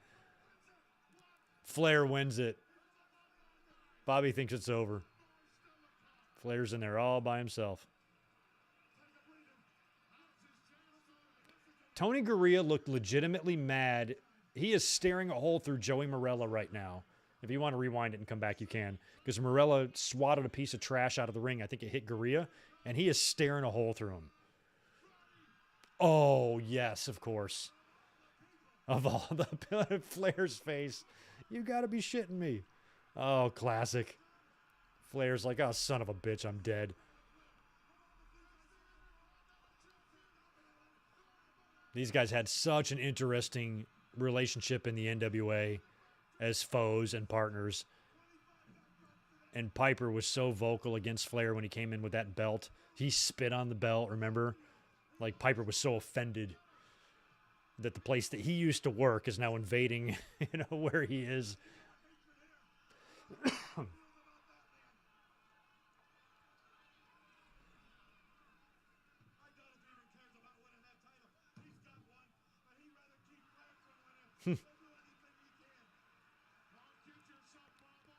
Flair wins it. Bobby thinks it's over. Flair's in there all by himself. Tony Gurria looked legitimately mad. He is staring a hole through Joey Morella right now. If you want to rewind it and come back, you can. Because Morella swatted a piece of trash out of the ring. I think it hit Gurria. And he is staring a hole through him. Oh, yes, of course. Of all the Flair's face. You got to be shitting me. Oh, classic. Flair's like, oh, son of a bitch, I'm dead. These guys had such an interesting relationship in the NWA as foes and partners. And Piper was so vocal against Flair when he came in with that belt. He spit on the belt, remember? Like, Piper was so offended that the place that he used to work is now invading, where he is.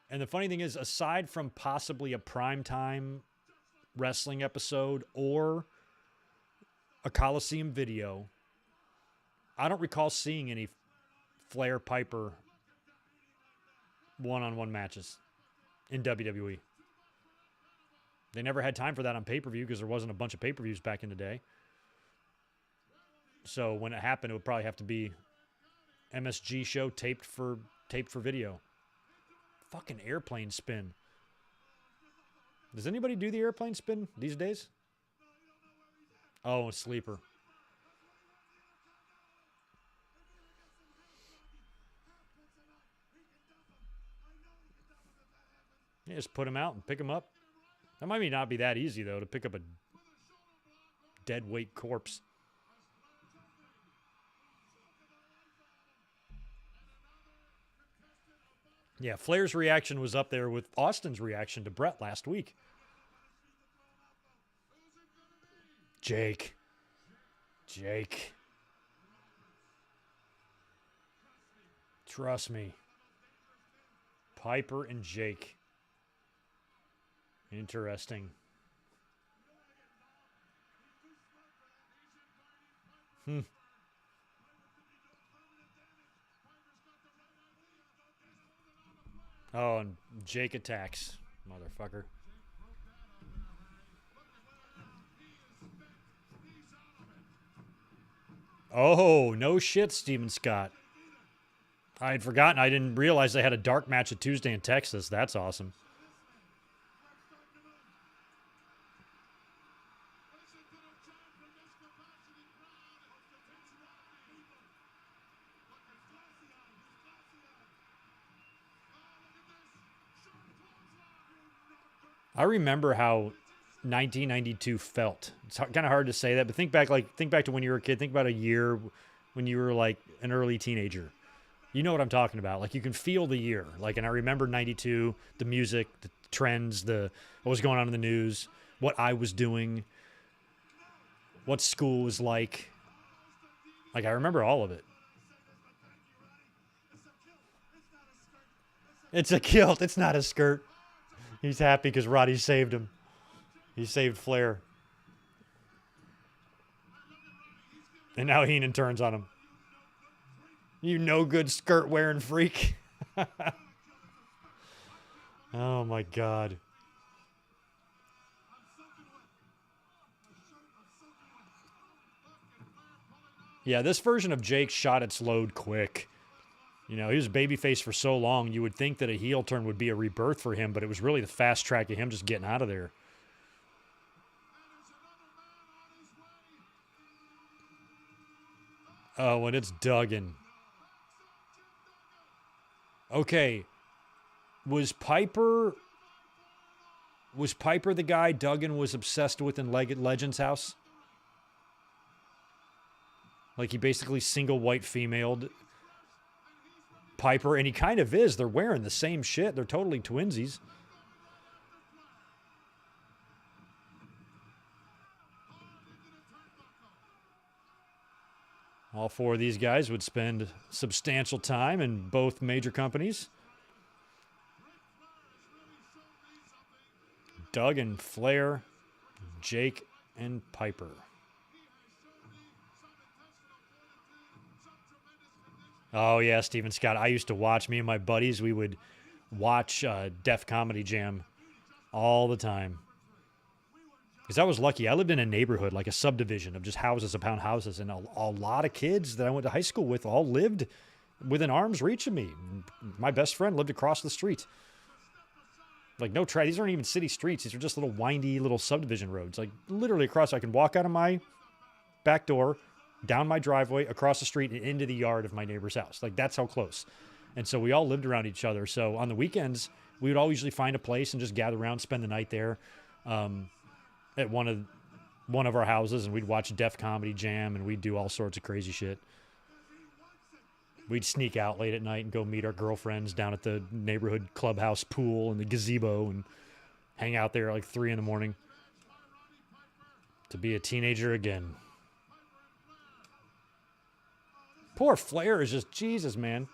And the funny thing is, aside from possibly a primetime wrestling episode or a Coliseum video, I don't recall seeing any Flair Piper one-on-one matches in WWE. They never had time for that on pay-per-view because there wasn't a bunch of pay-per-views back in the day. So when it happened, it would probably have to be MSG show taped for video. Fucking airplane spin. Does anybody do the airplane spin these days? Oh, a sleeper. Yeah, just put him out and pick him up. That might not be that easy, though, to pick up a dead weight corpse. Yeah, Flair's reaction was up there with Austin's reaction to Brett last week. Jake. Trust me. Piper and Jake. Interesting. Oh, and Jake attacks, motherfucker. Oh, no shit, Steven Scott. I had forgotten. I didn't realize they had a dark match at Tuesday in Texas. That's awesome. I remember how 1992 felt. It's kind of hard to say that, but think back to when you were a kid. Think about a year when you were like an early teenager. You know what I'm talking about. Like, you can feel the year. Like, and I remember 92, the music, the trends, what was going on in the news, what I was doing, what school was like. Like, I remember all of it. It's a kilt. It's not a skirt. He's happy because Roddy saved him. He saved Flair. And now Heenan turns on him. You no good skirt wearing freak. Oh my God. Yeah, this version of Jake shot its load quick. You know, he was babyface for so long, you would think that a heel turn would be a rebirth for him, but it was really the fast track of him just getting out of there. Oh, and it's Duggan. Okay. Was Piper the guy Duggan was obsessed with in Legends House? Like he basically single white femaled Piper, and he kind of is. They're wearing the same shit. They're totally twinsies. All four of these guys would spend substantial time in both major companies. Doug and Flair, Jake and Piper. Oh, yeah, Steven Scott. I used to watch, me and my buddies, we would watch Def Comedy Jam all the time. Because I was lucky. I lived in a neighborhood, like a subdivision of just houses upon houses, and a lot of kids that I went to high school with all lived within arm's reach of me. My best friend lived across the street. Like, no try. These aren't even city streets. These are just little windy little subdivision roads. Like, literally across. I can walk out of my back door, down my driveway, across the street, and into the yard of my neighbor's house. Like, that's how close. And so we all lived around each other. So on the weekends, we would all usually find a place and just gather around, spend the night there at one of our houses, and we'd watch Def Comedy Jam, and we'd do all sorts of crazy shit. We'd sneak out late at night and go meet our girlfriends down at the neighborhood clubhouse pool and the gazebo and hang out there at like 3 a.m. to be a teenager again. Poor Flair is just, Jesus, man.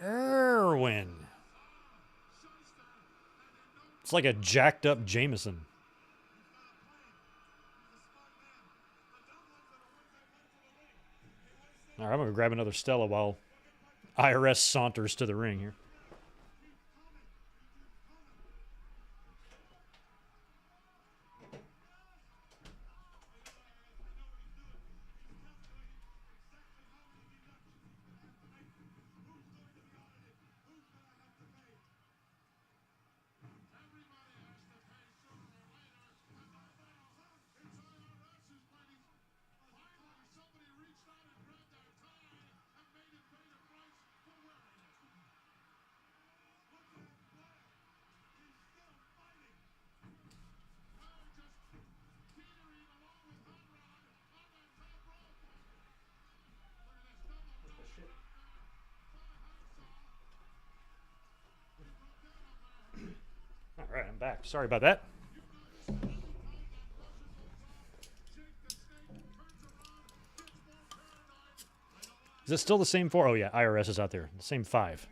Erwin. It's like a jacked up Jameson. All right, I'm going to grab another Stella while IRS saunters to the ring here. All right, I'm back. Sorry about that. Is it still the same 4? Oh, yeah, IRS is out there. The same 5.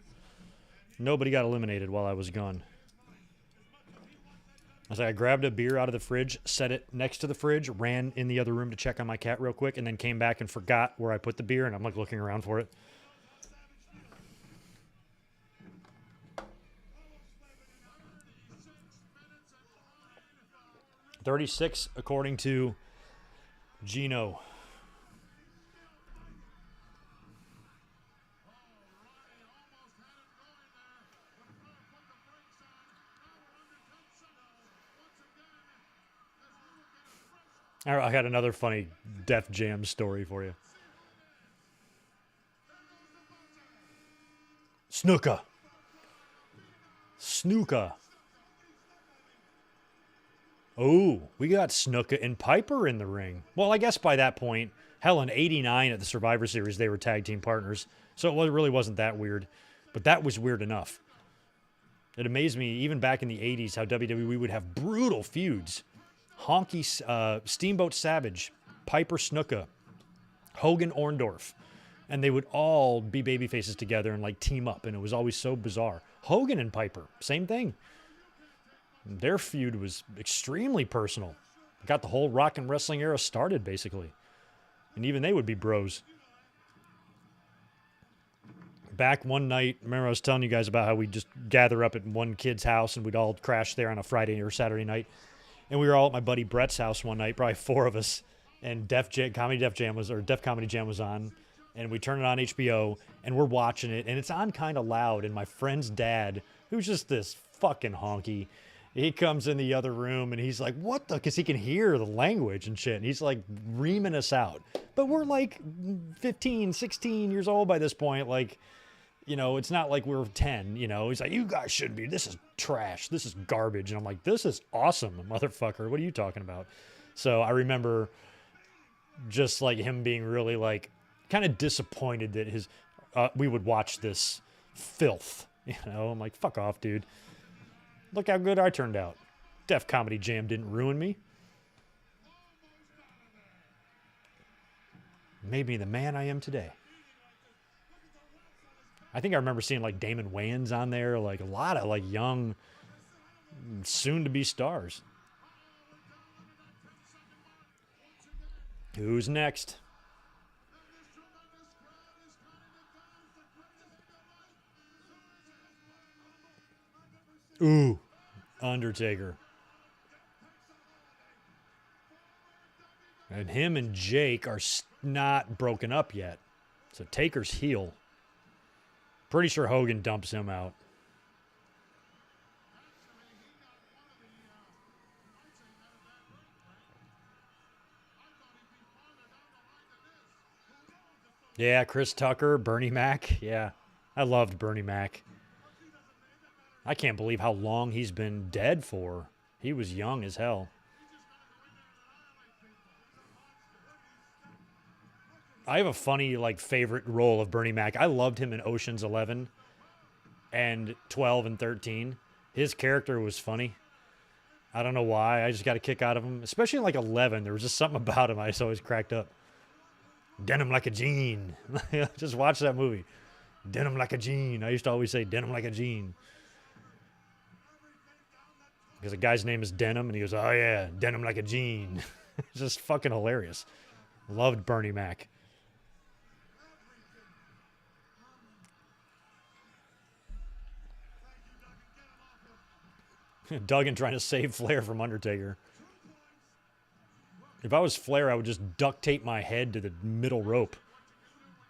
Nobody got eliminated while I was gone. I grabbed a beer out of the fridge, set it next to the fridge, ran in the other room to check on my cat real quick, and then came back and forgot where I put the beer, and I'm like looking around for it. $36 according to Gino. All right, I got another funny Def Jam story for you. Snuka. Oh, we got Snuka and Piper in the ring. Well, I guess by that point, hell, in '89 at the Survivor Series, they were tag team partners. So it really wasn't that weird. But that was weird enough. It amazed me, even back in the 80s, how WWE would have brutal feuds. Steamboat Savage, Piper Snuka, Hogan Orndorff. And they would all be baby faces together and like team up. And it was always so bizarre. Hogan and Piper, same thing. Their feud was extremely personal. Got the whole rock and wrestling era started, basically. And even they would be bros. Back one night, remember I was telling you guys about how we'd just gather up at one kid's house and we'd all crash there on a Friday or Saturday night. And we were all at my buddy Brett's house one night, probably 4 of us. And Def Comedy Jam was on. And we turn it on HBO and we're watching it. And it's on kind of loud. And my friend's dad, who's just this fucking honky, he comes in the other room and he's like, what the? Because he can hear the language and shit. And he's like reaming us out. But we're like 15, 16 years old by this point. Like, you know, it's not like we're 10, you know. He's like, you guys shouldn't be. This is trash. This is garbage. And I'm like, this is awesome, motherfucker. What are you talking about? So I remember just like him being really like kind of disappointed that we would watch this filth. You know, I'm like, fuck off, dude. Look how good I turned out. Def Comedy Jam didn't ruin me. Made me the man I am today. I think I remember seeing like Damon Wayans on there, like a lot of like young, soon-to-be stars. Who's next? Ooh, Undertaker. And him and Jake are not broken up yet. So Taker's heel. Pretty sure Hogan dumps him out. Yeah, Chris Tucker, Bernie Mac. Yeah, I loved Bernie Mac. I can't believe how long he's been dead for. He was young as hell. I have a funny, like, favorite role of Bernie Mac. I loved him in Ocean's 11 and 12 and 13. His character was funny. I don't know why. I just got a kick out of him. Especially in, like, 11. There was just something about him I just always cracked up. Denim like a jean. Just watch that movie. Denim like a jean. I used to always say denim like a jean. Because the guy's name is Denim, and he goes, oh, yeah, denim like a jean. It's just fucking hilarious. Loved Bernie Mac. Duggan trying to save Flair from Undertaker. If I was Flair, I would just duct tape my head to the middle rope.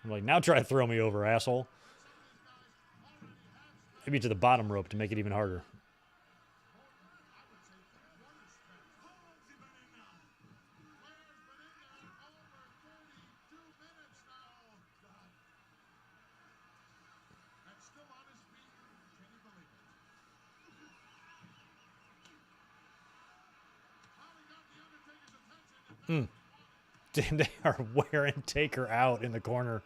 I'm like, now try to throw me over, asshole. Maybe to the bottom rope to make it even harder. They are wearing Taker out in the corner.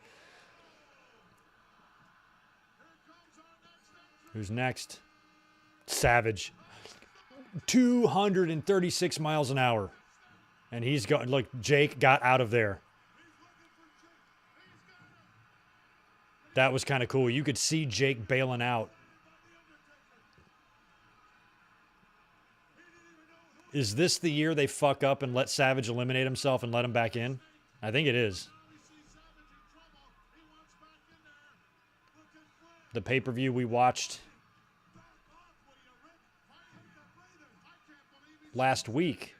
Who's next? Savage. 236 miles an hour. And he's going, look, Jake got out of there. That was kind of cool. You could see Jake bailing out. Is this the year they fuck up and let Savage eliminate himself and let him back in? I think it is. The pay-per-view we watched last week,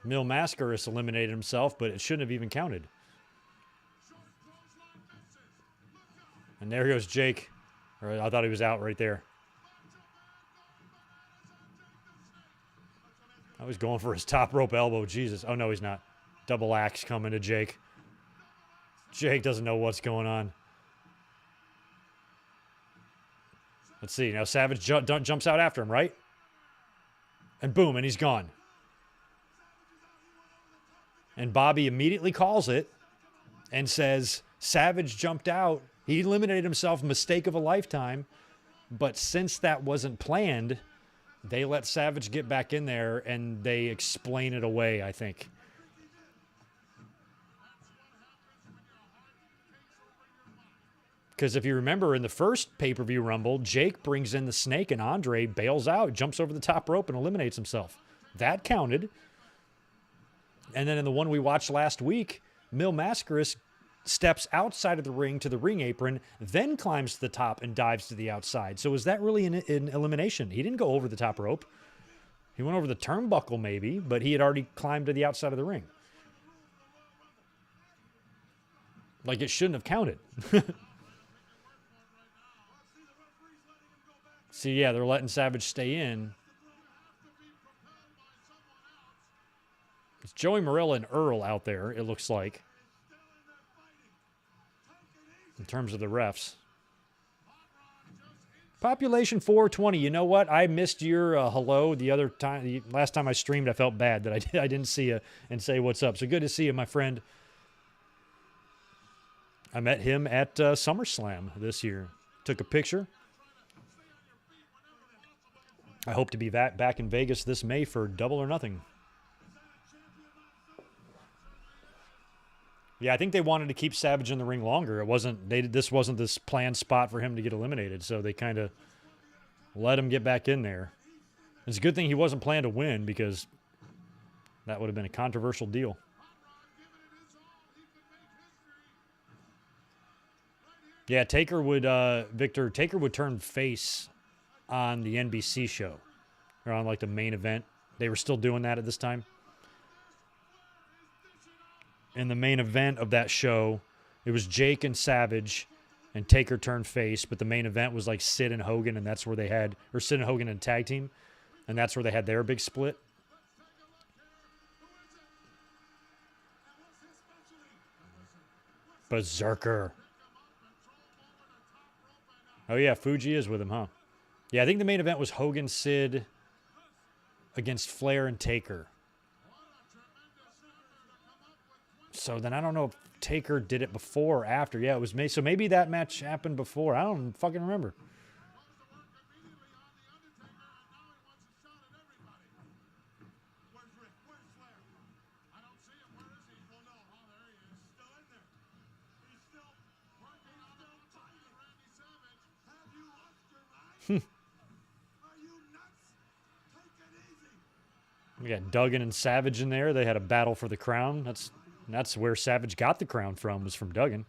Mil Mascaris eliminated himself, but it shouldn't have even counted. And there goes Jake. Or I thought he was out right there. I was going for his top rope elbow. Jesus. Oh, no, he's not. Double axe coming to Jake. Jake doesn't know what's going on. Let's see. Now Savage jumps out after him, right? And boom, and he's gone. And Bobby immediately calls it and says, Savage jumped out. He eliminated himself. Mistake of a lifetime. But since that wasn't planned, they let Savage get back in there and they explain it away, I think. Because if you remember in the first pay-per-view Rumble, Jake brings in the snake and Andre bails out, jumps over the top rope and eliminates himself. That counted. And then in the one we watched last week, Mil Mascaras steps outside of the ring to the ring apron, then climbs to the top and dives to the outside. So was that really an elimination? He didn't go over the top rope. He went over the turnbuckle maybe, but he had already climbed to the outside of the ring. Like it shouldn't have counted. See, yeah, they're letting Savage stay in. It's Joey Morella and Earl out there, it looks like. In terms of the refs. Population 420. You know what? I missed your hello the other time. Last time I streamed, I felt bad that I didn't see you and say what's up. So good to see you, my friend. I met him at SummerSlam this year. Took a picture. I hope to be back in Vegas this May for Double or Nothing. Yeah, I think they wanted to keep Savage in the ring longer. This wasn't this planned spot for him to get eliminated, so they kind of let him get back in there. It's a good thing he wasn't planned to win because that would have been a controversial deal. Yeah, Taker would turn face on the NBC show, or on like the main event. They were still doing that at this time. In the main event of that show, it was Jake and Savage, and Taker turned face, but the main event was like Sid and Hogan, and that's where they had, or Sid and Hogan and tag team, and that's where they had their big split. Berserker. Oh yeah, Fuji is with him, huh? Yeah, I think the main event was Hogan, Sid against Flair and Taker. So then I don't know if Taker did it before or after. Yeah, it was May. So maybe that match happened before. I don't fucking remember. We got Duggan and Savage in there. They had a battle for the crown. That's where Savage got the crown from, was from Duggan.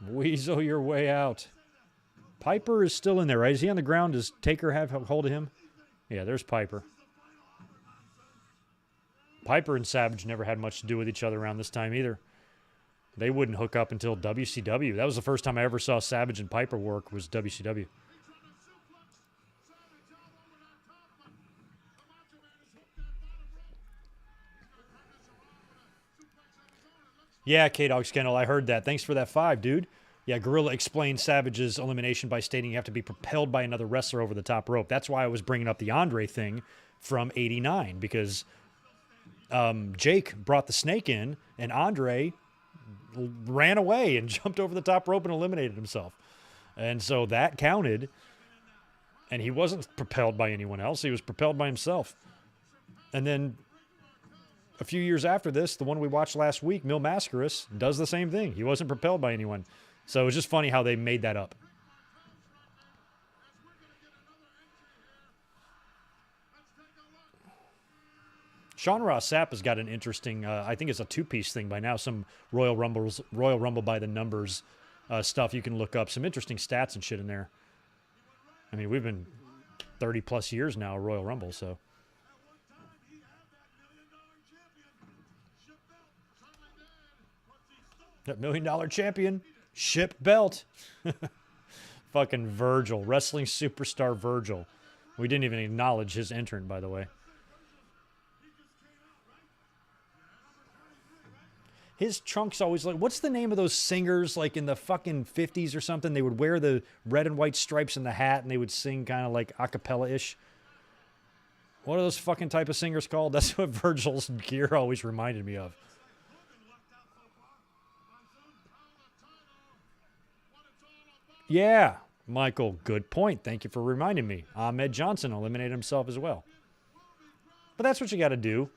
Weasel your way out. Piper is still in there, right? Is he on the ground? Does Taker have hold of him? Yeah, there's Piper. Piper and Savage never had much to do with each other around this time either. They wouldn't hook up until WCW. That was the first time I ever saw Savage and Piper work, was WCW. Yeah, K-Dog Scandal, I heard that. Thanks for that 5, dude. Yeah, Gorilla explained Savage's elimination by stating you have to be propelled by another wrestler over the top rope. That's why I was bringing up the Andre thing from '89, because Jake brought the snake in, and Andre ran away and jumped over the top rope and eliminated himself. And so that counted, and he wasn't propelled by anyone else. He was propelled by himself. And then a few years after this, the one we watched last week, Mil Mascaras, does the same thing. He wasn't propelled by anyone. So it was just funny how they made that up. Sean Ross Sapp has got an interesting, I think it's a 2-piece thing by now, some Royal Rumble by the numbers stuff you can look up. Some interesting stats and shit in there. I mean, we've been 30-plus years now, Royal Rumble, so. That $1 million champion, ship belt. Fucking Virgil, wrestling superstar Virgil. We didn't even acknowledge his entrant, by the way. His trunks always like, what's the name of those singers like in the fucking 50s or something? They would wear the red and white stripes in the hat and they would sing kind of like a cappella-ish. What are those fucking type of singers called? That's what Virgil's gear always reminded me of. Yeah, Michael, good point. Thank you for reminding me. Ahmed Johnson eliminated himself as well. But that's what you got to do.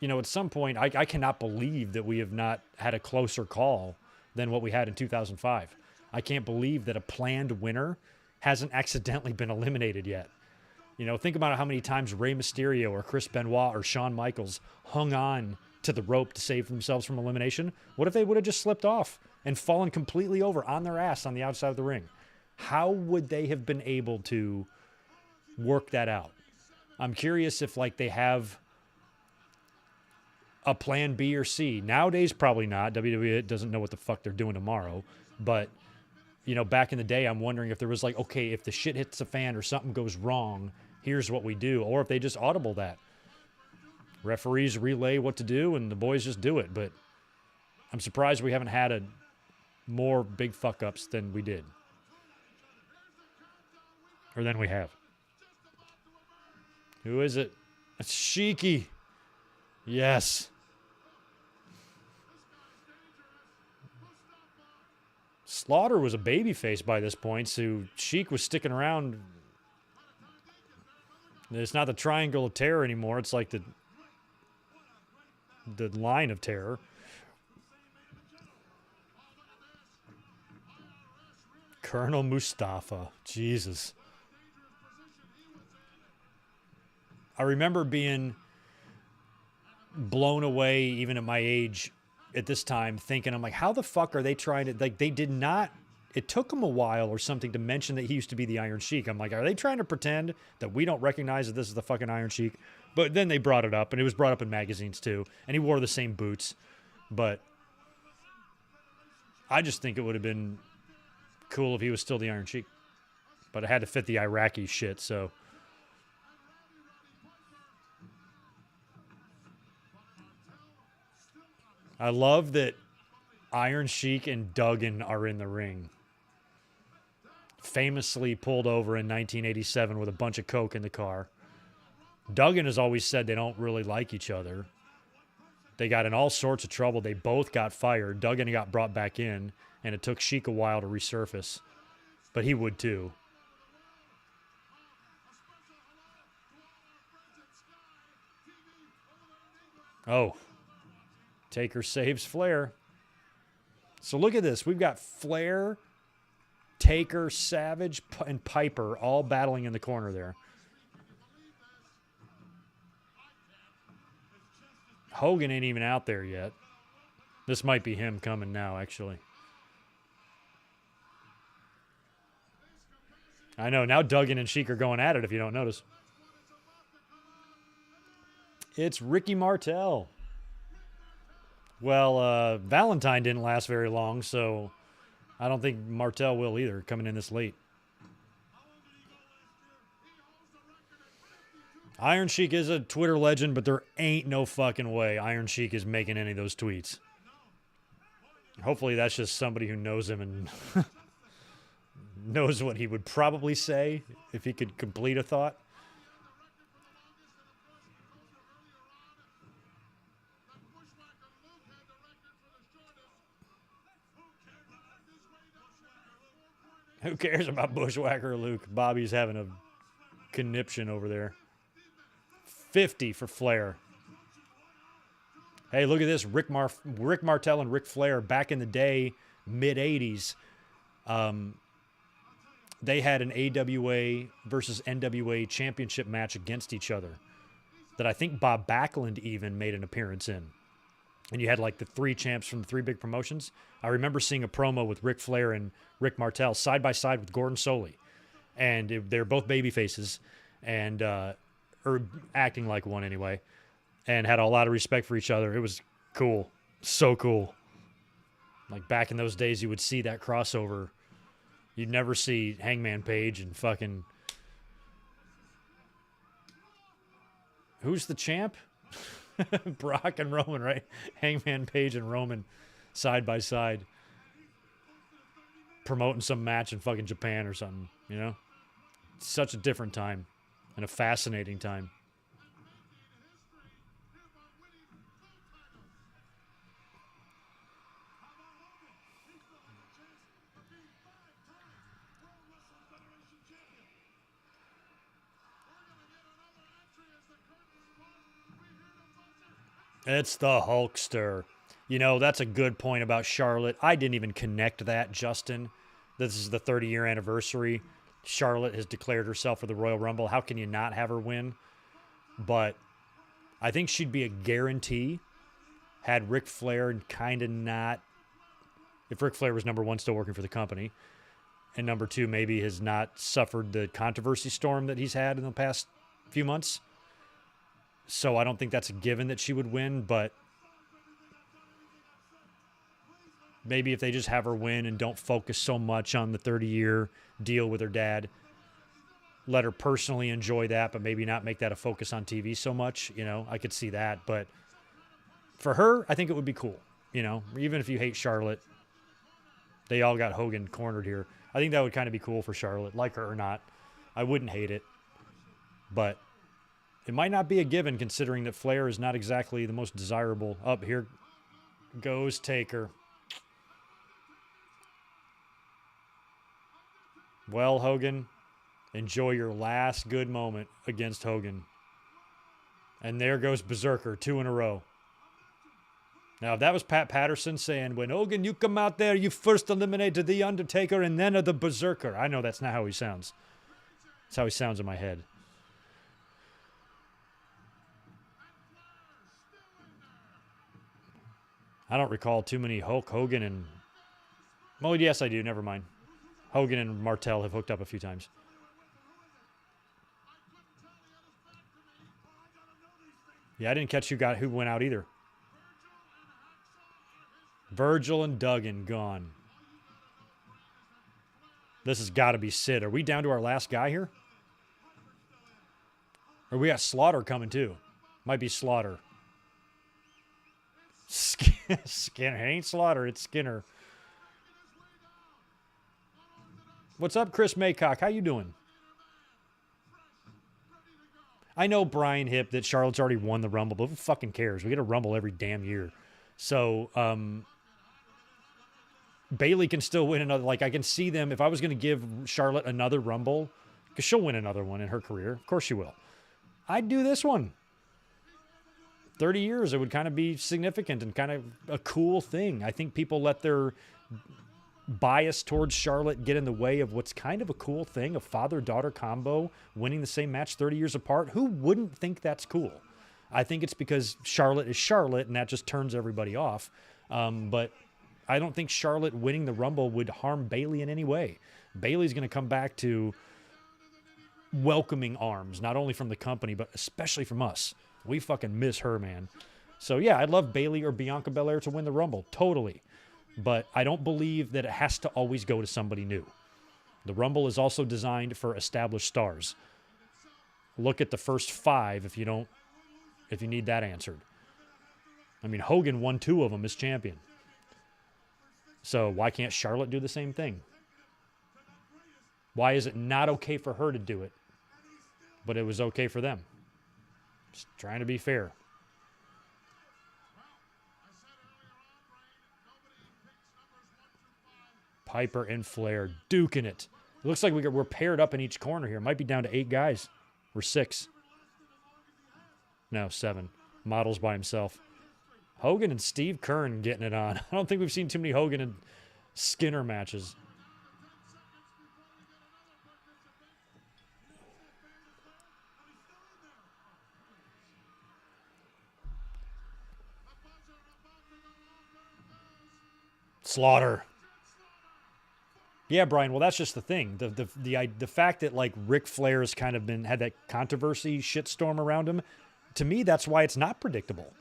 You know, at some point, I cannot believe that we have not had a closer call than what we had in 2005. I can't believe that a planned winner hasn't accidentally been eliminated yet. You know, think about how many times Rey Mysterio or Chris Benoit or Shawn Michaels hung on to the rope to save themselves from elimination. What if they would have just slipped off and fallen completely over on their ass on the outside of the ring? How would they have been able to work that out? I'm curious if, like, they have a plan B or C. Nowadays, probably not. WWE doesn't know what the fuck they're doing tomorrow. But, you know, back in the day, I'm wondering if there was like, okay, if the shit hits the fan or something goes wrong, here's what we do. Or if they just audible that. Referees relay what to do, and the boys just do it. But I'm surprised we haven't had more big fuck-ups than we did. Or than we have. Who is it? It's Sheiky. Yes. Slaughter was a babyface by this point, so Sheik was sticking around. It's not the Triangle of Terror anymore. It's like the Line of Terror. Colonel Mustafa. Jesus. I remember being blown away, even at my age at this time, thinking, I'm like, how the fuck are they trying to, like, they did not, it took them a while or something to mention that he used to be the Iron Sheik. I'm like, are they trying to pretend that we don't recognize that this is the fucking Iron Sheik? But then they brought it up, and it was brought up in magazines too, and he wore the same boots. But I just think it would have been cool if he was still the Iron Sheik. But it had to fit the Iraqi shit, so. I love that Iron Sheik and Duggan are in the ring. Famously pulled over in 1987 with a bunch of coke in the car. Duggan has always said they don't really like each other. They got in all sorts of trouble. They both got fired. Duggan got brought back in, and it took Sheik a while to resurface. But he would too. Oh. Taker saves Flair. So look at this. We've got Flair, Taker, Savage, and Piper all battling in the corner there. Hogan ain't even out there yet. This might be him coming now, actually. I know. Now Duggan and Sheik are going at it, if you don't notice. It's Ricky Martel. Well, Valentine didn't last very long, so I don't think Martel will either, coming in this late. Iron Sheik is a Twitter legend, but there ain't no fucking way Iron Sheik is making any of those tweets. Hopefully that's just somebody who knows him and knows what he would probably say if he could complete a thought. Who cares about Bushwhacker Luke? Bobby's having a conniption over there. 50 for Flair. Hey, look at this. Rick Martel and Ric Flair back in the day, mid-'80s. They had an AWA versus NWA championship match against each other that I think Bob Backlund even made an appearance in. And you had like the three champs from the three big promotions. I remember seeing a promo with Ric Flair and Rick Martel side by side with Gordon Soley. And they're both baby faces and or acting like one anyway. And had a lot of respect for each other. It was cool. So cool. Like back in those days, you would see that crossover. You'd never see Hangman Page and fucking... Who's the champ? Brock and Roman, right? Hangman Page and Roman side by side. Promoting some match in fucking Japan or something, you know? Such a different time. And a fascinating time. It's the Hulkster. You know, that's a good point about Charlotte. I didn't even connect that, Justin. This is the 30-year anniversary. Charlotte has declared herself for the Royal Rumble. How can you not have her win? But I think she'd be a guarantee had Ric Flair kind of not, if Ric Flair was number one, still working for the company, and number two, maybe has not suffered the controversy storm that he's had in the past few months. So I don't think that's a given that she would win, but maybe if they just have her win and don't focus so much on the 30-year deal with her dad, let her personally enjoy that, but maybe not make that a focus on TV so much. You know, I could see that. But for her, I think it would be cool. You know, even if you hate Charlotte, they all got Hogan cornered here. I think that would kind of be cool for Charlotte, like her or not. I wouldn't hate it. But it might not be a given considering that Flair is not exactly the most desirable. Up here goes Taker. Well, Hogan, enjoy your last good moment against Hogan. And there goes Berserker, 2 in a row. Now, if that was Pat Patterson saying, when Hogan, you come out there, you first eliminated The Undertaker and then the Berserker. I know that's not how he sounds. That's how he sounds in my head. I don't recall too many Hulk Hogan and... Well, yes, I do. Never mind. Hogan and Martel have hooked up a few times. Yeah, I didn't catch who went out either. Virgil and Duggan gone. This has got to be Sid. Are we down to our last guy here? Or we got Slaughter coming too. Might be Slaughter. Skinner. It ain't Slaughter, it's Skinner. What's up, Chris Maycock? How you doing? I know Brian Hipp that Charlotte's already won the Rumble, but who fucking cares? We get a Rumble every damn year. So, Bayley can still win another. Like, I can see them. If I was going to give Charlotte another Rumble, because she'll win another one in her career. Of course she will. I'd do this one. 30 years, it would kind of be significant and kind of a cool thing. I think people let their bias towards Charlotte get in the way of what's kind of a cool thing, a father-daughter combo winning the same match 30 years apart. Who wouldn't think that's cool? I think it's because Charlotte is Charlotte, and that just turns everybody off. But I don't think Charlotte winning the Rumble would harm Bayley in any way. Bayley's going to come back to welcoming arms, not only from the company, but especially from us. We fucking miss her, man. So, yeah, I'd love Bayley or Bianca Belair to win the Rumble. Totally. But I don't believe that it has to always go to somebody new. The Rumble is also designed for established stars. Look at the first 5 if you need that answered. I mean, Hogan won 2 of them as champion. So why can't Charlotte do the same thing? Why is it not okay for her to do it, but it was okay for them? Just trying to be fair. Piper and Flair duking it. It looks like we're paired up in each corner here. Might be down to 8 guys. We're 6. No, 7. Models by himself. Hogan and Steve Kern getting it on. I don't think we've seen too many Hogan and Skinner matches. Slaughter. Yeah, Brian. Well, that's just the thing. The fact that like Ric Flair has kind of had that controversy shitstorm around him. To me, that's why it's not predictable.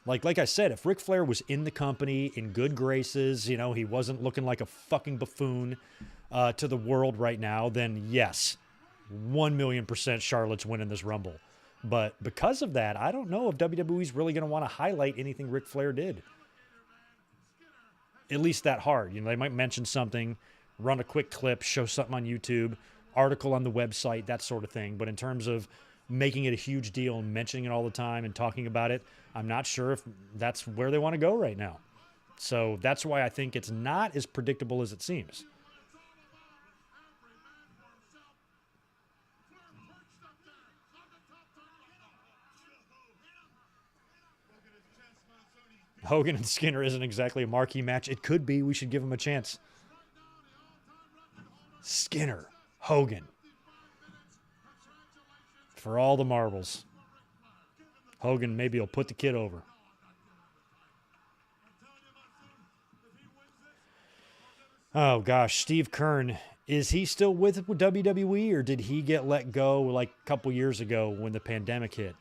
Like I said, if Ric Flair was in the company in good graces, you know, he wasn't looking like a fucking buffoon to the world right now, then yes, 1,000,000% Charlotte's winning this Rumble. But because of that, I don't know if WWE's really going to want to highlight anything Ric Flair did. At least that hard. You know, they might mention something, run a quick clip, show something on YouTube, article on the website, that sort of thing. But in terms of making it a huge deal and mentioning it all the time and talking about it, I'm not sure if that's where they want to go right now. So that's why I think it's not as predictable as it seems. Hogan and Skinner isn't exactly a marquee match. It could be. We should give him a chance. Skinner, Hogan. For all the marbles. Hogan maybe will put the kid over. Oh, gosh. Steve Keirn. Is he still with WWE, or did he get let go like a couple years ago when the pandemic hit?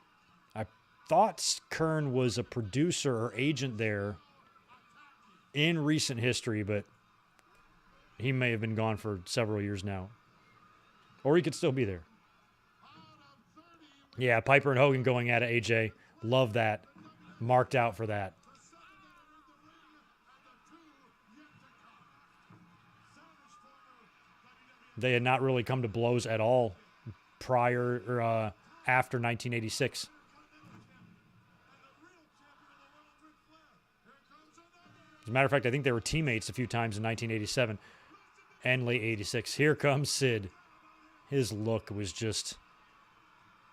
I thought Keirn was a producer or agent there in recent history, but he may have been gone for several years now. Or he could still be there. Yeah, Piper and Hogan going at it, AJ. Love that. Marked out for that. They had not really come to blows at all prior or after 1986. As a matter of fact, I think they were teammates a few times in 1987 and late 86. Here comes Sid. His look was just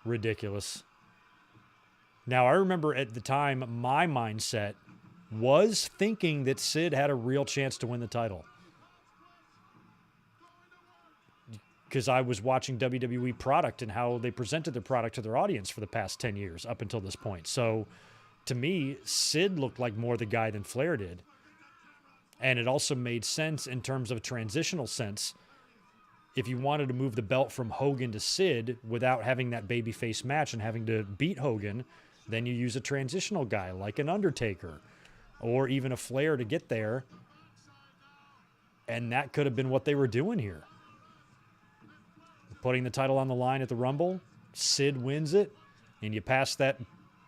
ridiculous. Now, I remember at the time, my mindset was thinking that Sid had a real chance to win the title. Because I was watching WWE product and how they presented their product to their audience for the past 10 years up until this point. So, to me, Sid looked like more the guy than Flair did. And it also made sense in terms of a transitional sense. If you wanted to move the belt from Hogan to Sid without having that babyface match and having to beat Hogan, then you use a transitional guy like an Undertaker or even a Flair to get there. And that could have been what they were doing here. Putting the title on the line at the Rumble, Sid wins it, and you pass that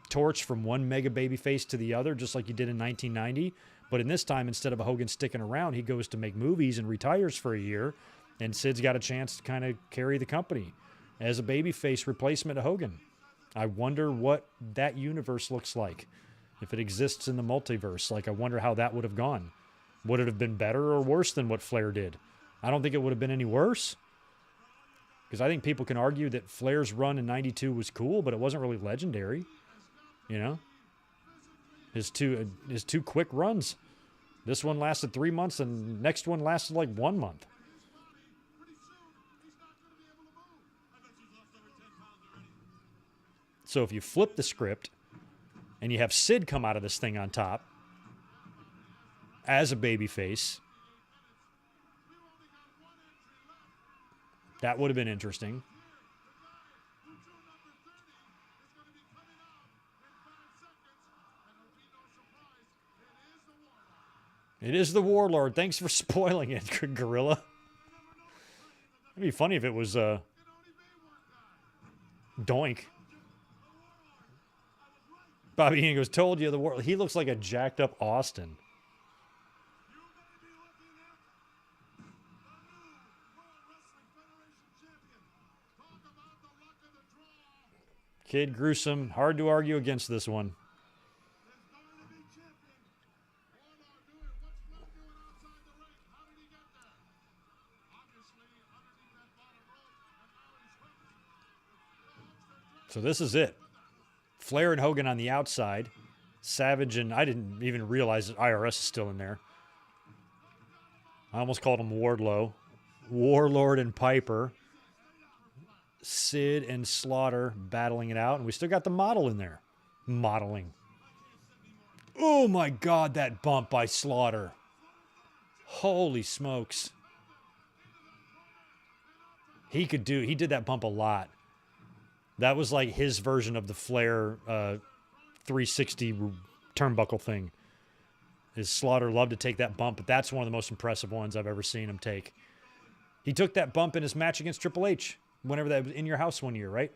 torch from one mega babyface to the other, just like you did in 1990. But in this time, instead of Hogan sticking around, he goes to make movies and retires for a year, and Sid's got a chance to kind of carry the company as a babyface replacement to Hogan. I wonder what that universe looks like. If it exists in the multiverse, like I wonder how that would have gone. Would it have been better or worse than what Flair did? I don't think it would have been any worse. Because I think people can argue that Flair's run in 92 was cool, but it wasn't really legendary. You know? His two quick runs. This one lasted 3 months, and next one lasted like 1 month. So if you flip the script and you have Sid come out of this thing on top as a babyface, that would have been interesting. It is the Warlord. Thanks for spoiling it, Gorilla. It'd be funny if it was Doink. Bobby Heenan goes, told you the Warlord. He looks like a jacked up Austin. Kid Gruesome. Hard to argue against this one. So this is it. Flair and Hogan on the outside. Savage and I didn't even realize that IRS is still in there. I almost called him Wardlow. Warlord and Piper. Sid and Slaughter battling it out. And we still got the model in there. Modeling. Oh my God, that bump by Slaughter. Holy smokes. He did that bump a lot. That was like his version of the Flair 360 turnbuckle thing. His Slaughter loved to take that bump, but that's one of the most impressive ones I've ever seen him take. He took that bump in his match against Triple H, whenever that was in your house one year, right?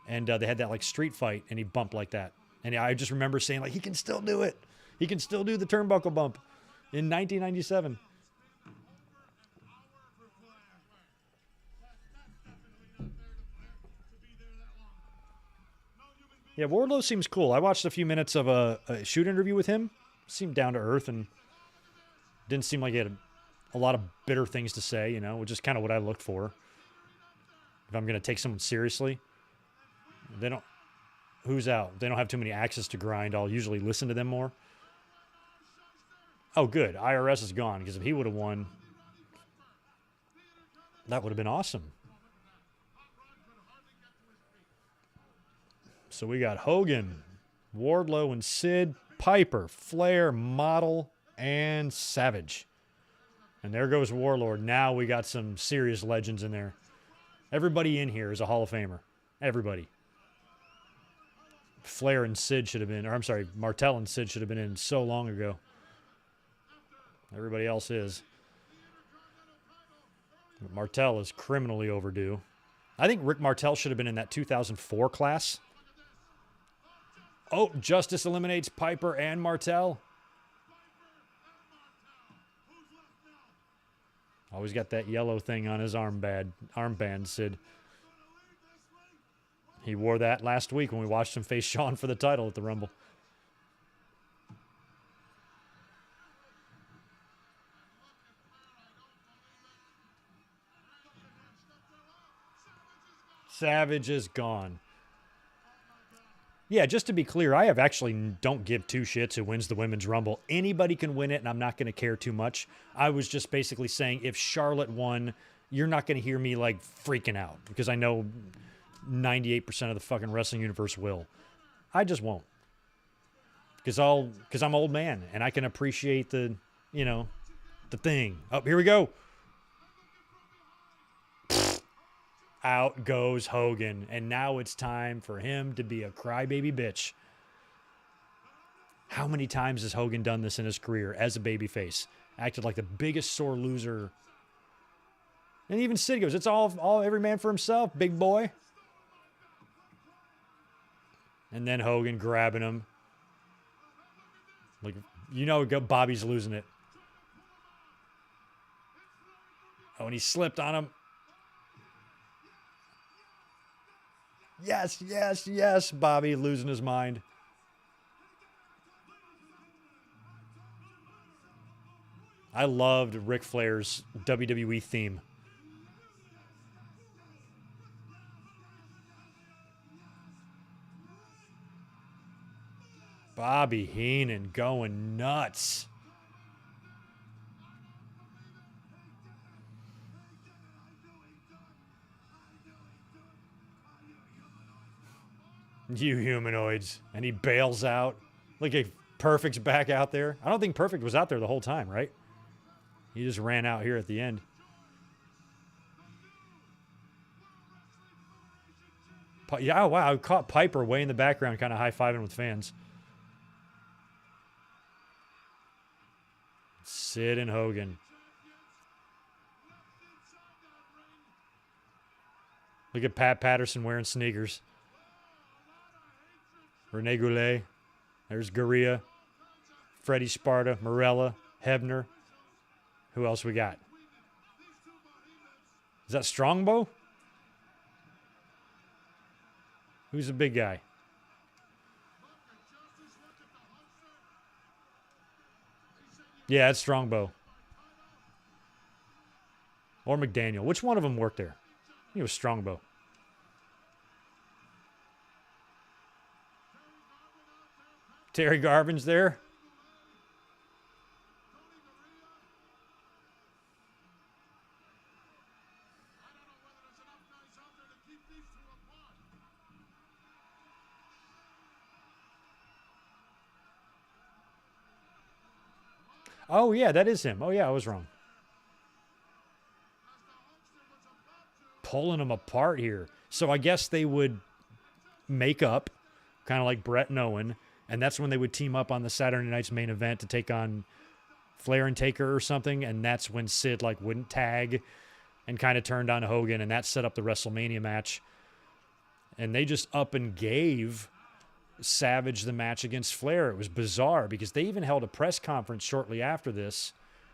And they had that like street fight, and he bumped like that. And I just remember saying, like, he can still do it. He can still do the turnbuckle bump in 1997. Yeah, Wardlow seems cool. I watched a few minutes of a shoot interview with him. Seemed down to earth and didn't seem like he had a lot of bitter things to say, you know, which is kind of what I look for. If I'm going to take someone seriously, who's out? They don't have too many axes to grind. I'll usually listen to them more. Oh, good. IRS is gone because if he would have won, that would have been awesome. So we got Hogan, Wardlow and Sid, Piper, Flair, Model, and Savage. And there goes Warlord. Now we got some serious legends in there. Everybody in here is a Hall of Famer. Everybody. Flair and Sid should have been, or I'm sorry, Martel and Sid should have been in so long ago. Everybody else is. But Martel is criminally overdue. I think Rick Martel should have been in that 2004 class. Oh, Justice eliminates Piper and Martel. Always got that yellow thing on his armband, Sid. He wore that last week when we watched him face Shawn for the title at the Rumble. Savage is gone. Yeah, just to be clear, I don't give two shits who wins the Women's Rumble. Anybody can win it, and I'm not going to care too much. I was just basically saying if Charlotte won, you're not going to hear me, like, freaking out because I know 98% of the fucking wrestling universe will. I just won't. Because I'm old man, and I can appreciate the thing. Oh, here we go. Out goes Hogan, and now it's time for him to be a crybaby bitch. How many times has Hogan done this in his career as a babyface? Acted like the biggest sore loser. And even Sid goes, it's all every man for himself, big boy. And then Hogan grabbing him. Like, Bobby's losing it. Oh, and he slipped on him. Yes, yes, yes. Bobby losing his mind. I loved Ric Flair's WWE theme. Bobby Heenan going nuts. You humanoids. And he bails out. Look at Perfect's back out there. I don't think Perfect was out there the whole time, right? He just ran out here at the end. Yeah, oh, wow. I caught Piper way in the background kind of high-fiving with fans. Sid and Hogan. Look at Pat Patterson wearing sneakers. Rene Goulet. There's Gurria. Freddie Sparta. Morella. Hebner. Who else we got? Is that Strongbow? Who's the big guy? Yeah, it's Strongbow. Or McDaniel. Which one of them worked there? I think it was Strongbow. Terry Garvin's there. Oh, yeah, that is him. Oh, yeah, I was wrong. Pulling them apart here. So I guess they would make up, kind of like Brett and Owen, and that's when they would team up on the Saturday Night's main event to take on Flair and Taker or something, and that's when Sid wouldn't tag and kind of turned on Hogan, and that set up the WrestleMania match. And they just up and gave Savage the match against Flair. It was bizarre because they even held a press conference shortly after this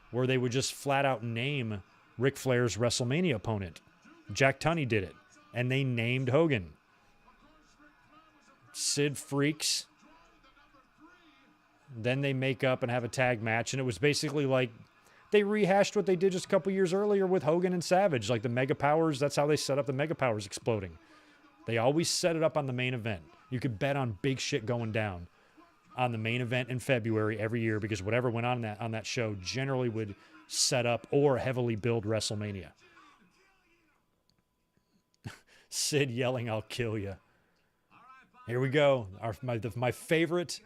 where they would just flat out name Ric Flair's WrestleMania opponent. Jack Tunney did it, and they named Hogan. Sid freaks. Then they make up and have a tag match, and it was basically like they rehashed what they did just a couple years earlier with Hogan and Savage, like the Mega Powers. That's how they set up the Mega Powers exploding. They always set it up on the main event. You could bet on big shit going down. on the main event in February every year because whatever went on that show generally would set up or heavily build WrestleMania. Sid yelling, "I'll kill you." Here we go. My favorite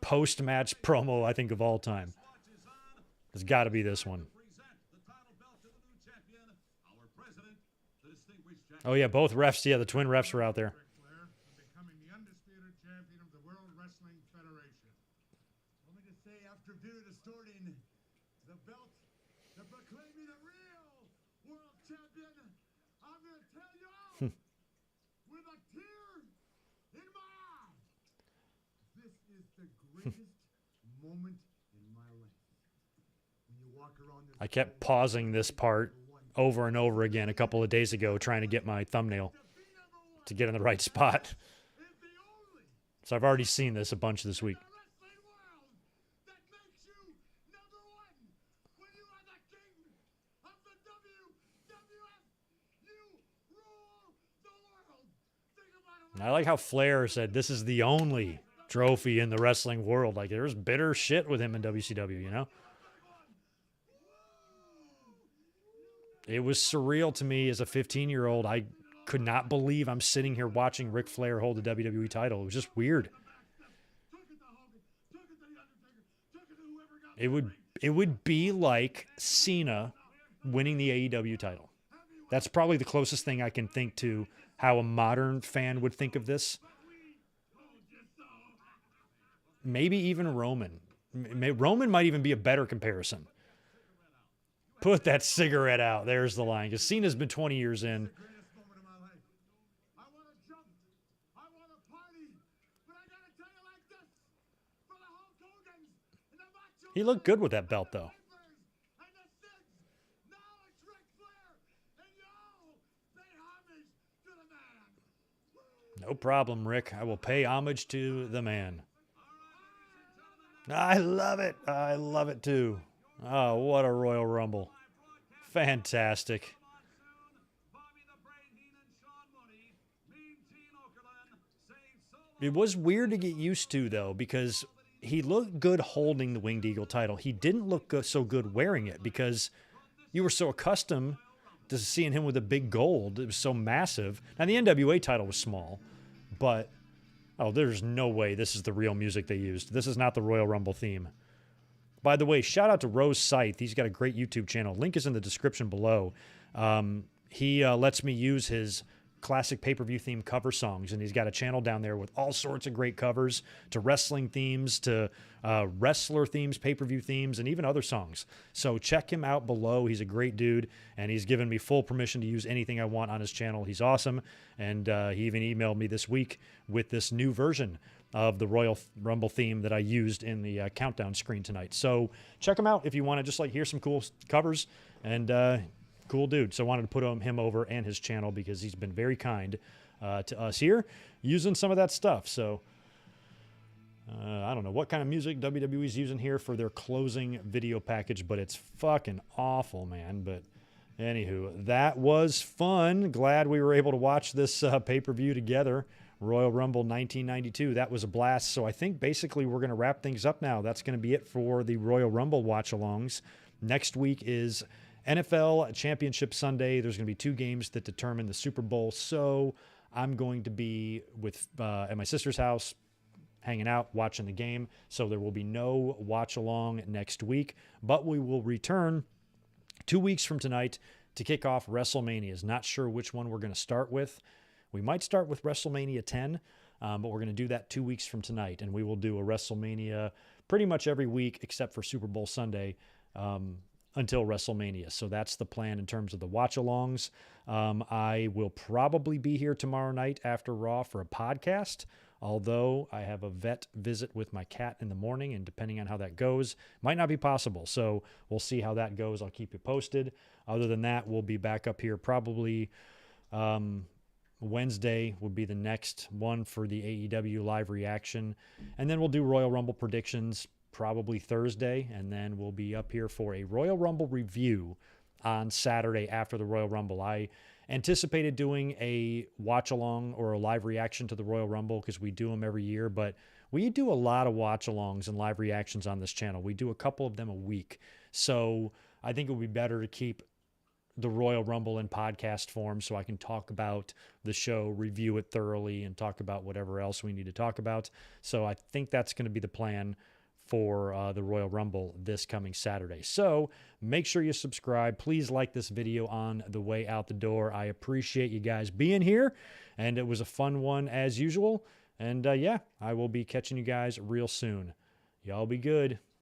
post-match promo, I think, of all time. It's got to be this one. Oh, yeah, both refs. Yeah, the twin refs were out there. Becoming the undisputed champion of the World Wrestling Federation. Want me to say, after Veer distorting the belt, to proclaim me the real world champion, I'm going to tell you all with a tear in my eye. This is the greatest moment in my life. When you walk around this I kept pausing this part over and over again a couple of days ago trying to get my thumbnail to get in the right spot. is the only So I've already seen this a bunch this week. in the wrestling world that makes you number one. When you are the king of the WWF, you rule the world. Think about it. I like how Flair said this is the only trophy in the wrestling world. Like there's bitter shit with him in WCW, you know? It was surreal to me as a 15-year-old. I could not believe I'm sitting here watching Ric Flair hold the WWE title. It was just weird. Took it to Hogan, took it to The Undertaker, took it to whoever got It would be like Cena winning the AEW title. That's probably the closest thing I can think to how a modern fan would think of this. Maybe even Roman. Roman might even be a better comparison. Put that cigarette out. There's the line. Because Cena's been 20 years in. greatest moment of my life. I want to jump. I want to party. But I got to tell you like this. For the Hulk Hogans and the Macho He looked good with that belt, though. Vipers and the Sids. Now it's Ric Flair. And y'all pay homage to the man. No problem, Rick. I will pay homage to the man. I love it. I love it, too. Oh, what a Royal Rumble. Fantastic. It was weird to get used to, though, because he looked good holding the Winged Eagle title. He didn't look so good wearing it because you were so accustomed to seeing him with a big gold. It was so massive. Now, the NWA title was small, but, oh, there's no way this is the real music they used. This is not the Royal Rumble theme. By the way, shout out to Rose Scythe. He's got a great YouTube channel. Link is in the description below. He lets me use his classic pay-per-view theme cover songs, and he's got a channel down there with all sorts of great covers to wrestling themes, to wrestler themes, pay-per-view themes, and even other songs. So check him out below. He's a great dude, and he's given me full permission to use anything I want on his channel. He's awesome, and he even emailed me this week with this new version of the Royal Rumble theme that I used in the countdown screen tonight. So check him out if you want to just like hear some cool covers, and cool dude. So I wanted to put him over and his channel because he's been very kind to us here using some of that stuff. So I don't know what kind of music WWE's using here for their closing video package, but it's fucking awful, man. But anywho, that was fun. Glad we were able to watch this pay-per-view together. Royal Rumble 1992. That was a blast. So I think basically we're going to wrap things up now. That's going to be it for the Royal Rumble watch-alongs. Next week is NFL Championship Sunday. There's going to be 2 games that determine the Super Bowl. So I'm going to be at my sister's house, hanging out, watching the game. So there will be no watch-along next week. But we will return 2 weeks from tonight to kick off WrestleManias. Not sure which one we're going to start with. We might start with WrestleMania 10, but we're going to do that 2 weeks from tonight, and we will do a WrestleMania pretty much every week except for Super Bowl Sunday until WrestleMania. So that's the plan in terms of the watch-alongs. I will probably be here tomorrow night after Raw for a podcast, although I have a vet visit with my cat in the morning, and depending on how that goes, might not be possible. So we'll see how that goes. I'll keep you posted. Other than that, we'll be back up here probably Wednesday would be the next one for the AEW live reaction. And then we'll do Royal Rumble predictions probably Thursday. And then we'll be up here for a Royal Rumble review on Saturday after the Royal Rumble. I anticipated doing a watch along or a live reaction to the Royal Rumble because we do them every year, but We do a lot of watch-alongs and live reactions on this channel. We do a couple of them a week. So I think it would be better to keep the Royal Rumble in podcast form so I can talk about the show, review it thoroughly, and talk about whatever else we need to talk about. So I think that's going to be the plan for the Royal Rumble this coming Saturday. So make sure you subscribe. Please like this video on the way out the door. I appreciate you guys being here, and it was a fun one as usual. And yeah, I will be catching you guys real soon. Y'all be good.